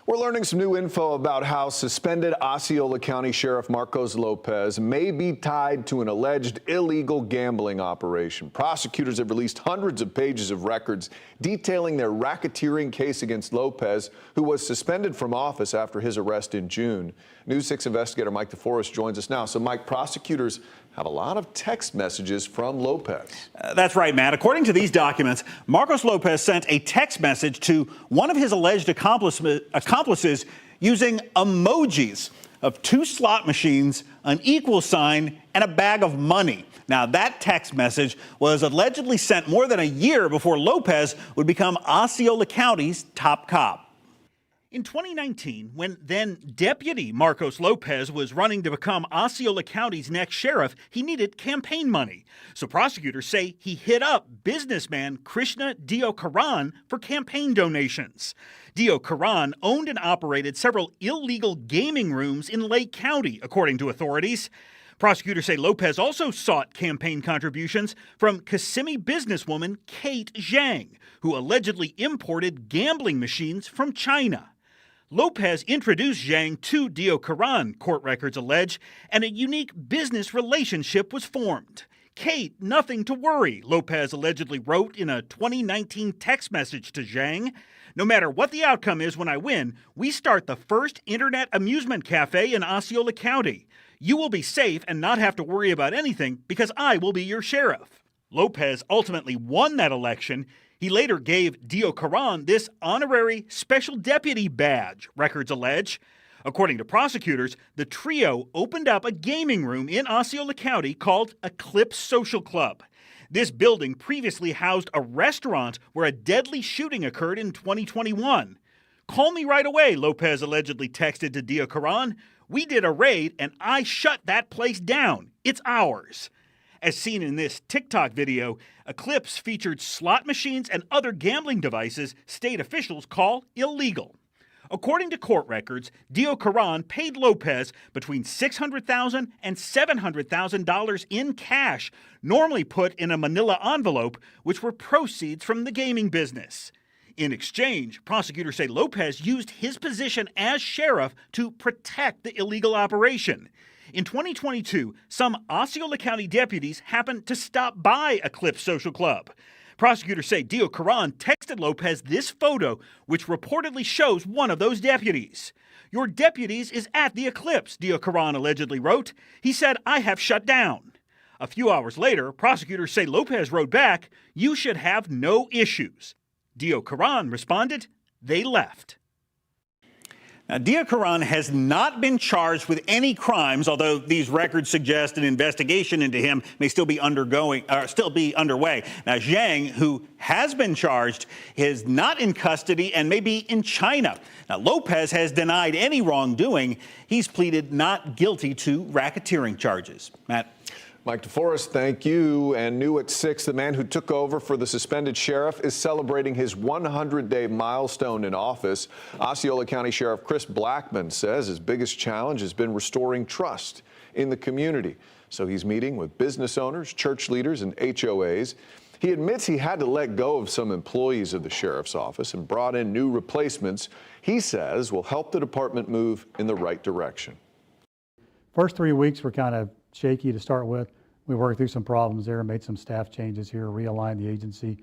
Speaker 21: We're learning some new info about how suspended Osceola County Sheriff Marcos Lopez may be tied to an alleged illegal gambling operation. Prosecutors have released hundreds of pages of records detailing their racketeering case against Lopez, who was suspended from office after his arrest in June. News 6 investigator Mike DeForest joins us now. So, Mike, prosecutors have a lot of text messages from Lopez.
Speaker 20: That's right, Matt. According to these documents, Marcos Lopez sent a text message to one of his alleged accomplices using emojis of 2 slot machines, an equal sign, and a bag of money. Now, that text message was allegedly sent more than a year before Lopez would become Osceola County's top cop. In 2019, when then Deputy Marcos Lopez was running to become Osceola County's next sheriff, he needed campaign money. So prosecutors say he hit up businessman Krishna Deokaran for campaign donations. Deokaran owned and operated several illegal gaming rooms in Lake County, according to authorities. Prosecutors say Lopez also sought campaign contributions from Kissimmee businesswoman Kate Zhang, who allegedly imported gambling machines from China. Lopez introduced Zhang to Deokaran, court records allege, and a unique business relationship was formed. Kate, nothing to worry, Lopez allegedly wrote in a 2019 text message to Zhang. No matter what the outcome is when I win, we start the first internet amusement cafe in Osceola County. You will be safe and not have to worry about anything because I will be your sheriff. Lopez ultimately won that election. He later gave Deokaran this honorary special deputy badge, records allege. According to prosecutors, the trio opened up a gaming room in Osceola County called Eclipse Social Club. This building previously housed a restaurant where a deadly shooting occurred in 2021. Call me right away, Lopez allegedly texted to Deokaran. We did a raid and I shut that place down. It's ours. As seen in this TikTok video, Eclipse featured slot machines and other gambling devices state officials call illegal. According to court records, Deokaran paid Lopez between $600,000 and $700,000 in cash, normally put in a manila envelope, which were proceeds from the gaming business. In exchange, prosecutors say Lopez used his position as sheriff to protect the illegal operation. In 2022, some Osceola County deputies happened to stop by Eclipse Social Club. Prosecutors say Deokaran texted Lopez this photo, which reportedly shows one of those deputies. Your deputies is at the Eclipse, Deokaran allegedly wrote. He said, I have shut down. A few hours later, prosecutors say Lopez wrote back, you should have no issues. Deokaran responded, they left. Now, Deokaran has not been charged with any crimes, although these records suggest an investigation into him may still be underway. Now, Zhang, who has been charged, is not in custody and may be in China. Now, Lopez has denied any wrongdoing. He's pleaded not guilty to racketeering charges. Matt.
Speaker 21: Mike DeForest, thank you. And new at 6, the man who took over for the suspended sheriff is celebrating his 100-day milestone in office. Osceola County Sheriff Chris Blackman says his biggest challenge has been restoring trust in the community. So he's meeting with business owners, church leaders, and HOAs. He admits he had to let go of some employees of the sheriff's office and brought in new replacements he says will help the department move in the right direction.
Speaker 22: First 3 weeks were kind of shaky to start with. We worked through some problems there, made some staff changes here, realigned the agency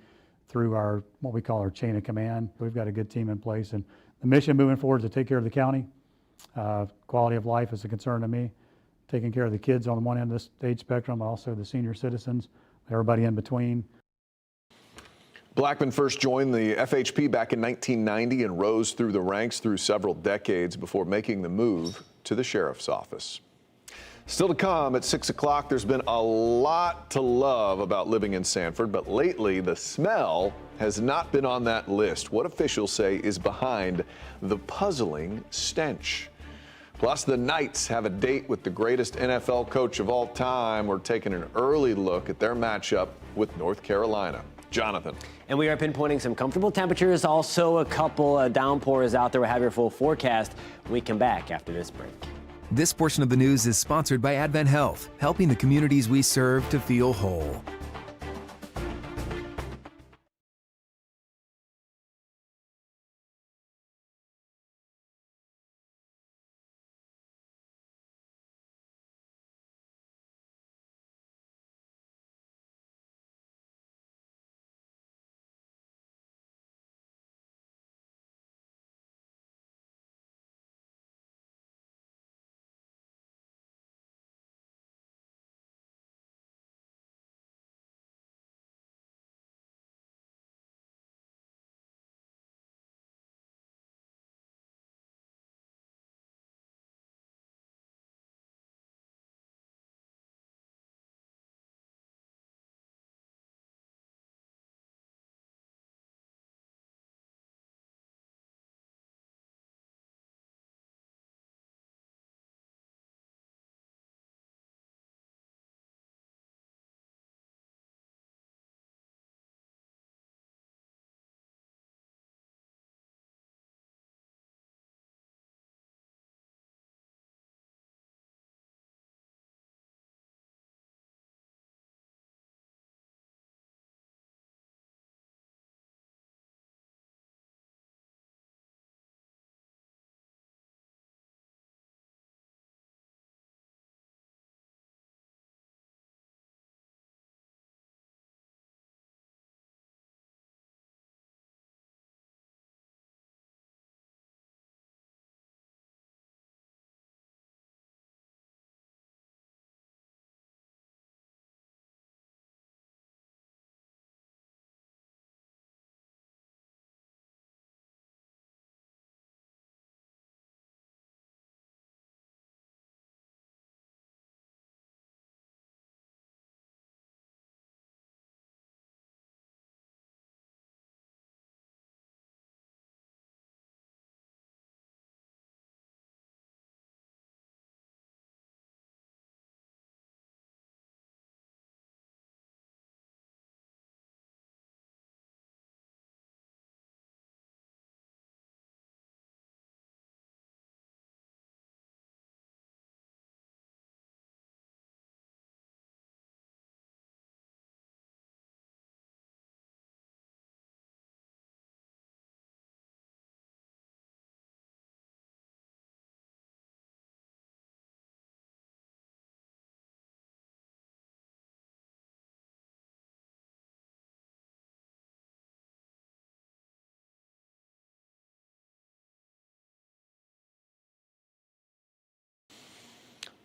Speaker 22: through our, what we call our chain of command. We've got a good team in place, and the mission moving forward is to take care of the county. Quality of life is a concern to me. Taking care of the kids on one end of the age spectrum, also the senior citizens, everybody in between.
Speaker 21: Blackman first joined the FHP back in 1990 and rose through the ranks through several decades before making the move to the sheriff's office. Still to come at 6 o'clock, there's been a lot to love about living in Sanford, but lately the smell has not been on that list. What officials say is behind the puzzling stench. Plus, the Knights have a date with the greatest NFL coach of all time. We're taking an early look at their matchup with North Carolina. Jonathan.
Speaker 14: And we are pinpointing some comfortable temperatures. Also, a couple downpours out there. We'll have your full forecast when we come back after this break.
Speaker 15: This portion of the news is sponsored by Advent Health, helping the communities we serve to feel whole.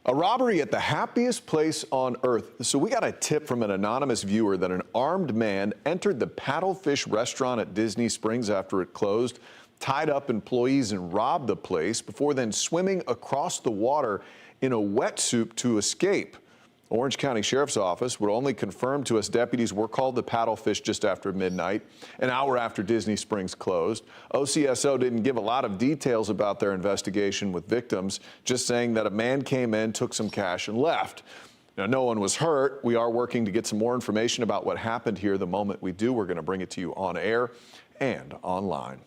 Speaker 21: A robbery at the happiest place on earth. So we got a tip from an anonymous viewer that an armed man entered the Paddlefish restaurant at Disney Springs after it closed, tied up employees and robbed the place before then swimming across the water in a wetsuit to escape. Orange County Sheriff's Office would only confirm to us deputies were called to Paddlefish just after midnight, an hour after Disney Springs closed. OCSO didn't give a lot of details about their investigation with victims, just saying that a man came in, took some cash, and left. Now, no one was hurt. We are working to get some more information about what happened here. The moment we do, we're going to bring it to you on air and online.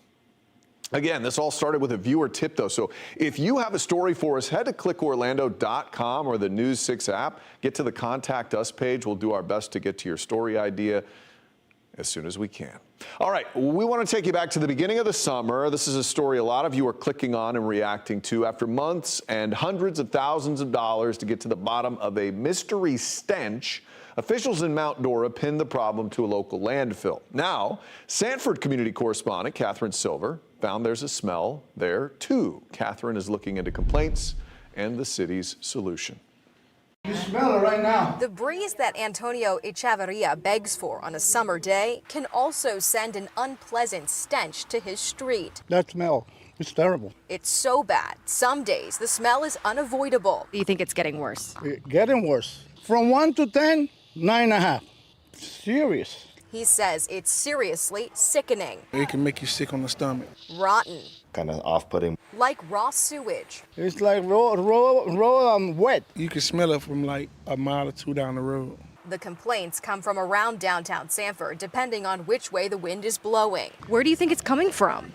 Speaker 21: Again, this all started with a viewer tip, though. So if you have a story for us, head to clickorlando.com or the News 6 app. Get to the Contact Us page. We'll do our best to get to your story idea as soon as we can. All right, we want to take you back to the beginning of the summer. This is a story a lot of you are clicking on and reacting to. After months and hundreds of thousands of dollars to get to the bottom of a mystery stench, officials in Mount Dora pinned the problem to a local landfill. Now, Sanford community correspondent Catherine Silver found there's a smell there too. Catherine is looking into complaints and the city's solution.
Speaker 5: You smell it right now.
Speaker 6: The breeze that Antonio Echeverria begs for on a summer day can also send an unpleasant stench to his street.
Speaker 5: That smell, it's terrible.
Speaker 6: It's so bad, some days the smell is unavoidable.
Speaker 2: Do you think it's getting worse?
Speaker 5: It's getting worse. From 1 to 10, 9.5. Serious.
Speaker 6: He says it's seriously sickening.
Speaker 5: It can make you sick on the stomach.
Speaker 6: Rotten.
Speaker 21: Kind of off-putting.
Speaker 6: Like raw sewage.
Speaker 5: It's like raw wet. You can smell it from like a mile or two down the road.
Speaker 6: The complaints come from around downtown Sanford, depending on which way the wind is blowing.
Speaker 2: Where do you think it's coming from?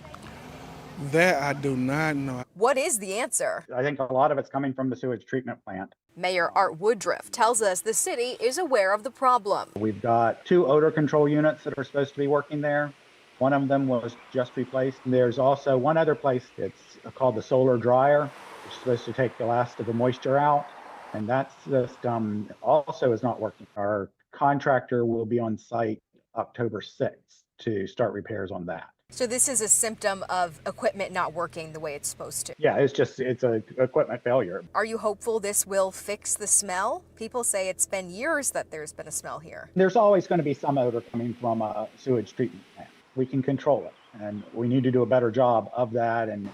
Speaker 5: That I do not know.
Speaker 6: What is the answer?
Speaker 8: I think a lot of it's coming from the sewage treatment plant.
Speaker 6: Mayor Art Woodruff tells us the city is aware of the problem.
Speaker 8: We've got 2 odor control units that are supposed to be working there. One of them was just replaced. There's also one other place that's called the solar dryer, which is supposed to take the last of the moisture out. And that system also is not working. Our contractor will be on site October 6th to start repairs on that.
Speaker 6: So this is a symptom of equipment not working the way it's supposed to.
Speaker 8: Yeah, it's a equipment failure.
Speaker 6: Are you hopeful this will fix the smell? People say it's been years that there's been a smell here.
Speaker 8: There's always going to be some odor coming from a sewage treatment plant. We can control it, and we need to do a better job of that and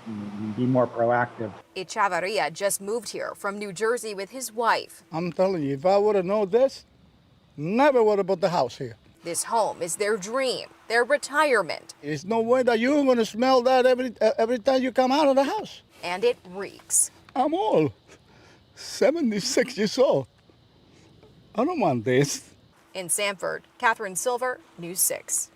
Speaker 8: be more proactive.
Speaker 6: Echeverria just moved here from New Jersey with his wife.
Speaker 5: I'm telling you, if I would have known this, never would have bought the house here.
Speaker 6: This home is their dream, their retirement.
Speaker 5: There's no way that you're going to smell that every time you come out of the house.
Speaker 6: And it reeks.
Speaker 5: I'm old, 76 years old. I don't want this.
Speaker 6: In Sanford, Catherine Silver, News 6.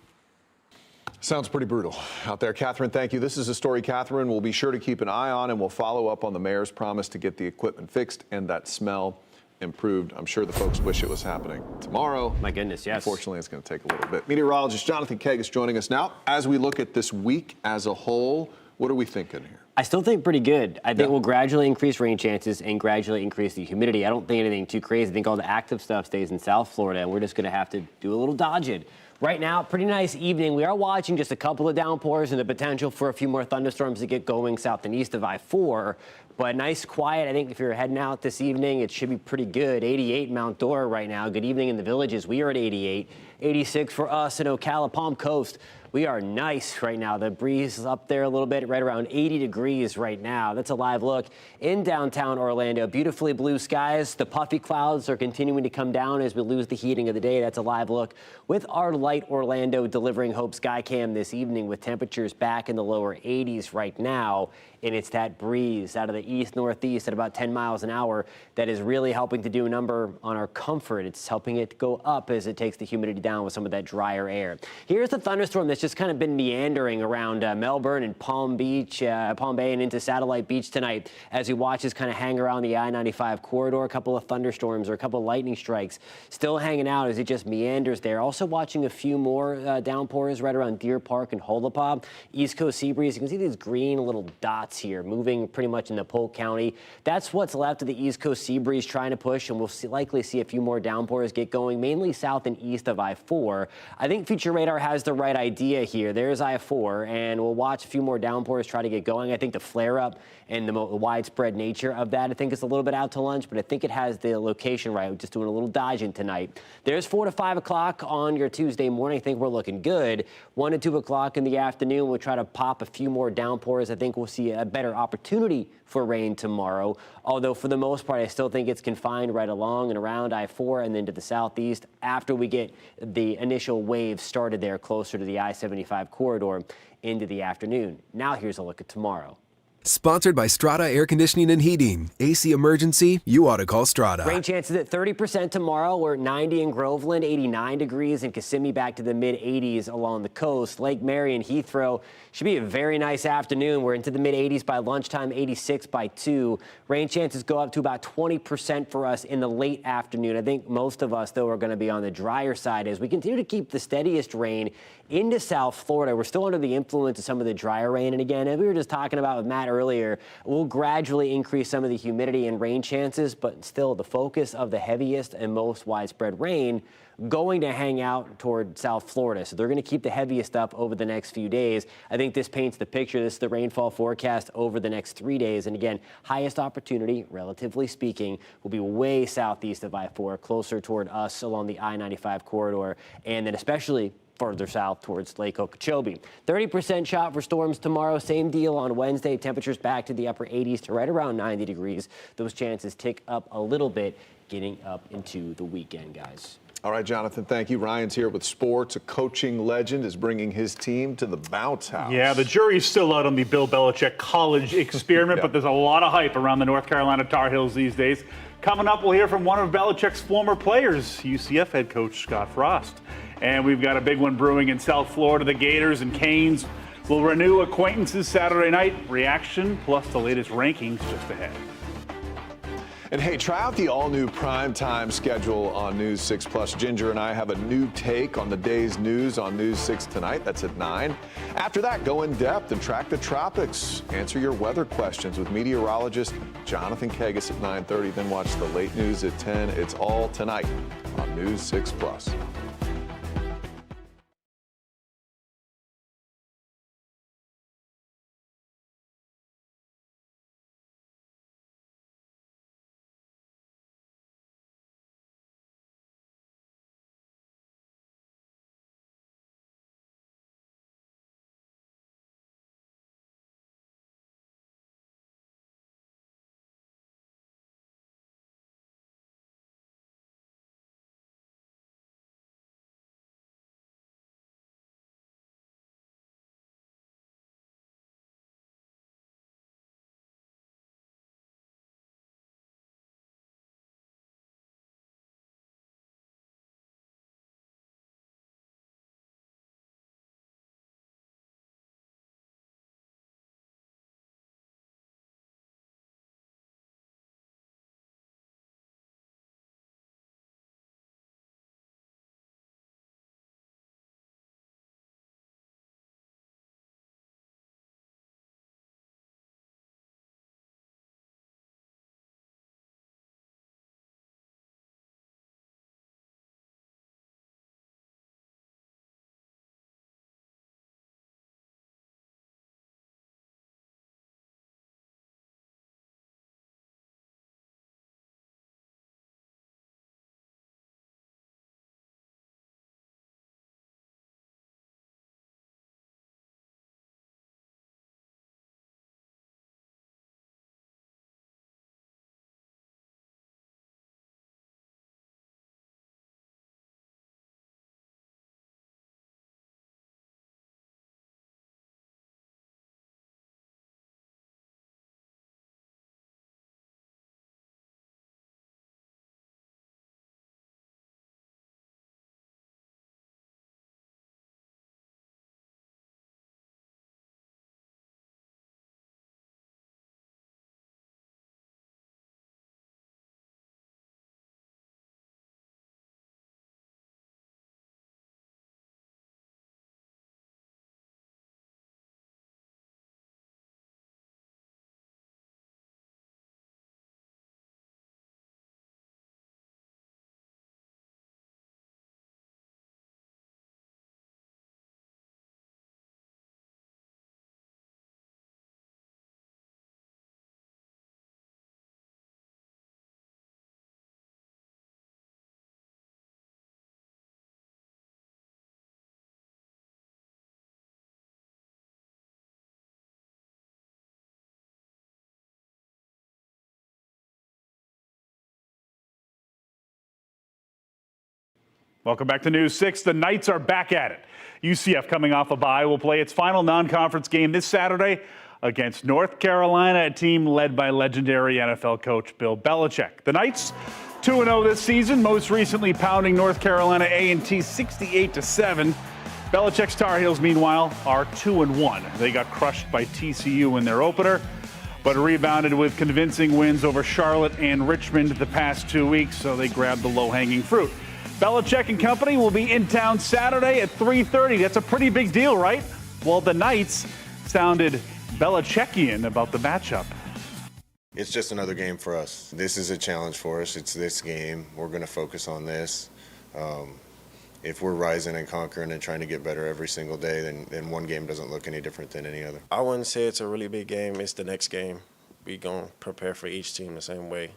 Speaker 21: Sounds pretty brutal out there. Catherine, thank you. This is a story, Catherine, we'll be sure to keep an eye on, and we'll follow up on the mayor's promise to get the equipment fixed and that smell improved. I'm sure the folks wish it was happening tomorrow.
Speaker 14: My goodness, yes.
Speaker 21: Unfortunately, it's going to take a little bit. Meteorologist Jonathan Keg is joining us now. As we look at this week as a whole, what are we thinking here?
Speaker 14: I still think pretty good. I think we'll gradually increase rain chances and gradually increase the humidity. I don't think anything too crazy. I think all the active stuff stays in South Florida, and we're just going to have to do a little dodging. Right now, pretty nice evening. We are watching just a couple of downpours and the potential for a few more thunderstorms to get going south and east of I-4. But nice, quiet. I think if you're heading out this evening, it should be pretty good. 88 Mount Dora right now. Good evening in the Villages. We are at 88. 86 for us in Ocala, Palm Coast. We are nice right now. The breeze is up there a little bit, right around 80 degrees right now. That's a live look in downtown Orlando. Beautifully blue skies. The puffy clouds are continuing to come down as we lose the heating of the day. That's a live look with our Light Orlando delivering Hope Skycam this evening with temperatures back in the lower 80s right now. And it's that breeze out of the east-northeast at about 10 miles an hour that is really helping to do a number on our comfort. It's helping it go up as it takes the humidity down with some of that drier air. Here's the thunderstorm that's just kind of been meandering around Melbourne and Palm Bay and into Satellite Beach tonight as we watch this kind of hang around the I-95 corridor. A couple of thunderstorms or a couple of lightning strikes still hanging out as it just meanders there. Also watching a few more downpours right around Deer Park and Holopop. East Coast sea breeze. You can see these green little dots here moving pretty much into Polk County. That's what's left of the East Coast sea breeze trying to push, and we'll likely see a few more downpours get going, mainly south and east of I-4. I think Future Radar has the right idea here. There's I-4, and we'll watch a few more downpours try to get going. I think the flare-up and the widespread nature of that, I think it's a little bit out to lunch, but I think it has the location right. We're just doing a little dodging tonight. There's 4 to 5 o'clock on your Tuesday morning. I think we're looking good. 1 to 2 o'clock in the afternoon, we'll try to pop a few more downpours. I think we'll see a better opportunity for rain tomorrow, although for the most part I still think it's confined right along and around I-4 and then to the southeast after we get the initial wave started there closer to the I-75 corridor into the afternoon. Now here's a look at tomorrow.
Speaker 15: Sponsored by Strata Air Conditioning and Heating. AC emergency, you ought to call Strata.
Speaker 14: Rain chances at 30% tomorrow. We're at 90 in Groveland, 89 degrees in Kissimmee, back to the mid-80s along the coast. Lake Mary and Heathrow should be a very nice afternoon. We're into the mid-80s by lunchtime, 86 by 2. Rain chances go up to about 20% for us in the late afternoon. I think most of us, though, are going to be on the drier side as we continue to keep the steadiest rain into South Florida. We're still under the influence of some of the drier rain. And again, as we were just talking about with Matt earlier, we'll gradually increase some of the humidity and rain chances, but still the focus of the heaviest and most widespread rain going to hang out toward South Florida. So they're going to keep the heaviest up over the next few days. I think this paints the picture. This is the rainfall forecast over the next 3 days. And again, highest opportunity, relatively speaking, will be way southeast of I-4, closer toward us along the I-95 corridor, and then especially further south towards Lake Okeechobee. 30% shot for storms tomorrow. Same deal on Wednesday. Temperatures back to the upper 80s to right around 90 degrees. Those chances tick up a little bit getting up into the weekend, guys.
Speaker 21: All right, Jonathan, thank you. Ryan's here with sports. A coaching legend is bringing his team to the bounce house.
Speaker 20: Yeah, the jury's still out on the Bill Belichick college experiment, but there's a lot of hype around the North Carolina Tar Heels these days. Coming up, we'll hear from one of Belichick's former players, UCF head coach Scott Frost. And we've got a big one brewing in South Florida. The Gators and Canes will renew acquaintances Saturday night. Reaction plus the latest rankings just ahead.
Speaker 21: And hey, try out the all-new primetime schedule on News 6 Plus. Ginger and I have a new take on the day's news on News 6 tonight. That's at 9. After that, go in depth and track the tropics. Answer your weather questions with meteorologist Jonathan Kagas at 9:30. Then watch the late news at 10. It's all tonight on News 6 Plus.
Speaker 20: Welcome back to News 6. The Knights are back at it. UCF, coming off a bye, will play its final non-conference game this Saturday against North Carolina, a team led by legendary NFL coach Bill Belichick. The Knights 2-0 this season, most recently pounding North Carolina A&T 68-7. Belichick's Tar Heels, meanwhile, are 2-1. They got crushed by TCU in their opener, but rebounded with convincing wins over Charlotte and Richmond the past 2 weeks, so they grabbed the low-hanging fruit. Belichick and company will be in town Saturday at 3:30. That's a pretty big deal, right? Well, the Knights sounded Belichickian about the matchup.
Speaker 1: It's just another game for us. This is a challenge for us. It's this game. We're going to focus on this. If we're rising and conquering and trying to get better every single day, then one game doesn't look any different than any other.
Speaker 7: I wouldn't say it's a really big game. It's the next game. We're going to prepare for each team the same way.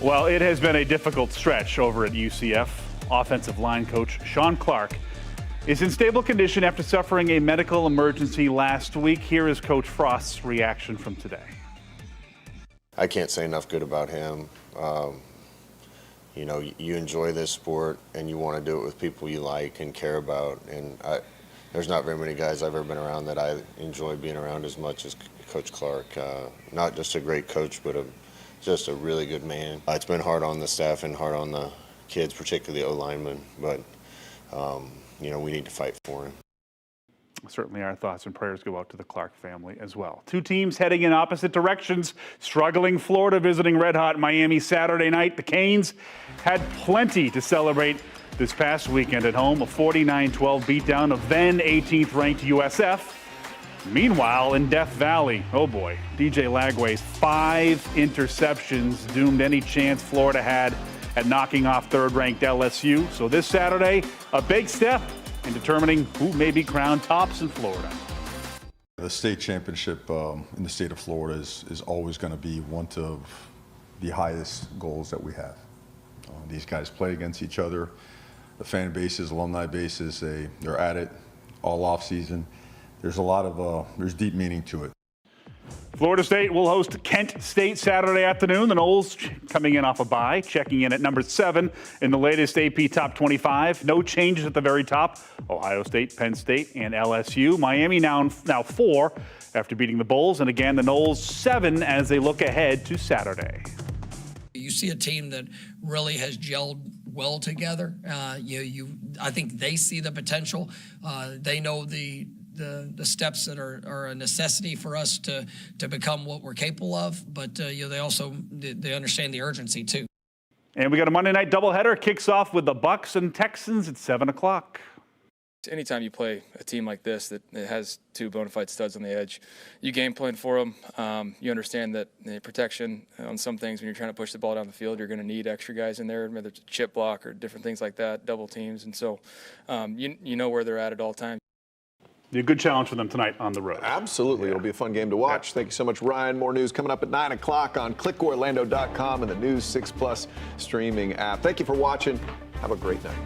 Speaker 20: Well, it has been a difficult stretch over at UCF. Offensive line coach Sean Clark is in stable condition after suffering a medical emergency last week. Here is Coach Frost's reaction from today.
Speaker 1: I can't say enough good about him. You know, you enjoy this sport and you want to do it with people you like and care about. And there's not very many guys I've ever been around that I enjoy being around as much as Coach Clark. Not just a great coach, but just a really good man. It's been hard on the staff and hard on the kids, particularly the O-linemen, but you know, we need to fight for him.
Speaker 20: Certainly our thoughts and prayers go out to the Clark family as well. Two teams heading in opposite directions. Struggling Florida visiting red-hot Miami Saturday night. The Canes had plenty to celebrate this past weekend at home. A 49-12 beatdown of then 18th-ranked USF. Meanwhile, in Death Valley, oh boy, DJ Lagway's 5 interceptions doomed any chance Florida had at knocking off third-ranked LSU. So this Saturday, a big step in determining who may be crowned tops in Florida.
Speaker 9: The state championship in the state of Florida is always going to be one of the highest goals that we have. These guys play against each other. The fan bases, alumni bases, they're at it all off season. There's a lot of there's deep meaning to it.
Speaker 20: Florida State will host Kent State Saturday afternoon. The Noles coming in off a bye, checking in at number 7 in the latest AP Top 25. No changes at the very top. Ohio State, Penn State, and LSU. Miami now 4 after beating the Bulls. And again, the Noles 7 as they look ahead to Saturday.
Speaker 23: You see a team that really has gelled well together. I think they see the potential. They know the steps that are a necessity for us to become what we're capable of, but they also they understand the urgency too.
Speaker 20: And we got a Monday night doubleheader. Kicks off with the Bucks and Texans at 7 o'clock.
Speaker 24: Anytime you play a team like this that has 2 bona fide studs on the edge, you game plan for them. You understand that the protection on some things when you're trying to push the ball down the field, you're going to need extra guys in there, whether it's a chip block or different things like that, double teams, and so you know where they're at all times.
Speaker 20: Be a good challenge for them tonight on the road.
Speaker 21: Absolutely. It'll be a fun game to watch. Thank you so much, Ryan. More news coming up at 9 o'clock on clickorlando.com and the News 6 Plus streaming app. Thank you for watching. Have a great night.